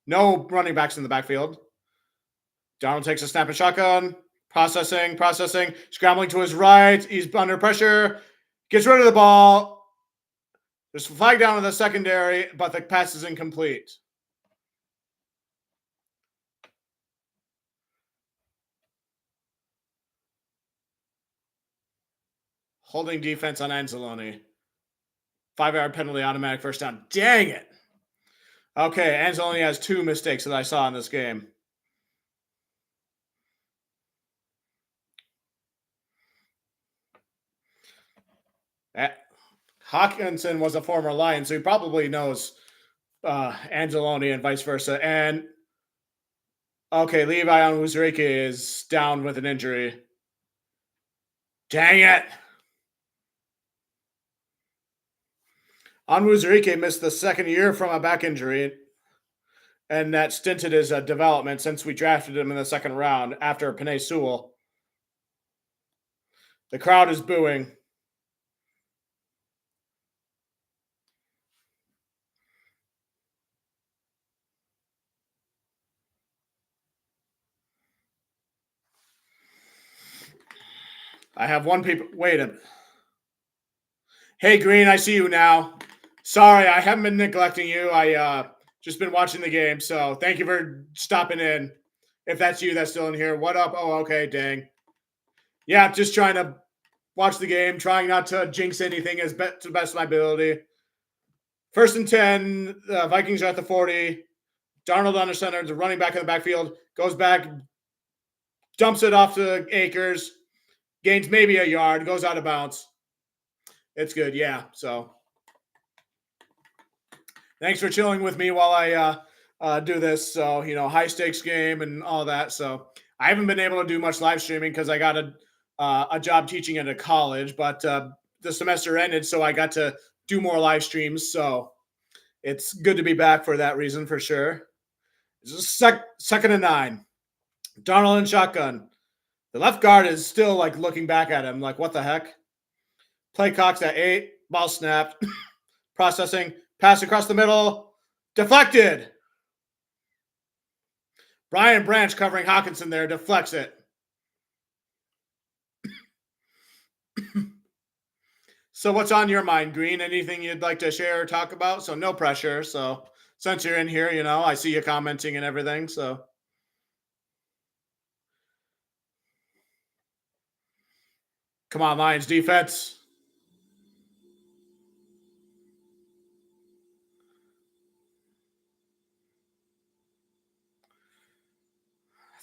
No running backs in the backfield. Darnold takes a snap and shotgun. Processing. Scrambling to his right. He's under pressure. Gets rid of the ball. There's a flag down in the secondary, but the pass is incomplete. Holding defense on Anzalone. 5-yard penalty, automatic first down. Dang it. Okay, Anzalone has 2 mistakes that I saw in this game. Hawkinson was a former Lion, so he probably knows Anzalone and vice versa. And, okay, Levi Onwuzurike is down with an injury. Dang it. Onwuzurike missed the second year from a back injury, and that stinted his development since we drafted him in the second round after Penei Sewell. The crowd is booing. I have one people. Wait a minute. Hey, Green, I see you now. Sorry, I haven't been neglecting you. I just been watching the game, so thank you for stopping in. If that's you that's still in here, what up? Oh, okay, dang. Yeah, just trying to watch the game, trying not to jinx anything to the best of my ability. 1st and 10, Vikings are at the 40. Darnold under center, the running back in the backfield, goes back, dumps it off to Akers, gains maybe a yard, goes out of bounds. It's good, yeah. So thanks for chilling with me while I do this. So, high stakes game and all that. So I haven't been able to do much live streaming because I got a job teaching at a college, but the semester ended, so I got to do more live streams. So it's good to be back for that reason, for sure. It's 2nd and 9. Darnold in shotgun. The left guard is still looking back at him like, what the heck? Play clocks at 8. Ball snapped. Processing. Pass across the middle. Deflected. Brian Branch covering Hawkinson there. Deflects it. So what's on your mind, Green? Anything you'd like to share or talk about? So no pressure. So since you're in here, I see you commenting and everything. So come on, Lions defense.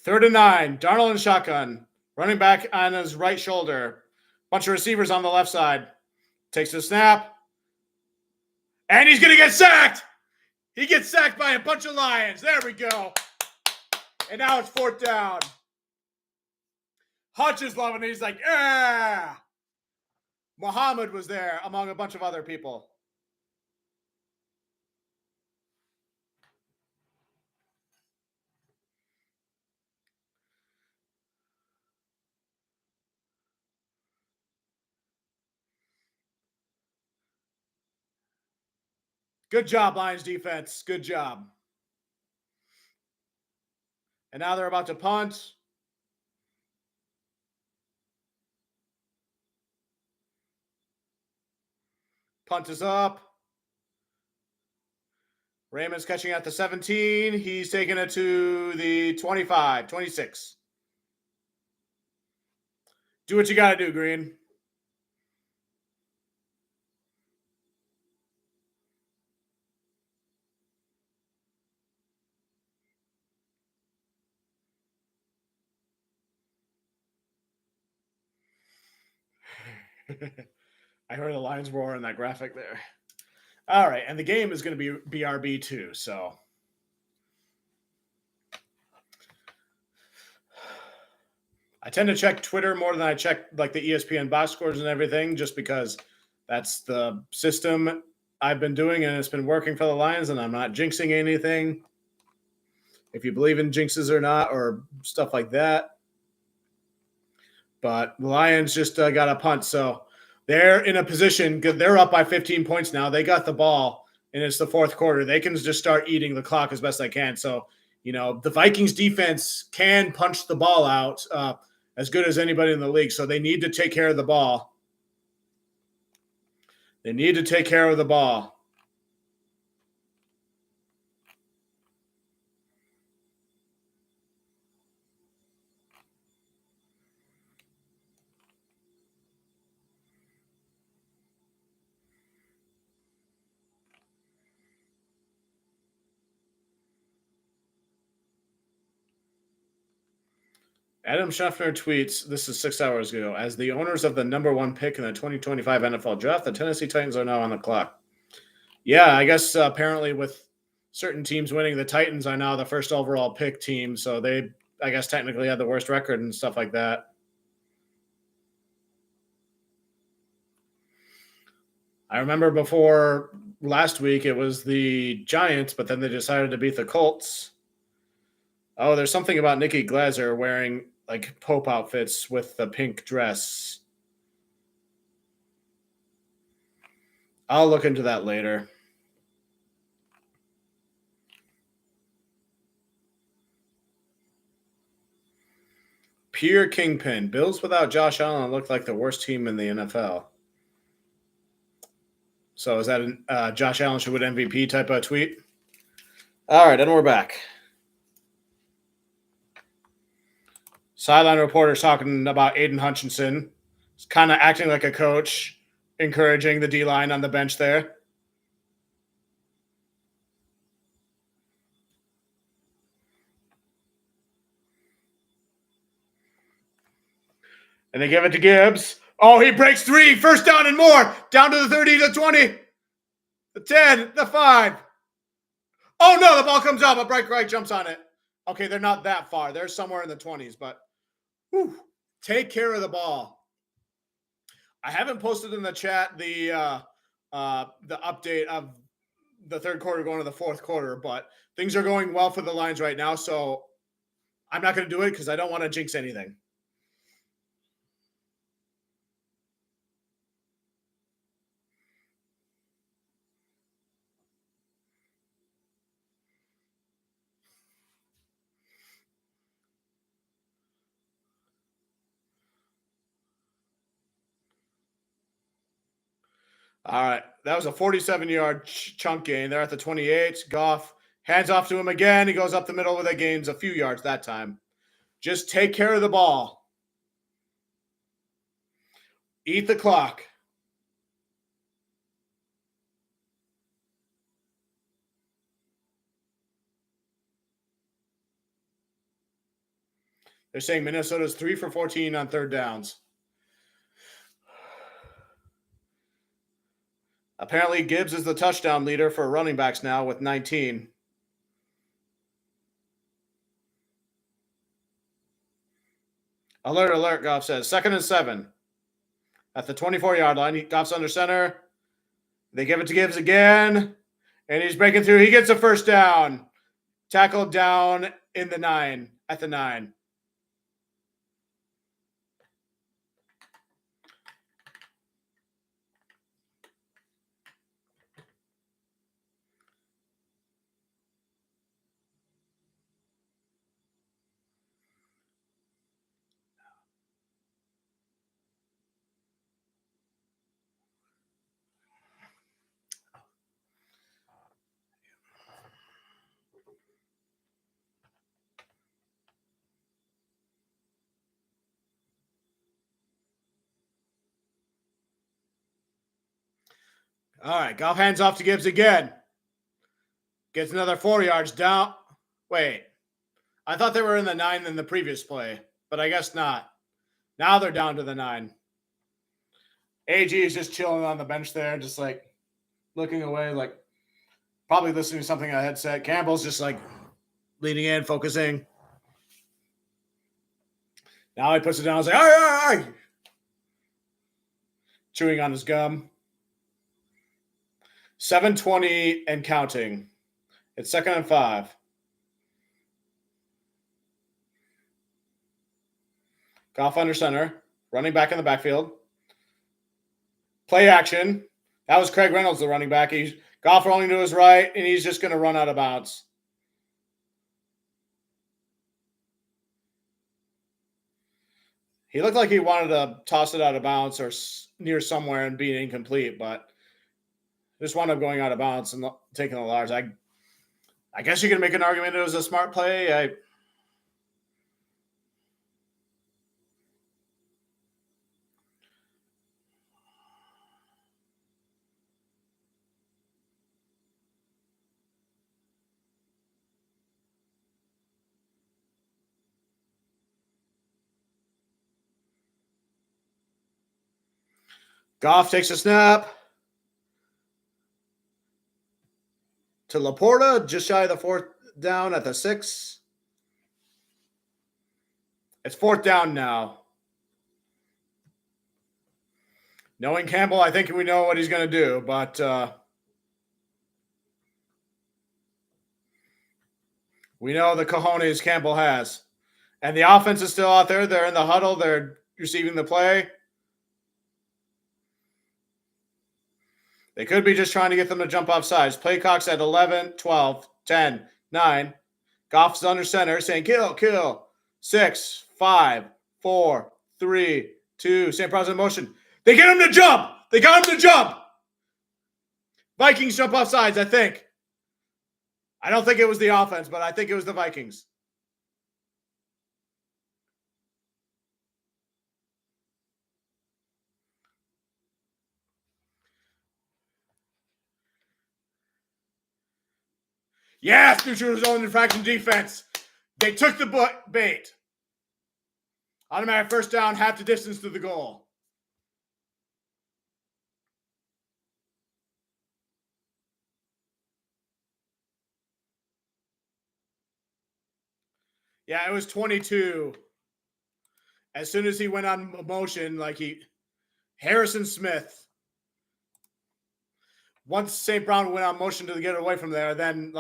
Third and 9. Darnold in shotgun. Running back on his right shoulder. Bunch of receivers on the left side. Takes the snap. And he's going to get sacked. He gets sacked by a bunch of Lions. There we go. And now it's 4th down. Hutch is loving it. He's like, yeah. Muhammad was there among a bunch of other people. Good job, Lions defense. Good job. And now they're about to punt. Punt is up. Raymond's catching at the 17. He's taking it to the 25, 26. Do what you got to do, Green. I heard the Lions roar in that graphic there. All right, and the game is going to be BRB too, so. I tend to check Twitter more than I check like the ESPN box scores and everything, just because that's the system I've been doing and it's been working for the Lions, and I'm not jinxing anything. If you believe in jinxes or not, or stuff like that. But the Lions just got a punt, so they're in a position. They're up by 15 points now. They got the ball, and it's the fourth quarter. They can just start eating the clock as best they can. So, the Vikings defense can punch the ball out as good as anybody in the league. So they need to take care of the ball. They need to take care of the ball. Adam Scheffner tweets, this is 6 hours ago, as the owners of the number one pick in the 2025 NFL draft, the Tennessee Titans are now on the clock. Yeah, I guess apparently with certain teams winning, the Titans are now the first overall pick team, so they, I guess, technically had the worst record and stuff like that. I remember before last week it was the Giants, but then they decided to beat the Colts. Oh, there's something about Nikki Glaser wearing like Pope outfits with the pink dress. I'll look into that later. Pure Kingpin. Bills without Josh Allen looked like the worst team in the NFL. So is that a Josh Allen should win MVP type of tweet? All right, and we're back. Sideline reporters talking about Aiden Hutchinson. He's kind of acting like a coach, encouraging the D-line on the bench there. And they give it to Gibbs. Oh, he breaks 3. First down and more. Down to the 30, the 20, the 10, the 5. Oh, no, the ball comes out, but Bright Wright jumps on it. Okay, they're not that far. They're somewhere in the 20s, but take care of the ball. I haven't posted in the chat the update of the third quarter going to the fourth quarter, but things are going well for the Lions right now, so I'm not going to do it because I don't want to jinx anything. All right. That was a 47-yard chunk gain. They're at the 28. Goff hands off to him again. He goes up the middle with it, gains a few yards that time. Just take care of the ball. Eat the clock. They're saying Minnesota's 3 for 14 on third downs. Apparently, Gibbs is the touchdown leader for running backs now with 19. Alert, alert, Goff says. 2nd and 7. At the 24-yard line. Goff's under center. They give it to Gibbs again. And he's breaking through. He gets a first down. Tackled down in the 9. At the 9. All right, Goff hands off to Gibbs again. Gets another 4 yards down. Wait, I thought they were in the 9 in the previous play, but I guess not. Now they're down to the 9. AG is just chilling on the bench there, just like looking away, like probably listening to something on a headset. Campbell's just like leaning in, focusing. Now he puts it down. He's like, all right. Chewing on his gum. 7:20 and counting. It's 2nd and 5. Goff under center. Running back in the backfield. Play action. That was Craig Reynolds, the running back. Goff rolling to his right, and he's just going to run out of bounds. He looked like he wanted to toss it out of bounds or near somewhere and be incomplete, but just wound up going out of bounds and taking the large. I guess you can make an argument it was a smart play. Goff takes a snap to Laporta, just shy of the 4th down at the 6. It's 4th down now. Knowing Campbell, I think we know what he's going to do, but we know the cojones Campbell has. And the offense is still out there. They're in the huddle. They're receiving the play. They could be just trying to get them to jump off sides. Play clock's at 11, 12, 10, 9. Goff's under center saying, kill. 6, 5, 4, 3, 2. St. Brown's in motion. They get him to jump. They got him to jump. Vikings jump off sides, I think. I don't think it was the offense, but I think it was the Vikings. Yes, neutral zone infraction defense. They took the bait. Automatic first down, half the distance to the goal. Yeah, it was 22. As soon as he went on motion, Harrison Smith. Once St. Brown went on motion to get away from there, then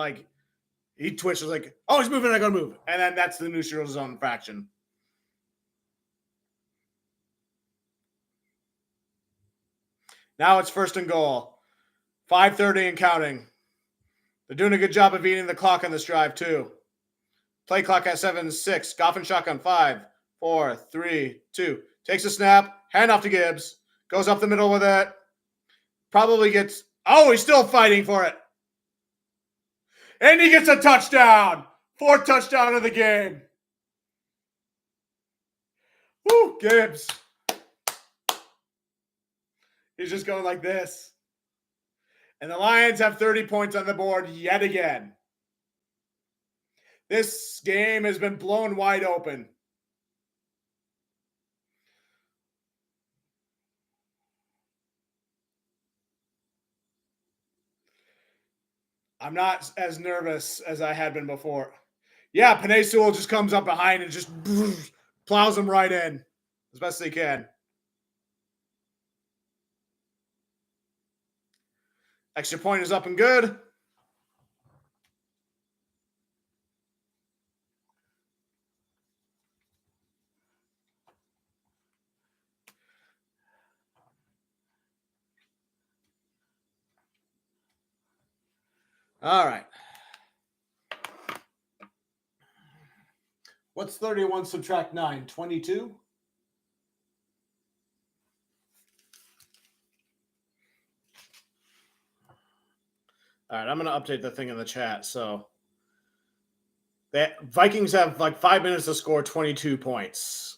he twitched. Was like, oh, he's moving, I gotta move. And then that's the neutral zone infraction. Now it's 1st and goal. 5:30 and counting. They're doing a good job of eating the clock on this drive, too. Play clock at 7-6. Goff and shotgun. 5, 4, 3, 2. Takes a snap. Hand off to Gibbs. Goes up the middle with it. Probably gets... Oh, he's still fighting for it. And he gets a touchdown. 4th touchdown of the game. Woo, Gibbs. He's just going like this. And the Lions have 30 points on the board yet again. This game has been blown wide open. I'm not as nervous as I had been before. Yeah, Penei Sewell just comes up behind and just plows them right in as best they can. Extra point is up and good. All right. What's 31 subtract 9? 22? All right, I'm going to update the thing in the chat. So the Vikings have like 5 minutes to score 22 points.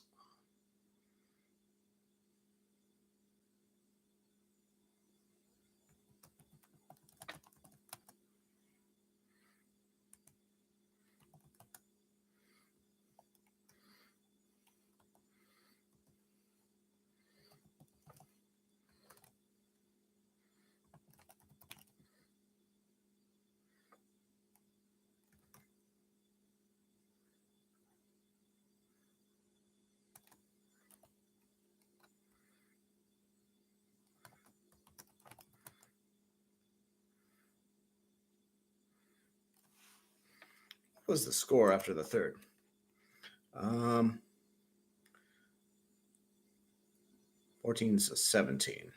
What was the score after the third? 14-17.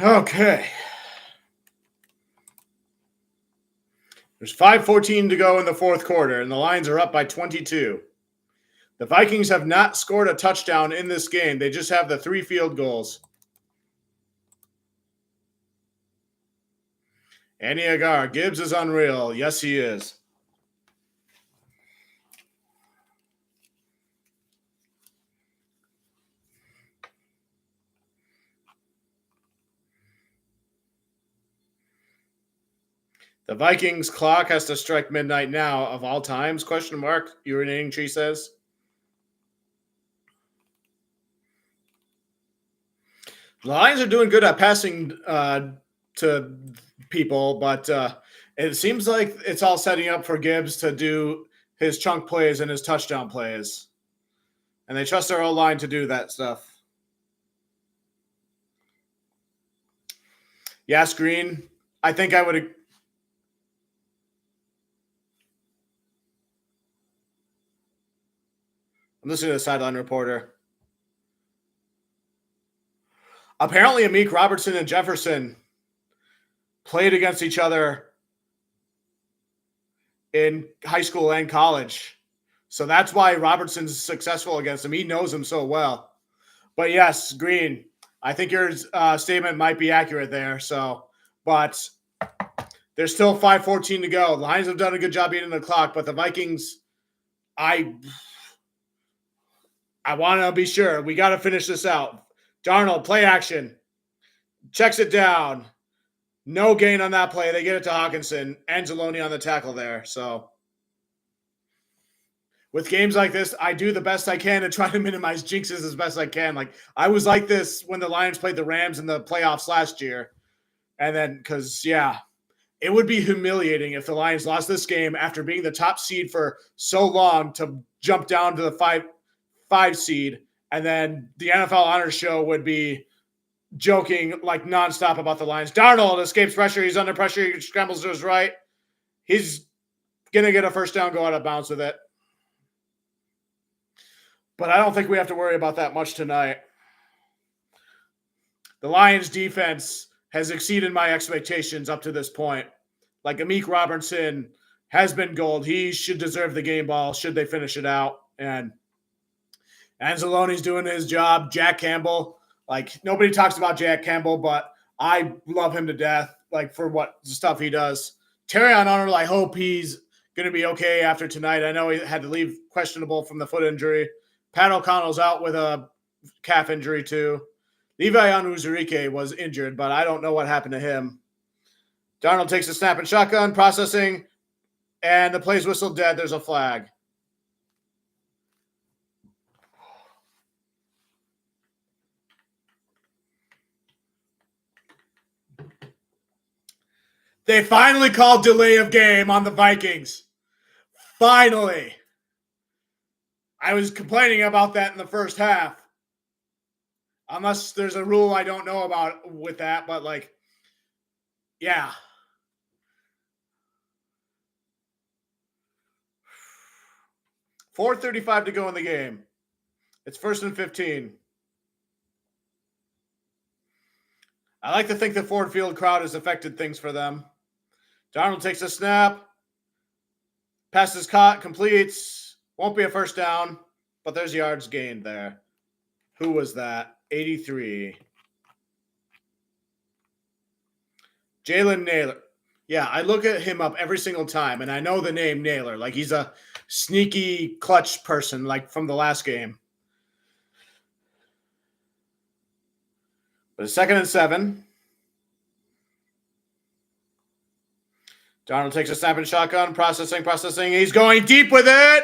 Okay. There's 5:14 to go in the fourth quarter, and the Lions are up by 22. The Vikings have not scored a touchdown in this game. They just have the 3 field goals. Andy Agar, Gibbs is unreal. Yes, he is. The Vikings clock has to strike midnight now of all times, question mark, urinating tree says. The Lions are doing good at passing to people, but it seems like it's all setting up for Gibbs to do his chunk plays and his touchdown plays. And they trust their O-line to do that stuff. Yes, Green. I think I would. I'm listening to the sideline reporter. Apparently, Amik Robertson and Jefferson played against each other in high school and college. So that's why Robertson's successful against him. He knows him so well. But yes, Green, I think your statement might be accurate there. But there's still 5:14 to go. The Lions have done a good job eating the clock, but the Vikings, I want to be sure. We got to finish this out. Darnold, play action. Checks it down. No gain on that play. They get it to Hawkinson. Anzalone on the tackle there. So with games like this, I do the best I can to try to minimize jinxes as best I can. Like I was like this when the Lions played the Rams in the playoffs last year. And then it would be humiliating if the Lions lost this game after being the top seed for so long to jump down to the five seed. And then the NFL Honors Show would be joking like nonstop about the Lions. Darnold escapes pressure. He's under pressure. He scrambles to his right. He's going to get a first down, go out of bounds with it. But I don't think we have to worry about that much tonight. The Lions defense has exceeded my expectations up to this point. Like Amik Robertson has been gold. He should deserve the game ball should they finish it out. And Anzalone's doing his job. Jack Campbell, like nobody talks about Jack Campbell, but I love him to death. like for what stuff he does. Terrion Arnold, I hope he's going to be okay after tonight. I know he had to leave questionable from the foot injury. Pat O'Connell's out with a calf injury too. Levi Onwuzurike was injured, but I don't know what happened to him. Darnold takes a snap and shotgun, processing, and the play's whistled dead. There's a flag. They finally called delay of game on the Vikings. Finally. I was complaining about that in the first half. Unless there's a rule I don't know about with that, but like, yeah. .435 to go in the game. It's 1st and 15. I like to think the Ford Field crowd has affected things for them. Darnold takes a snap. Pass is caught, completes. Won't be a first down, but there's yards gained there. Who was that? 83. Jalen Naylor. Yeah, I look at him up every single time, and I know the name Naylor. Like, he's a sneaky clutch person, like from the last game. But it's 2nd and 7. Darnold takes a snap and shotgun, processing. He's going deep with it.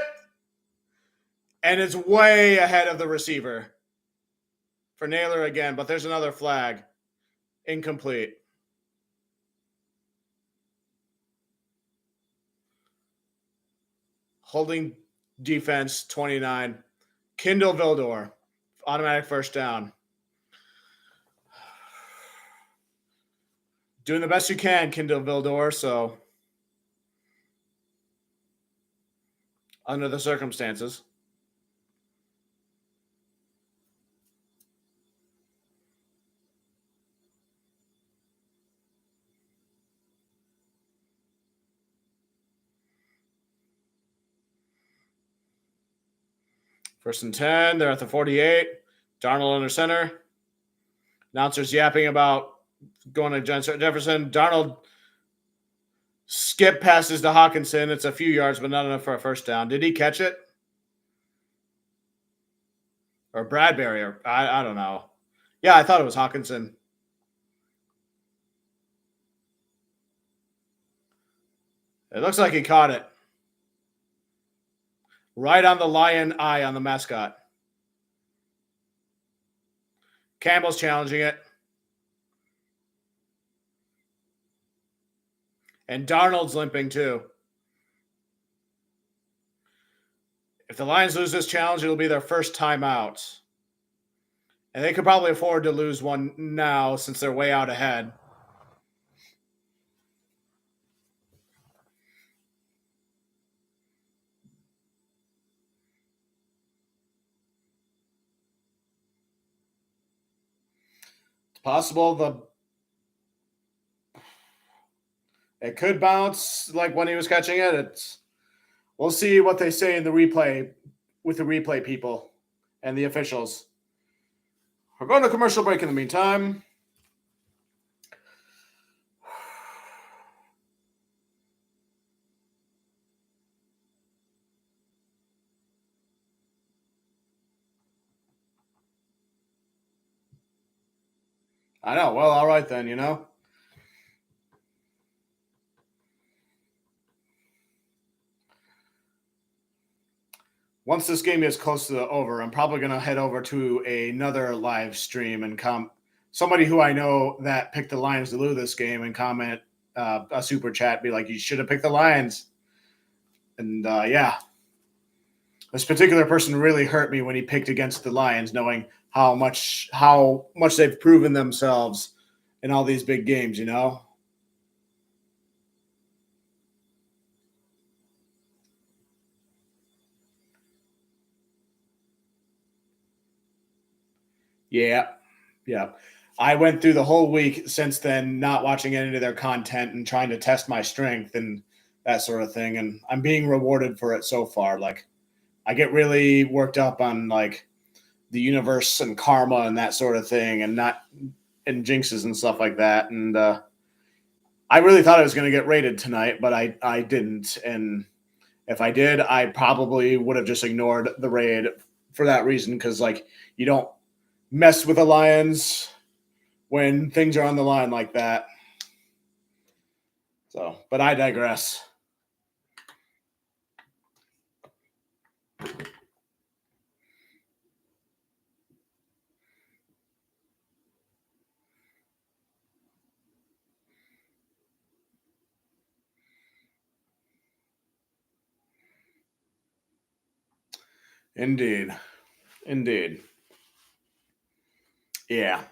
And it's way ahead of the receiver for Naylor again, but there's another flag. Incomplete. Holding defense, 29. Kindle Vildor, automatic first down. Doing the best you can, Kindle Vildor, so under the circumstances. First and 10, they're at the 48. Darnold under center. Announcers yapping about going to Jefferson. Darnold skip passes to Hawkinson. It's a few yards, but not enough for a first down. Did he catch it? Or Bradbury? Or I don't know. Yeah, I thought it was Hawkinson. It looks like he caught it. Right on the lion eye on the mascot. Campbell's challenging it. And Darnold's limping too. If the Lions lose this challenge, it'll be their first timeout. And they could probably afford to lose one now since they're way out ahead. It's possible it could bounce like when he was catching it. We'll see what they say in the replay with the replay people and the officials. We're going to commercial break in the meantime. I know. Well, all right then, you know. Once this game is close to the over, I'm probably going to head over to another live stream and somebody who I know that picked the Lions to lose this game and comment a super chat, be like, you should have picked the Lions. And yeah, this particular person really hurt me when he picked against the Lions, knowing how much they've proven themselves in all these big games, you know? Yeah. I went through the whole week since then, not watching any of their content and trying to test my strength and that sort of thing. And I'm being rewarded for it so far. Like, I get really worked up on like the universe and karma and that sort of thing, and jinxes and stuff like that. And I really thought I was going to get rated tonight, but I didn't. And if I did, I probably would have just ignored the raid for that reason, because like you don't mess with the Lions when things are on the line like that. So, but I digress. Indeed. Indeed. Yeah.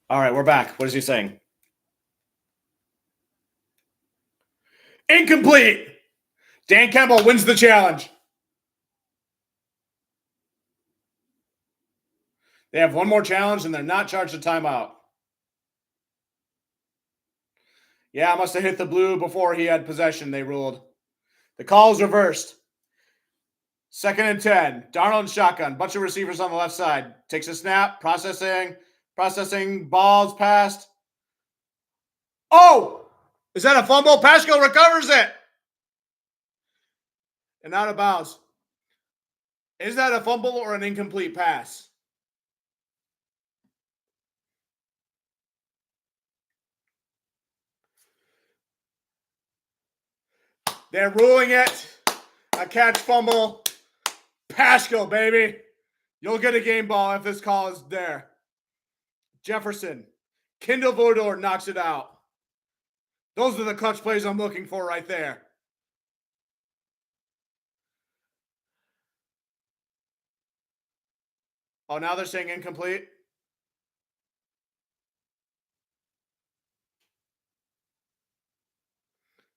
All right, we're back. What is he saying? Incomplete. Dan Campbell wins the challenge. They have one more challenge, and they're not charged a timeout. Yeah, must have hit the blue before he had possession, they ruled. The call is reversed. 2nd and 10. Darnold and shotgun. Bunch of receivers on the left side. Takes a snap. Processing. Balls passed. Oh! Is that a fumble? Paschal recovers it. And out of bounds. Is that a fumble or an incomplete pass? They're ruling it a catch fumble. Paschal, baby. You'll get a game ball if this call is there. Jefferson. Kendall Vodor knocks it out. Those are the clutch plays I'm looking for right there. Oh, now they're saying incomplete?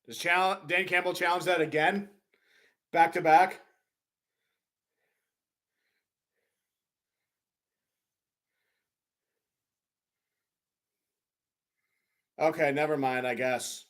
Does Dan Campbell challenge that again? Back to back? Okay, never mind, I guess.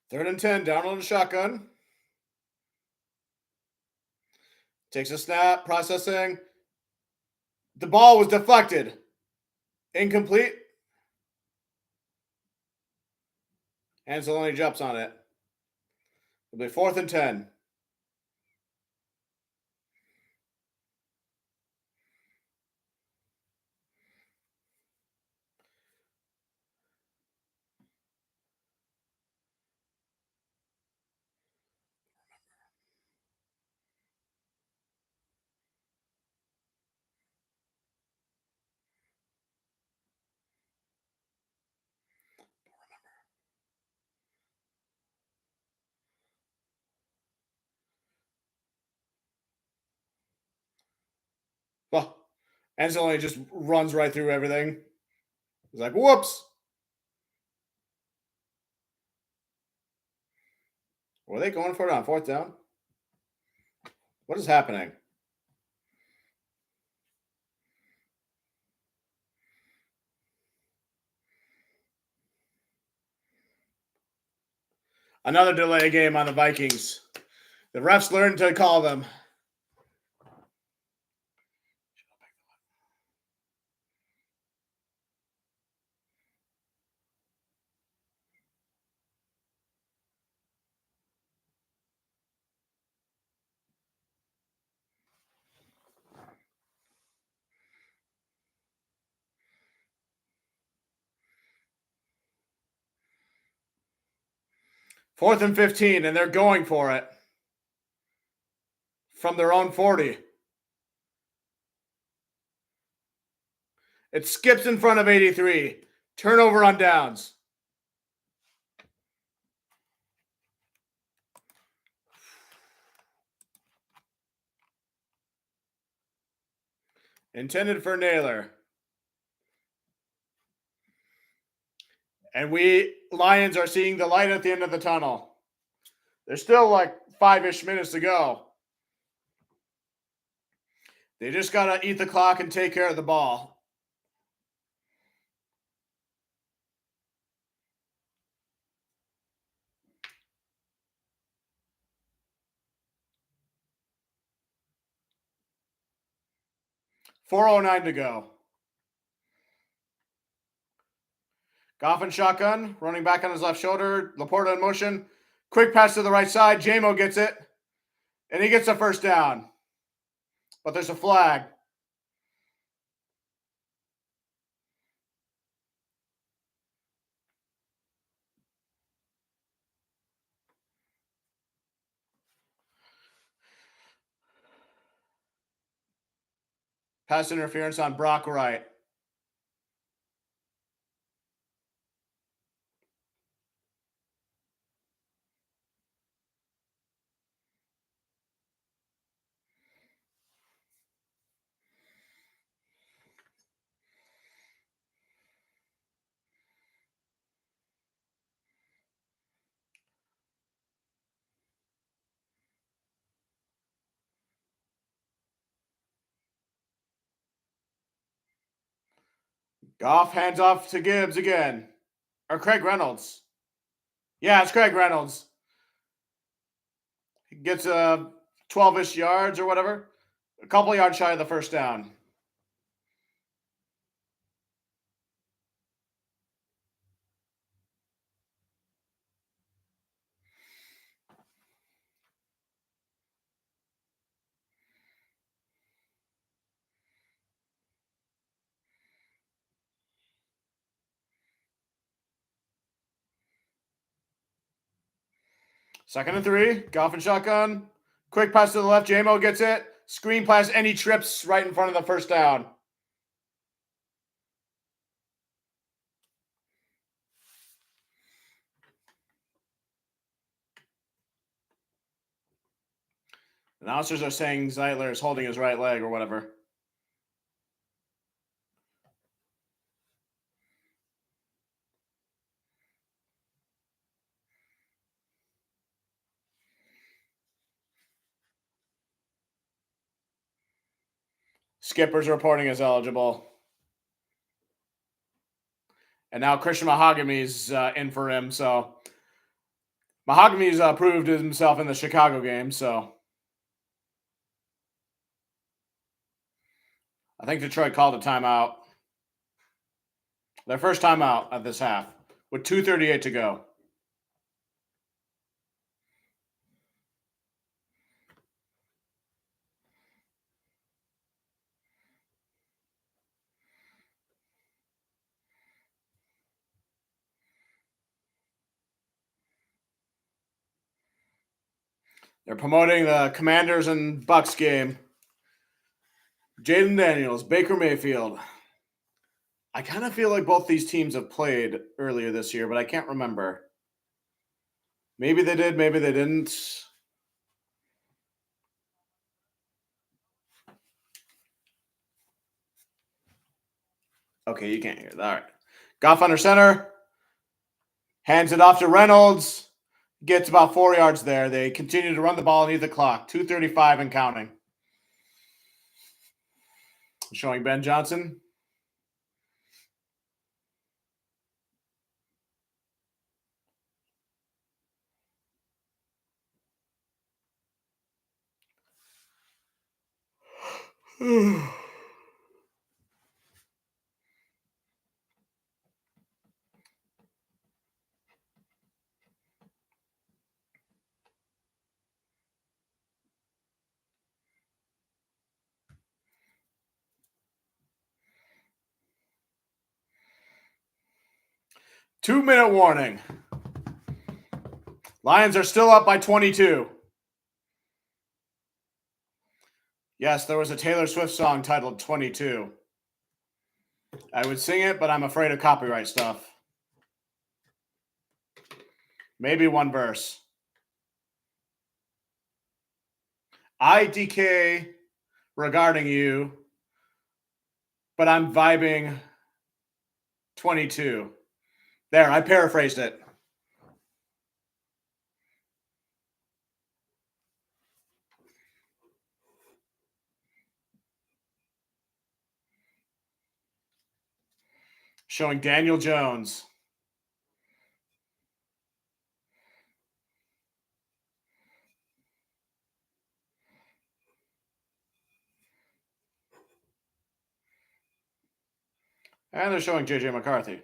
Third and 10, down on the shotgun. Takes a snap, processing. The ball was deflected. Incomplete. Anzalone jumps on it. It'll be 4th and 10. Well, Anzalone just runs right through everything. He's like, whoops. Were they going for it on 4th down? What is happening? Another delay game on the Vikings. The refs learned to call them. Fourth and 15, and they're going for it from their own 40. It skips in front of 83. Turnover on downs. Intended for Naylor. And we Lions are seeing the light at the end of the tunnel. There's still like 5-ish minutes to go. They just got to eat the clock and take care of the ball. .409 to go. Goff and shotgun, running back on his left shoulder. Laporta in motion. Quick pass to the right side. Jamo gets it. And he gets a first down. But there's a flag. Pass interference on Brock Wright. Goff hands off to Gibbs again. Or Craig Reynolds. Yeah, it's Craig Reynolds. He gets 12-ish yards or whatever. A couple yards shy of the first down. Second and 3. Goff and shotgun. Quick pass to the left. Jamo gets it. Screen pass, and he trips right in front of the first down. Announcers are saying Zeitler is holding his right leg or whatever. Skipper's reporting as eligible. And now Christian Mahogany's in for him. So Mahogany's proved himself in the Chicago game. So I think Detroit called a timeout. Their first timeout at this half with 2:38 to go. They're promoting the Commanders and Bucks game. Jaden Daniels, Baker Mayfield. I kind of feel like both these teams have played earlier this year, but I can't remember. Maybe they did, maybe they didn't. Okay, you can't hear that. All right. Goff under center. Hands it off to Reynolds. Gets about 4 yards there. They continue to run the ball and eat the clock. 2:35 and counting. Showing Ben Johnson. Two-minute warning. Lions are still up by 22. Yes, there was a Taylor Swift song titled 22. I would sing it, but I'm afraid of copyright stuff. Maybe one verse. IDK regarding you, but I'm vibing 22. There, I paraphrased it. Showing Daniel Jones. And they're showing J.J. McCarthy.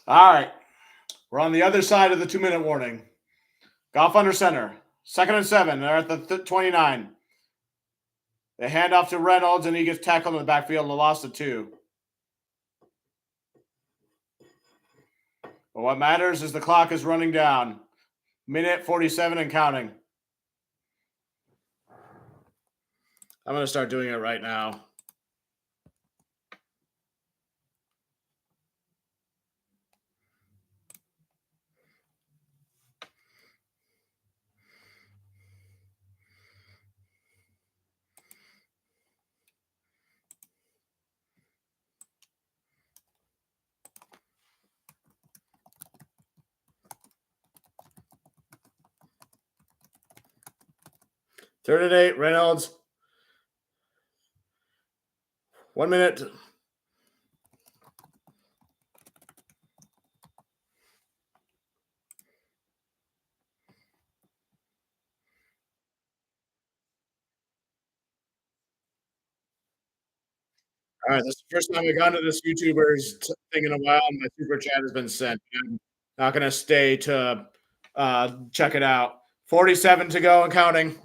All right. We're on the other side of the 2-minute warning. Goff under center. 2nd and 7. They're at the 29. They hand off to Reynolds, and he gets tackled in the backfield and a loss of 2. But what matters is the clock is running down. Minute 47 and counting. I'm going to start doing it right now. Third and 8, Reynolds. 1 minute. All right, this is the first time I've gone to this YouTuber's thing in a while, and my super chat has been sent. I'm not going to stay to check it out. 47 to go and counting.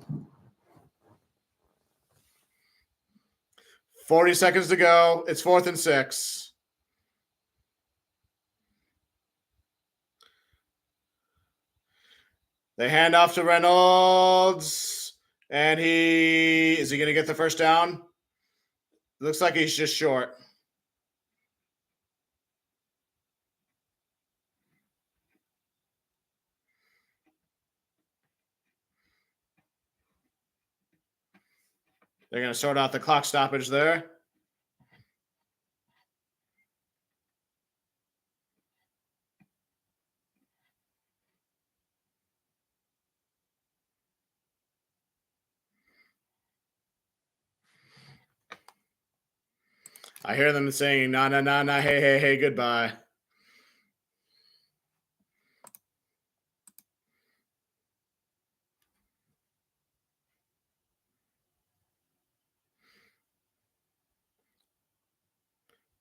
40 seconds to go. It's 4th and 6. They hand off to Reynolds, and is he going to get the first down? Looks like he's just short. They're going to sort out the clock stoppage there. I hear them saying, nah, nah, nah, nah, hey, hey, hey, goodbye.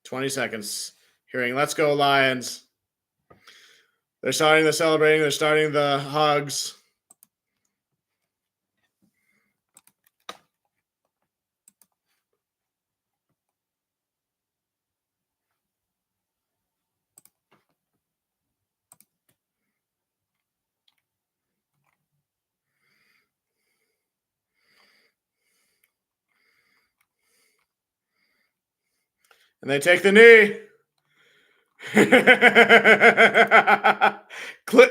"20 seconds. Hearing, let's go, Lions." They're starting the celebrating. They're starting the hugs. And they take the knee. The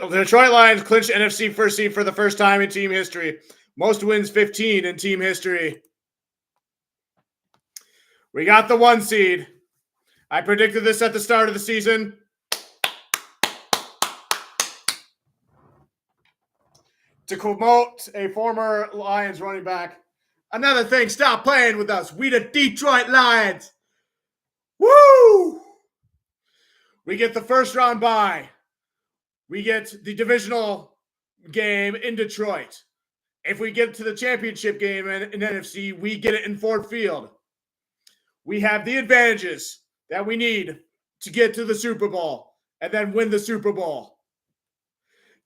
Detroit Lions clinch NFC first seed for the first time in team history. Most wins 15 in team history. We got the 1 seed. I predicted this at the start of the season. To quote a former Lions running back, another thing, stop playing with us. We the Detroit Lions. Woo! We get the first round bye. We get the divisional game in Detroit. If we get to the championship game in NFC, we get it in Ford Field. We have the advantages that we need to get to the Super Bowl and then win the Super Bowl.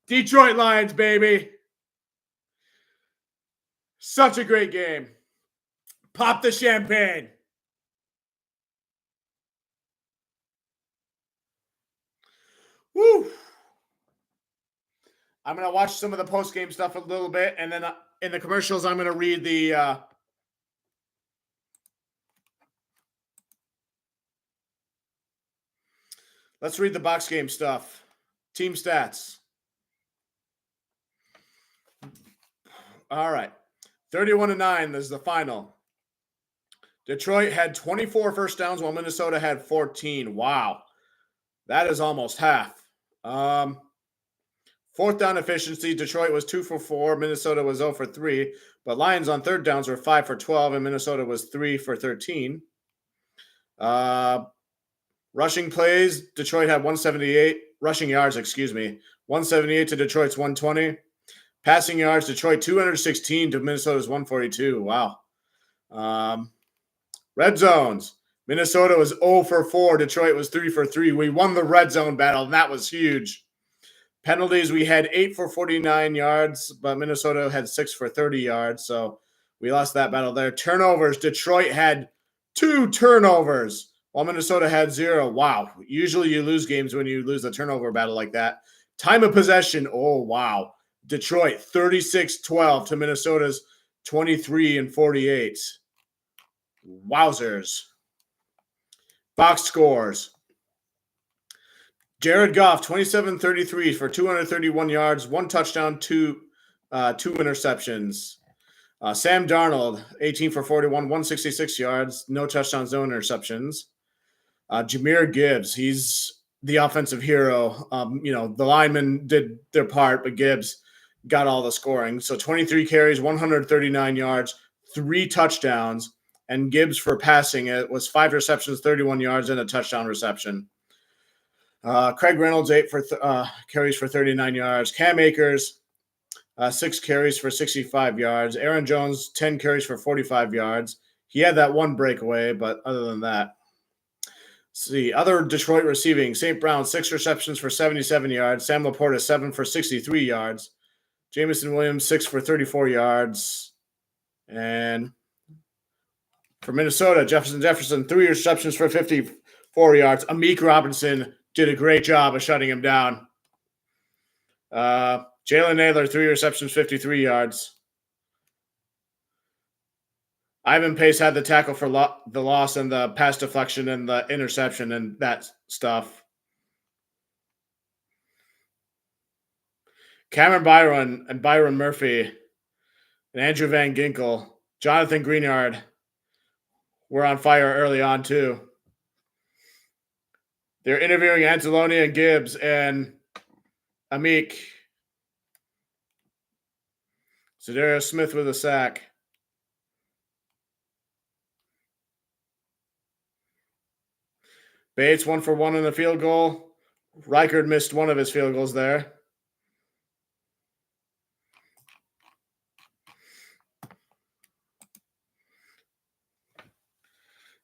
Detroit Lions, baby. Such a great game. Pop the champagne. Woo! I'm going to watch some of the post-game stuff a little bit, and then in the commercials, I'm going to read the Let's read the box game stuff. Team stats. All right. 31-9 is the final. Detroit had 24 first downs while Minnesota had 14. Wow. That is almost half. Fourth down efficiency, Detroit was 2 for 4. Minnesota was 0 for 3. But Lions on third downs were 5 for 12, and Minnesota was 3 for 13. Rushing plays, Detroit had 178. Rushing yards, 178 to Detroit's 120. Passing yards, Detroit 216 to Minnesota's 142. Wow. Red zones, Minnesota was 0 for 4. Detroit was 3 for 3. We won the red zone battle, and that was huge. Penalties, we had 8 for 49 yards, but Minnesota had 6 for 30 yards, so we lost that battle there. Turnovers, Detroit had 2 turnovers, while Minnesota had 0. Wow. Usually you lose games when you lose a turnover battle like that. Time of possession, oh, wow. Detroit, 36-12 to Minnesota's 23-48. Wowzers. Box scores. Jared Goff, 27-33 for 231 yards, 1 touchdown, 2 interceptions. Sam Darnold, 18 for 41, 166 yards, no touchdowns, no interceptions. Jahmyr Gibbs, he's the offensive hero. The linemen did their part, but Gibbs got all the scoring. So 23 carries, 139 yards, 3 touchdowns, and Gibbs for passing it was 5 receptions, 31 yards, and a touchdown reception. Craig Reynolds, 8 carries for 39 yards. Cam Akers, 6 carries for 65 yards. Aaron Jones, 10 carries for 45 yards. He had that 1 breakaway, but other than that. See, other Detroit receiving. St. Brown, 6 receptions for 77 yards. Sam Laporta, 7 for 63 yards. Jameson Williams, 6 for 34 yards. And for Minnesota, Jefferson, 3 receptions for 54 yards. Amik Robinson did a great job of shutting him down. Jalen Naylor, 3 receptions, 53 yards. Ivan Pace had the tackle for the loss and the pass deflection and the interception and that stuff. Cameron Byron and Byron Murphy and Andrew Van Ginkel, Jonathan Greenyard were on fire early on too. They're interviewing Anzalone and Gibbs and Amik. Zadarius Smith with a sack. Bates 1 for 1 in the field goal. Reichard missed one of his field goals there.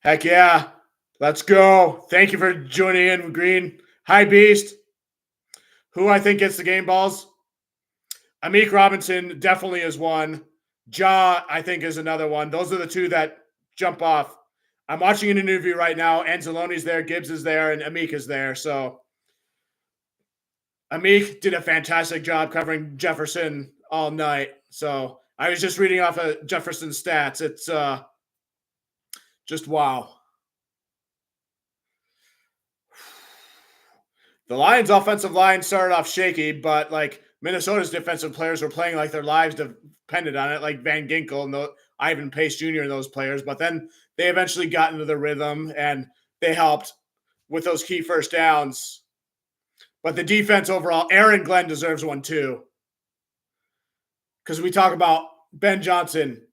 Heck yeah. Let's go. Thank you for joining in, Green. Hi, Beast. Who I think gets the game balls? Amik Robinson definitely is one. Ja, I think, is another one. Those are the 2 that jump off. I'm watching an interview right now. Anzalone's there, Gibbs is there, and Amik is there. So Amik did a fantastic job covering Jefferson all night. So I was just reading off of Jefferson's stats. It's just wow. The Lions' offensive line started off shaky, but Minnesota's defensive players were playing like their lives depended on it, like Van Ginkel and Ivan Pace Jr. and those players. But then they eventually got into the rhythm, and they helped with those key first downs. But the defense overall, Aaron Glenn deserves one too. Because we talk about Ben Johnson,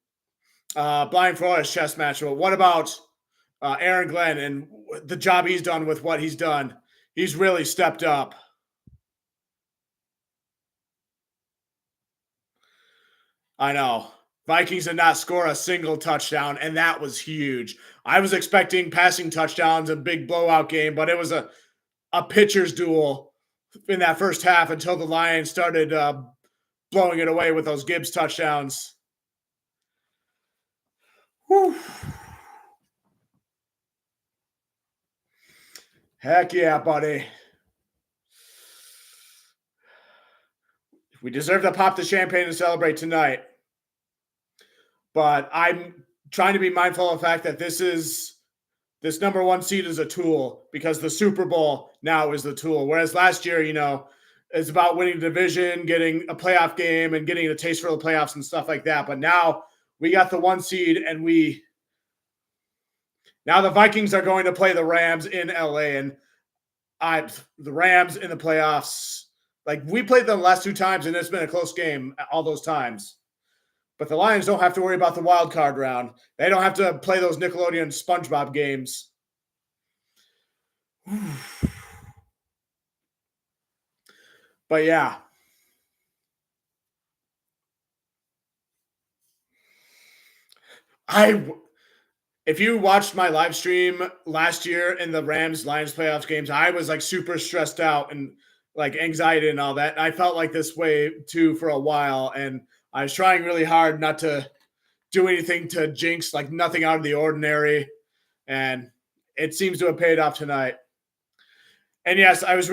Brian Flores chess match. But what about Aaron Glenn and the job he's done with what he's done? He's really stepped up. I know. Vikings did not score a single touchdown, and that was huge. I was expecting passing touchdowns, a big blowout game, but it was a pitcher's duel in that first half until the Lions started blowing it away with those Gibbs touchdowns. Whew. Heck yeah, buddy. We deserve to pop the champagne and celebrate tonight. But I'm trying to be mindful of the fact that this is this number one seed is a tool because the Super Bowl now is the tool. Whereas last year, it's about winning the division, getting a playoff game, and getting a taste for the playoffs and stuff like that. But now we got the one seed, and now the Vikings are going to play the Rams in LA, and the Rams in the playoffs. Like, we played them the last 2 times, and it's been a close game all those times. But the Lions don't have to worry about the wild card round. They don't have to play those Nickelodeon SpongeBob games. But yeah. If you watched my live stream last year in the Rams-Lions playoffs games, I was like super stressed out and like anxiety and all that. And I felt like this way too for a while. And I was trying really hard not to do anything to jinx, like nothing out of the ordinary. And it seems to have paid off tonight. And yes, I was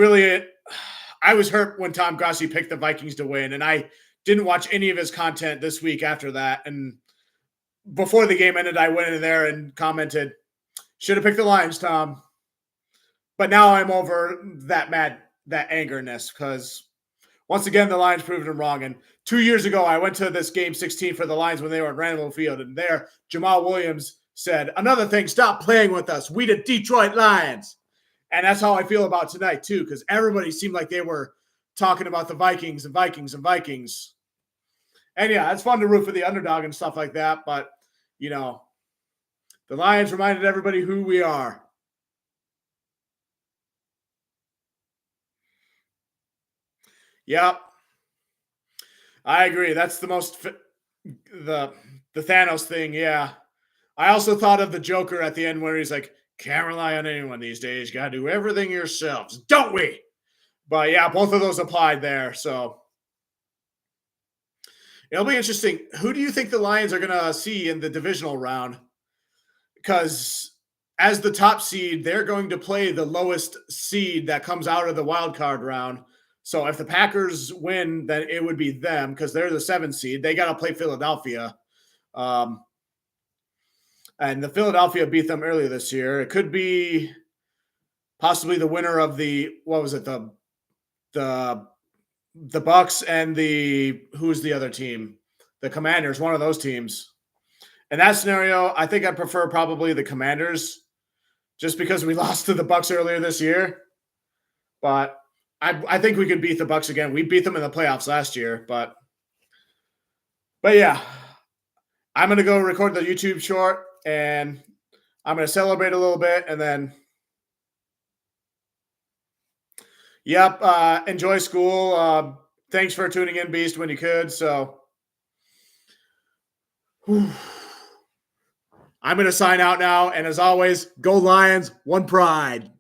hurt when Tom Grossi picked the Vikings to win. And I didn't watch any of his content this week after that. And before the game ended, I went in there and commented, should have picked the Lions, Tom. But now I'm over that angerness because once again, the Lions proved him wrong. And 2 years ago, I went to this game 16 for the Lions when they were at Randall Field. And there, Jamal Williams said, another thing, stop playing with us. We the Detroit Lions. And that's how I feel about tonight, too, because everybody seemed like they were talking about the Vikings and Vikings and Vikings. And yeah, it's fun to root for the underdog and stuff like that. But, the Lions reminded everybody who we are. Yep. I agree. That's the most the Thanos thing, yeah. I also thought of the Joker at the end where he's like, can't rely on anyone these days. Got to do everything yourselves, don't we? But yeah, both of those applied there. So it'll be interesting. Who do you think the Lions are going to see in the divisional round? Because as the top seed, they're going to play the lowest seed that comes out of the wild card round. So if the Packers win, then it would be them because they're the 7th seed. They got to play Philadelphia. And the Philadelphia beat them earlier this year. It could be possibly the winner of the Bucks and who's the other team? The Commanders, one of those teams. In that scenario, I think I prefer probably the Commanders just because we lost to the Bucks earlier this year. But I think we could beat the Bucks again. We beat them in the playoffs last year, but yeah. I'm going to go record the YouTube short and I'm going to celebrate a little bit and then enjoy school. Thanks for tuning in, Beast, when you could. So I'm going to sign out now. And as always, go Lions, one pride.